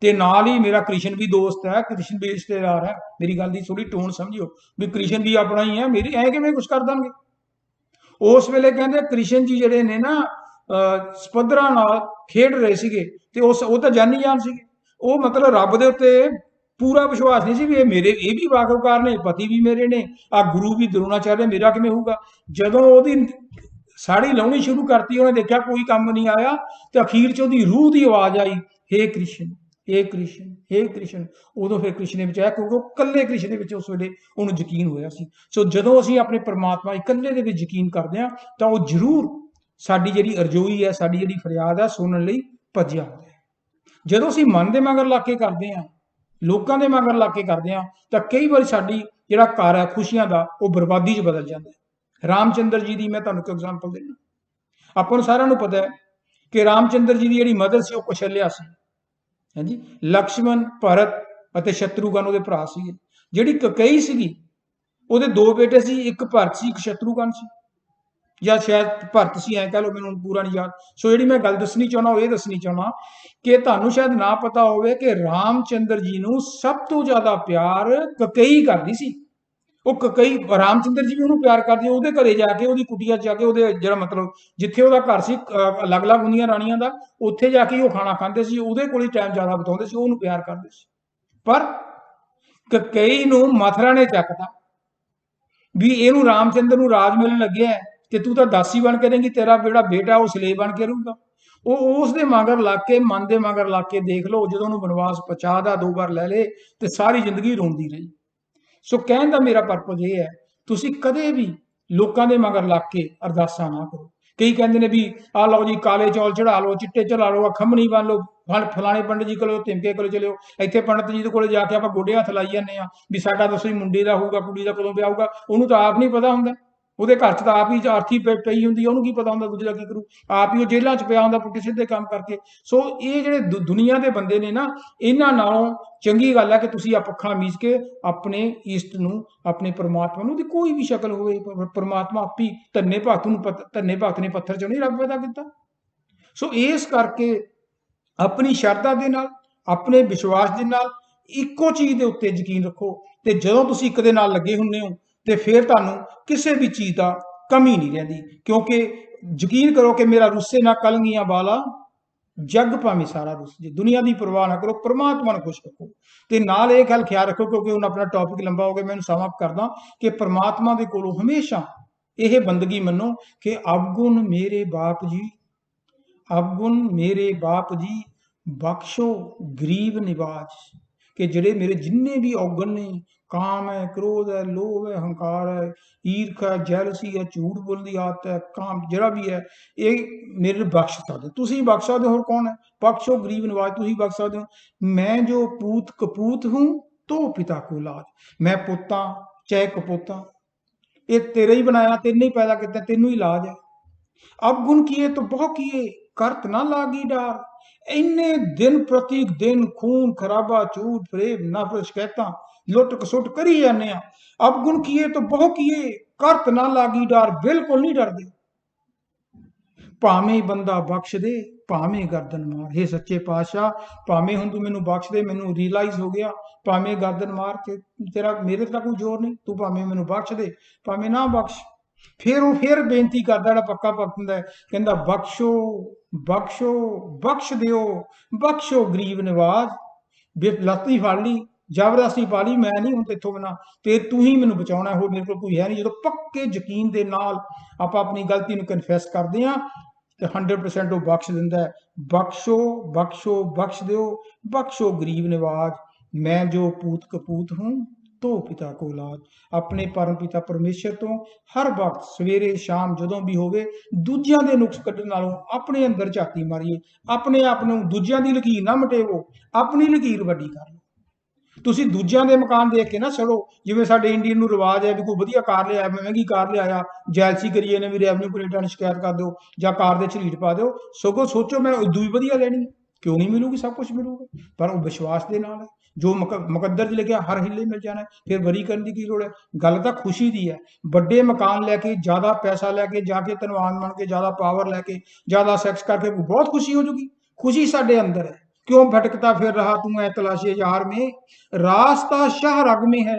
ਤੇ ਨਾਲ ਹੀ ਮੇਰਾ ਕ੍ਰਿਸ਼ਨ ਵੀ ਦੋਸਤ ਹੈ, ਕ੍ਰਿਸ਼ਨ ਵੀ ਰਿਸ਼ਤੇਦਾਰ ਹੈ। ਮੇਰੀ ਗੱਲ ਦੀ ਥੋੜੀ ਟੋਨ ਸਮਝਿਓ ਵੀ ਕ੍ਰਿਸ਼ਨ ਵੀ ਆਪਣਾ ਹੀ ਹੈ, ਮੇਰੀ ਐ ਕਿਵੇਂ ਕੁਛ ਕਰ ਦੇਣਗੇ। ਉਸ ਵੇਲੇ ਕਹਿੰਦੇ ਕ੍ਰਿਸ਼ਨ ਜੀ ਜਿਹੜੇ ਨੇ ਨਾ ਸਪੱਧਰਾਂ ਨਾਲ ਖੇਡ ਰਹੇ ਸੀਗੇ ਤੇ ਉਹ ਤਾਂ ਜਾਨੀ ਜਾਨ ਸੀਗੇ। ਉਹ ਮਤਲਬ ਰੱਬ ਦੇ ਉੱਤੇ ਪੂਰਾ ਵਿਸ਼ਵਾਸ ਨਹੀਂ ਸੀ ਵੀ ਇਹ ਵੀ ਵਾਕਫਕਾਰ ਨੇ, ਪਤੀ ਵੀ ਮੇਰੇ ਨੇ, ਆ ਗੁਰੂ ਵੀ ਦਰੋਣਾਚਾਰਿਆ, ਮੇਰਾ ਕਿਵੇਂ ਹੋਊਗਾ। ਜਦੋਂ ਉਹਦੀ ਸਾੜੀ ਲਾਉਣੀ ਸ਼ੁਰੂ ਕਰਤੀ, ਉਹਨੇ ਦੇਖਿਆ ਕੋਈ ਕੰਮ ਨਹੀਂ ਆਇਆ ਤੇ ਅਖੀਰ 'ਚ ਉਹਦੀ ਰੂਹ ਦੀ ਆਵਾਜ਼ ਆਈ, ਹੇ ਕ੍ਰਿਸ਼ਨ, ਹੇ ਕ੍ਰਿਸ਼ਨ, ਹੇ ਕ੍ਰਿਸ਼ਨ। ਉਦੋਂ ਫਿਰ ਕ੍ਰਿਸ਼ਨ ਨੇ ਬਚਾਇਆ ਕਿਉਂਕਿ ਉਹ ਇਕੱਲੇ ਕ੍ਰਿਸ਼ਨ ਦੇ ਵਿੱਚ ਉਸ ਵੇਲੇ ਉਹਨੂੰ ਯਕੀਨ ਹੋਇਆ ਸੀ। ਸੋ ਜਦੋਂ ਅਸੀਂ ਆਪਣੇ ਪਰਮਾਤਮਾ ਇਕੱਲੇ ਦੇ ਵਿੱਚ ਯਕੀਨ ਕਰਦੇ ਹਾਂ ਤਾਂ ਉਹ ਜ਼ਰੂਰ ਸਾਡੀ ਜਿਹੜੀ ਅਰਜ਼ੋਈ ਹੈ, ਸਾਡੀ ਜਿਹੜੀ ਫਰਿਆਦ ਹੈ, ਸੁਣਨ ਲਈ ਭੱਜਿਆ ਆਉਂਦਾ ਹੈ। ਜਦੋਂ ਅਸੀਂ ਮਨ ਦੇ ਮਗਰ ਲਾ ਕੇ ਕਰਦੇ ਹਾਂ, ਲੋਕਾਂ ਦੇ ਮਗਰ ਲਾ ਕੇ ਕਰਦੇ ਹਾਂ, ਤਾਂ ਕਈ ਵਾਰੀ ਸਾਡੀ ਜਿਹੜਾ ਘਰ ਹੈ ਖੁਸ਼ੀਆਂ ਦਾ, ਉਹ ਬਰਬਾਦੀ 'ਚ ਬਦਲ ਜਾਂਦਾ ਹੈ। ਰਾਮਚੰਦਰ ਜੀ ਦੀ ਮੈਂ ਤੁਹਾਨੂੰ ਇੱਕ ਐਗਜ਼ਾਮਪਲ ਦਿੰਦਾ। ਆਪਾਂ ਨੂੰ ਸਾਰਿਆਂ ਨੂੰ ਪਤਾ ਹੈ ਕਿ ਰਾਮਚੰਦਰ ਜੀ ਦੀ ਜਿਹੜੀ ਮਦਰ ਸੀ ਉਹ ਕੌਸ਼ਲਿਆ ਸੀ, ਹਾਂਜੀ। ਲਕਸ਼ਮਣ, ਭਰਤ ਅਤੇ ਸ਼ਤਰੂਘਨ ਉਹਦੇ ਭਰਾ ਸੀਗੇ। ਜਿਹੜੀ ਕਕਈ ਸੀਗੀ, ਉਹਦੇ 2 ਬੇਟੇ ਸੀ, ਇੱਕ ਭਰਤ ਸੀ, ਇੱਕ ਸ਼ਤਰੂਘਨ ਸੀ, ਜਾਂ ਸ਼ਾਇਦ ਭਰਤ ਸੀ, ਐਂ ਕਹਿ ਲਓ, ਮੈਨੂੰ ਪੂਰਾ ਨਹੀਂ ਯਾਦ। ਸੋ ਜਿਹੜੀ ਮੈਂ ਗੱਲ ਦੱਸਣੀ ਚਾਹੁੰਦਾ ਉਹ ਇਹ ਦੱਸਣੀ ਚਾਹੁੰਦਾ ਕਿ ਤੁਹਾਨੂੰ ਸ਼ਾਇਦ ਨਾ ਪਤਾ ਹੋਵੇ ਕਿ ਰਾਮਚੰਦਰ ਜੀ ਨੂੰ ਸਭ ਤੋਂ ਜ਼ਿਆਦਾ ਪਿਆਰ ਕਕਈ ਕਰਦੀ ਸੀ। ਉਹ ਕਕਈ, ਰਾਮਚੰਦਰ ਜੀ ਵੀ ਉਹਨੂੰ ਪਿਆਰ ਕਰਦੇ, ਉਹਦੇ ਘਰੇ ਜਾ ਕੇ, ਉਹਦੀ ਕੁਟੀਆ ਜਾ ਕੇ, ਉਹਦੇ ਜਿਹੜਾ ਮਤਲਬ ਜਿੱਥੇ ਉਹਦਾ ਘਰ ਸੀ ਅਲੱਗ-ਅਲੱਗ ਹੁੰਦੀਆਂ ਰਾਣੀਆਂ ਦਾ, ਉੱਥੇ ਜਾ ਕੇ ਉਹ ਖਾਣਾ ਖਾਂਦੇ ਸੀ, ਉਹਦੇ ਕੋਲ ਹੀ ਟਾਈਮ ਜ਼ਿਆਦਾ ਬਿਤਾਉਂਦੇ ਸੀ, ਉਹਨੂੰ ਪਿਆਰ ਕਰਦੇ ਸੀ। ਪਰ ਕਕਈ ਨੂੰ ਮਥੁਰਾ ਨੇ ਚੱਕਤਾ ਵੀ ਇਹਨੂੰ ਰਾਮਚੰਦਰ ਨੂੰ ਰਾਜ ਮਿਲਣ ਲੱਗਿਆ ਤੇ ਤੂੰ ਤਾਂ ਦਾਸੀ ਬਣ ਕੇ ਰਹੇਂਗੀ, ਤੇਰਾ ਜਿਹੜਾ ਬੇਟਾ ਉਹ ਸਲੇਵ ਬਣ ਕੇ ਰਹੂਗਾ। ਉਹ ਉਸ ਦੇ ਮਗਰ ਲੱਗ ਕੇ, ਮਨ ਦੇ ਮਗਰ ਲੱਗ ਕੇ ਦੇਖ ਲਓ, ਜਦੋਂ ਉਹਨੂੰ ਬਨਵਾਸ ਪਹੁੰਚਾਦਾ, 2 ਵਾਰ ਲੈ ਲੇ ਤੇ ਸਾਰੀ ਜ਼ਿੰਦਗੀ ਰੋਂਦੀ ਰਹੀ। ਸੋ ਕਹਿਣ ਦਾ ਮੇਰਾ ਪਰਪਸ ਇਹ ਹੈ, ਤੁਸੀਂ ਕਦੇ ਵੀ ਲੋਕਾਂ ਦੇ ਮਗਰ ਲੱਗ ਕੇ ਅਰਦਾਸਾਂ ਨਾ ਕਰੋ। ਕਈ ਕਹਿੰਦੇ ਨੇ ਵੀ ਆਹ ਲਓ ਜੀ, ਕਾਲੇ ਚੌਲ ਚੜਾ ਲਓ, ਚਿੱਟੇ ਚੜਾ ਲਓ, ਖੰਮਣੀ ਬੰਨ ਲਓ, ਫਲਾਣੇ ਪੰਡਤ ਜੀ ਕੋਲ, ਤਿਮਕੇ ਕੋਲ ਚਲਿਓ। ਇੱਥੇ ਪੰਡਤ ਜੀ ਦੇ ਕੋਲ ਜਾ ਕੇ ਆਪਾਂ ਗੋਡੇ ਹੱਥ ਲਾਈ ਜਾਂਦੇ ਆ ਵੀ ਸਾਡਾ ਦੱਸੋ ਜੀ ਮੁੰਡੇ ਦਾ ਹੋਊਗਾ, ਕੁੜੀ ਦਾ ਕਦੋਂ ਵਿਆਹ ਹੋਊਗਾ। ਉਹਨੂੰ ਤਾਂ ਆਪ ਨਹੀਂ ਪਤਾ ਹੁੰਦਾ, ਉਹਦੇ ਘਰ 'ਚ ਤਾਂ ਆਪ ਹੀ ਆਰਥੀ ਪਈ ਹੁੰਦੀ, ਉਹਨੂੰ ਕੀ ਪਤਾ ਹੁੰਦਾ ਦੂਜਾ ਕੀ ਕਰੂ। ਆਪ ਹੀ ਉਹ ਜੇਲ੍ਹਾਂ 'ਚ ਪਿਆ ਹੁੰਦਾ ਪੁੱਠੇ ਸਿੱਧੇ ਕੰਮ ਕਰਕੇ। ਸੋ ਇਹ ਜਿਹੜੇ ਦੁਨੀਆ ਦੇ ਬੰਦੇ ਨੇ ਨਾ, ਇਹਨਾਂ ਨਾਲੋਂ ਚੰਗੀ ਗੱਲ ਹੈ ਕਿ ਤੁਸੀਂ ਅੱਖਾਂ ਮੀਚ ਕੇ ਆਪਣੇ ਈਸ਼ਟ ਨੂੰ, ਆਪਣੇ ਪਰਮਾਤਮਾ ਨੂੰ, ਦੀ ਕੋਈ ਵੀ ਸ਼ਕਲ ਹੋਵੇ, ਪਰਮਾਤਮਾ ਆਪੀ ਧੰਨੇ ਭਗਤ ਨੇ ਪੱਥਰ 'ਚੋਂ ਨਹੀਂ ਰੱਬ ਪੈਦਾ ਕੀਤਾ। ਸੋ ਇਸ ਕਰਕੇ ਆਪਣੀ ਸ਼ਰਧਾ ਦੇ ਨਾਲ, ਆਪਣੇ ਵਿਸ਼ਵਾਸ ਦੇ ਨਾਲ ਇੱਕੋ ਚੀਜ਼ ਦੇ ਉੱਤੇ ਯਕੀਨ ਰੱਖੋ ਤੇ ਜਦੋਂ ਤੁਸੀਂ ਇੱਕ ਦੇ ਨਾਲ ਲੱਗੇ ਹੁੰਦੇ ਹੋ ਤੇ ਫਿਰ ਤੁਹਾਨੂੰ ਕਿਸੇ ਵੀ ਚੀਜ਼ ਦਾ ਕਮੀ ਨਹੀਂ ਰਹਿੰਦੀ। ਕਿਉਂਕਿ ਯਕੀਨ ਕਰੋ ਕਿ ਮੇਰਾ ਰੁੱਸੇ ਨਾ ਕਲੰਗੀਆਂ ਵਾਲਾ, ਜੱਗ ਭਾਵੇਂ ਸਾਰਾ ਰੁੱਸ ਜੇ। ਦੁਨੀਆ ਦੀ ਪਰਵਾਹ ਨਾ ਕਰੋ, ਪਰਮਾਤਮਾ ਨੂੰ ਖੁਸ਼ ਰੱਖੋ ਤੇ ਨਾਲ ਇਹ ਗੱਲ ਖਿਆਲ ਰੱਖੋ, ਕਿਉਂਕਿ ਹੁਣ ਆਪਣਾ ਟੌਪਿਕ ਲੰਬਾ ਹੋ ਗਿਆ, ਮੈਂ ਇਹਨੂੰ ਸਮਾਪਤ ਕਰਦਾ ਕਿ ਪਰਮਾਤਮਾ ਦੇ ਕੋਲੋਂ ਹਮੇਸ਼ਾ ਇਹ ਬੰਦਗੀ ਮੰਨੋ ਕਿ ਅਵਗੁਣ ਮੇਰੇ ਬਾਪ ਜੀ, ਅਵਗੁਣ ਮੇਰੇ ਬਾਪ ਜੀ, ਬਖਸ਼ੋ ਗਰੀਬ ਨਿਵਾਜ। ਕਿ ਜਿਹੜੇ ਮੇਰੇ ਜਿੰਨੇ ਵੀ ਔਗਣ ਨੇ, ਕਾਮ ਹੈ, ਕ੍ਰੋਧ ਹੈ, ਲੋਭ ਹੈ, ਹੰਕਾਰ ਹੈ, ਈਰਖ ਹੈ, ਜੈਲਸੀ ਹੈ, ਝੂਠ ਬੋਲਣ ਦੀ ਆਦਤ ਹੈ, ਕਾਮ ਜਿਹੜਾ ਵੀ ਹੈ, ਇਹ ਮੇਰੇ ਬਖਸ਼ ਸਕਦੇ। ਤੁਸੀਂ ਬਖਸ਼ ਸਕਦੇ ਹੋ, ਹੋਰ ਕੌਣ ਹੈ। ਬਖਸ਼ੋ ਗਰੀਬ ਨਿਵਾਜ, ਤੁਸੀਂ ਬਖਸ਼ ਸਕਦੇ ਹੋ। ਮੈਂ ਜੋ ਪੂਤ ਕਪੂਤ ਹੂੰ ਤੋ ਪਿਤਾ ਕੋ ਲਾਜ। ਮੈਂ ਪੁੱਤਾਂ ਚਾਹੇ ਕਪੂਤਾਂ, ਇਹ ਤੇਰੇ ਹੀ ਬਣਾਇਆ, ਤੈਨੂੰ ਹੀ ਪੈਦਾ ਕੀਤਾ, ਤੈਨੂੰ ਹੀ ਲਾਜ ਹੈ। ਅਵਗੁਣ ਕੀਏ ਤਾਂ ਬਹੁ ਕੀਏ, ਕਰਤ ਨਾ ਲਾਗੀ ਡਾਰ। ਇੰਨੇ ਦਿਨ ਪ੍ਰਤੀ ਦਿਨ ਖੂਨ ਖਰਾਬਾ, ਝੂਠ ਫਰੇਬ, ਨਫ਼ਰਤ, ਸ਼ਿਕਾਇਤਾਂ, ਲੁੱਟ ਖਸੁੱਟ ਕਰੀ ਜਾਂਦੇ ਆ। ਅਵਗੁਣ ਕੀਏ ਤਾਂ ਬਹੁ ਕੀਏ, ਕਰਤ ਨਾ ਲਾਗੀ ਡਾਰ। ਬਿਲਕੁਲ ਨਹੀਂ ਡਰਦੇ, ਭਾਵੇਂ ਬੰਦਾ ਬਖਸ਼ ਦੇ, ਭਾਵੇਂ ਗਰਦਨ ਮਾਰ। हे ਸੱਚੇ ਪਾਤਸ਼ਾਹ, ਭਾਵੇਂ ਹੁਣ ਤੂੰ ਮੈਨੂੰ ਬਖਸ਼ ਦੇ, ਮੈਨੂੰ ਰੀਅਲਾਈਜ਼ ਹੋ ਗਿਆ, ਭਾਵੇਂ ਗਰਦਨ ਮਾਰ ਕੇ, ਤੇਰਾ ਮੇਰੇ ਤੇ ਕੋਈ ਜ਼ੋਰ ਨਹੀਂ, ਤੂੰ ਭਾਵੇਂ ਮੈਨੂੰ ਬਖਸ਼ ਦੇ, ਭਾਵੇਂ ਨਾ ਬਖਸ਼। ਫਿਰ ਬੇਨਤੀ ਕਰਦਾ ਜਿਹੜਾ ਪੱਕਾ ਭਗਤ ਹੁੰਦਾ, ਕਹਿੰਦਾ ਬਖਸ਼ੋ ਬਖਸ਼ੋ ਬਖਸ਼ ਦਿਓ, ਬਖਸ਼ੋ ਗਰੀਬ ਨਿਵਾਜ। ਲੱਤ ਹੀ ਫੜ ਲਈ, ਜ਼ਬਰਦਸਤੀ ਪਾ ਲਈ, ਮੈਂ ਨਹੀਂ ਹੁਣ ਤੇਥੋਂ ਬਿਨਾਂ, ਤੇ ਤੂੰ ਹੀ ਮੈਨੂੰ ਬਚਾਉਣਾ, ਹੋਰ ਮੇਰੇ ਕੋਲ ਕੋਈ ਹੈ ਨਹੀਂ। ਜਦੋਂ ਪੱਕੇ ਯਕੀਨ ਦੇ ਨਾਲ ਆਪਾਂ ਆਪਣੀ ਗਲਤੀ ਨੂੰ ਕਨਫੈਸ ਕਰਦੇ ਹਾਂ ਤੇ 100% ਉਹ ਬਖਸ਼ ਦਿੰਦਾ ਹੈ। ਬਖਸ਼ੋ ਬਖਸ਼ੋ ਬਖਸ਼ ਦਿਓ, ਬਖਸ਼ੋ ਗਰੀਬ ਨਿਵਾਜ। ਮੈਂ ਜੋ ਪੂਤ ਕਪੂਤ ਹੂੰ ਤੋ ਪਿਤਾ ਕੋ ਲਾਜ। ਆਪਣੇ ਪਰਮ ਪਿਤਾ ਪਰਮੇਸ਼ਰ ਤੋਂ ਹਰ ਵਕਤ, ਸਵੇਰੇ ਸ਼ਾਮ, ਜਦੋਂ ਵੀ ਹੋਵੇ, ਦੂਜਿਆਂ ਦੇ ਨੁਕਸ ਕੱਢਣ ਨਾਲੋਂ ਆਪਣੇ ਅੰਦਰ ਝਾਤੀ ਮਾਰੀਏ। ਆਪਣੇ ਆਪ ਨੂੰ, ਦੂਜਿਆਂ ਦੀ ਲਕੀਰ ਨਾ ਮਟੇਵੋ, ਆਪਣੀ ਲਕੀਰ ਵੱਡੀ ਕਰ ਲਓ। ਤੁਸੀਂ ਦੂਜਿਆਂ ਦੇ ਮਕਾਨ ਦੇਖ ਕੇ ਨਾ ਸੜੋ। ਜਿਵੇਂ ਸਾਡੇ ਇੰਡੀਅਨ ਨੂੰ ਰਿਵਾਜ ਹੈ ਵੀ ਕੋਈ ਵਧੀਆ ਕਾਰ ਲਿਆਇਆ, ਮਹਿੰਗੀ ਕਾਰ ਲਿਆਇਆ, ਜੈਲਸੀ ਕਰੀਏ ਨੇ ਵੀ ਰੈਵਨਿਊ ਪਲੇਟਾਂ ਨੂੰ ਸ਼ਿਕਾਇਤ ਕਰ ਦਿਓ ਜਾਂ ਕਾਰ ਦੇ ਝਰੀਟ ਪਾ ਦਿਓ। ਸਗੋਂ ਸੋਚੋ ਮੈਂ ਉਦੋਂ ਵੀ ਵਧੀਆ ਲੈਣੀ ਹੈ, ਕਿਉਂ ਨਹੀਂ ਮਿਲੂਗੀ, ਸਭ ਕੁਝ ਮਿਲੂਗਾ, ਪਰ ਉਹ ਵਿਸ਼ਵਾਸ ਦੇ ਨਾਲ ਹੈ। ਜੋ ਮੁਕੱਦਰ 'ਚ ਲਿਖਿਆ ਹਰ ਹਿੱਲੇ ਮਿਲ ਜਾਣਾ, ਫਿਰ ਵਰੀ ਕਰਨ ਦੀ ਕੀ ਲੋੜ ਹੈ। ਗੱਲ ਤਾਂ ਖੁਸ਼ੀ ਦੀ ਹੈ। ਵੱਡੇ ਮਕਾਨ ਲੈ ਕੇ, ਜ਼ਿਆਦਾ ਪੈਸਾ ਲੈ ਕੇ, ਜਾ ਕੇ ਧਨਵਾਨ ਬਣ ਕੇ, ਜ਼ਿਆਦਾ ਪਾਵਰ ਲੈ ਕੇ, ਜ਼ਿਆਦਾ ਸੈਕਸ ਕਰਕੇ ਬਹੁਤ ਖੁਸ਼ੀ ਹੋ ਜੂਗੀ। खुशी साडे अंदर है। क्यों भटकता फिर रहा तू है तलाशे यार में, रास्ता शाह रग में है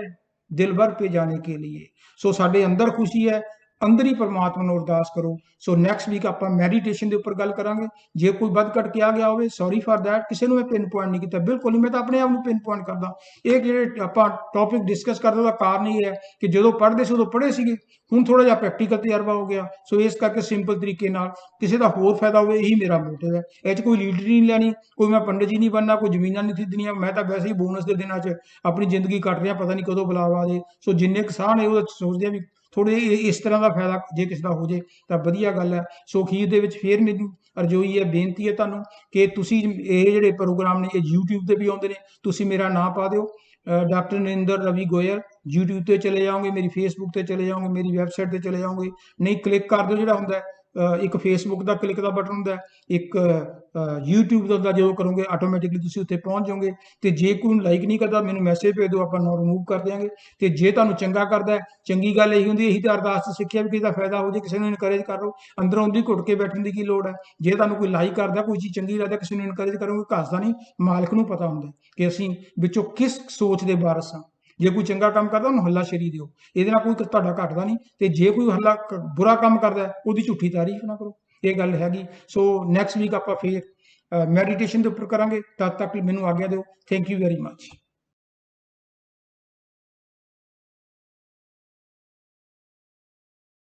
दिल भर पे जाने के लिए। सो साडे अंदर खुशी है, अंदर ही परमात्मा ਨੂੰ ਅਰਦਾਸ ਕਰੋ। ਸੋ ਨੈਕਸਟ ਵੀਕ ਆਪਾਂ ਮੈਡੀਟੇਸ਼ਨ ਦੇ ਉੱਪਰ ਗੱਲ ਕਰਾਂਗੇ। ਜੇ ਕੋਈ ਵੱਧ ਘਟ ਕੇ ਆ ਗਿਆ ਹੋਵੇ, ਸੌਰੀ ਫॉर दैट। ਕਿਸੇ ਨੂੰ ਮੈਂ ਪਿਨ ਪੁਆਇੰਟ ਨਹੀਂ ਕੀਤਾ, ਬਿਲਕੁਲ ਨਹੀਂ, ਮੈਂ ਤਾਂ ਆਪਣੇ ਆਪ ਨੂੰ ਪਿਨ ਪੁਆਇੰਟ ਕਰਦਾ। ਇਹ ਜਿਹੜੇ ਆਪਾਂ ਟੌਪਿਕ ਡਿਸਕਸ ਕਰਦੇ ਉਹਦਾ ਕਾਰਨ ਇਹ ਹੈ ਕਿ ਜਦੋਂ ਪੜ੍ਹਦੇ ਸੀ ਉਦੋਂ ਪੜ੍ਹੇ ਸੀਗੇ, ਹੁਣ ਥੋੜਾ ਜਿਹਾ ਪ੍ਰੈਕਟੀਕਲ ਤਜਰਬਾ ਹੋ ਗਿਆ। ਸੋ ਇਸ ਕਰਕੇ ਸਿੰਪਲ ਤਰੀਕੇ ਨਾਲ ਕਿਸੇ ਦਾ ਹੋਰ ਫਾਇਦਾ ਹੋਵੇ, ਇਹੀ ਮੇਰਾ ਮੋਟਿਵ ਹੈ। ਇਹ 'ਚ ਕੋਈ ਲੀਡਰੀ ਨਹੀਂ ਲੈਣੀ, ਕੋਈ ਮੈਂ ਪੰਡਿਤ ਜੀ ਨਹੀਂ ਬਣਨਾ, ਕੋਈ ਜ਼ਮੀਨਾਂ ਨਹੀਂ ਖਰੀਦਣੀਆਂ। ਮੈਂ ਤਾਂ ਵੈਸੇ ਹੀ ਬੋਨਸ ਦੇ ਦਿਨਾਂ 'ਚ ਆਪਣੀ ਜ਼ਿੰਦਗੀ ਕੱਟ ਰਿਹਾ, ਪਤਾ ਨਹੀਂ ਕਦੋਂ ਬੁਲਾਵਾ ਆ ਜੇ। ਸੋ ਜਿੰਨੇ ਕਿਸਾਨ ਹੈ ਉਹ ਸੋਚਦੇ ਆ ਵੀ ਥੋੜੇ ਇਸ ਤਰ੍ਹਾਂ ਦਾ ਫਾਇਦਾ ਜੇ ਕਿਸੇ ਦਾ ਹੋ ਜੇ ਤਾਂ ਵਧੀਆ ਗੱਲ ਹੈ। ਸੋ ਅਖੀਰ ਦੇ ਵਿੱਚ ਫੇਰ ਮੇਰੀ ਅਰਜ਼ੋਈ ਹੈ, ਬੇਨਤੀ ਹੈ ਤੁਹਾਨੂੰ ਕਿ ਤੁਸੀਂ ਇਹ ਜਿਹੜੇ ਪ੍ਰੋਗਰਾਮ ਨੇ ਇਹ YouTube ਤੇ ਵੀ ਆਉਂਦੇ ਨੇ, ਤੁਸੀਂ ਮੇਰਾ ਨਾਂ ਪਾ ਦਿਓ डॉक्टर नरेंद्र रवि गोयल। YouTube ਤੇ ਚਲੇ ਜਾਓਗੇ, ਮੇਰੀ Facebook ਤੇ ਚਲੇ ਜਾਓਗੇ, ਮੇਰੀ ਵੈਬਸਾਈਟ ਤੇ ਚਲੇ ਜਾਓਗੇ। ਨਹੀਂ ਕਲਿੱਕ ਕਰ ਦਿਓ, ਜਿਹੜਾ ਹੁੰਦਾ ਇੱਕ Facebook ਦਾ ਕਲਿੱਕ ਦਾ ਬਟਨ ਹੁੰਦਾ, ਇੱਕ YouTube ਦਾ ਹੁੰਦਾ। ਜਦੋਂ ਕਰੋਗੇ ਆਟੋਮੈਟਿਕਲੀ ਤੁਸੀਂ ਉੱਥੇ ਪਹੁੰਚ ਜਾਓਗੇ। ਤੇ ਜੇ ਕੋਈ ਲਾਈਕ ਨਹੀਂ ਕਰਦਾ ਮੈਨੂੰ ਮੈਸੇਜ ਭੇਜ ਦਿਓ, ਆਪਾਂ ਨੂੰ ਰਿਮੂਵ ਕਰ ਦਿਆਂਗੇ। ਤੇ ਜੇ ਤੁਹਾਨੂੰ ਚੰਗਾ ਕਰਦਾ, ਚੰਗੀ ਗੱਲ ਇਹੀ ਹੁੰਦੀ, ਇਹੀ ਤਾਂ ਅਰਦਾਸ 'ਚ ਸਿੱਖਿਆ ਵੀ ਕਿਸੇ ਦਾ ਫਾਇਦਾ ਹੋ ਜੇ, ਕਿਸੇ ਨੂੰ ਇਨਕਰੇਜ ਕਰ ਲਓ। ਅੰਦਰੋਂ ਉਹਦੀ ਘੁੱਟ ਕੇ ਬੈਠਣ ਦੀ ਕੀ ਲੋੜ ਹੈ। ਜੇ ਤੁਹਾਨੂੰ ਕੋਈ ਲਾਈਕ ਕਰਦਾ, ਕੋਈ ਚੀਜ਼ ਚੰਗੀ ਲੱਗਦਾ, ਕਿਸੇ ਨੂੰ ਇਨਕਰੇਜ ਕਰੋਗੇ। ਘਸ ਦਾ ਨਹੀਂ, ਮਾਲਕ ਨੂੰ ਪਤਾ ਹੁੰਦਾ ਕਿ ਅਸੀਂ ਵਿੱਚੋਂ ਕਿਸ ਸੋਚ ਦੇ ਵਾਰਸ ਹਾਂ। ਜੇ ਕੋਈ ਚੰਗਾ ਕੰਮ ਕਰਦਾ ਉਹਨੂੰ ਹੱਲਾਸ਼ੇਰੀ ਦਿਓ, ਇਹਦੇ ਨਾਲ ਕੋਈ ਤੁਹਾਡਾ ਘਟਦਾ ਨਹੀਂ। ਤੇ ਜੇ ਕੋਈ ਬੁਰਾ ਕੰਮ ਕਰਦਾ ਉਹਦੀ ਝੂਠੀ ਤਾਰੀਫ ਨਾ ਕਰੋ, ਇਹ ਗੱਲ ਹੈਗੀ। ਸੋ ਨੈਕਸਟ ਵੀਕ ਆਪਾਂ ਫੇਰ ਮੈਡੀਟੇਸ਼ਨ ਦੇ ਉੱਪਰ ਕਰਾਂਗੇ। ਤਦ ਤੱਕ ਮੈਨੂੰ ਆਗਿਆ ਦਿਓ। Thank you very much.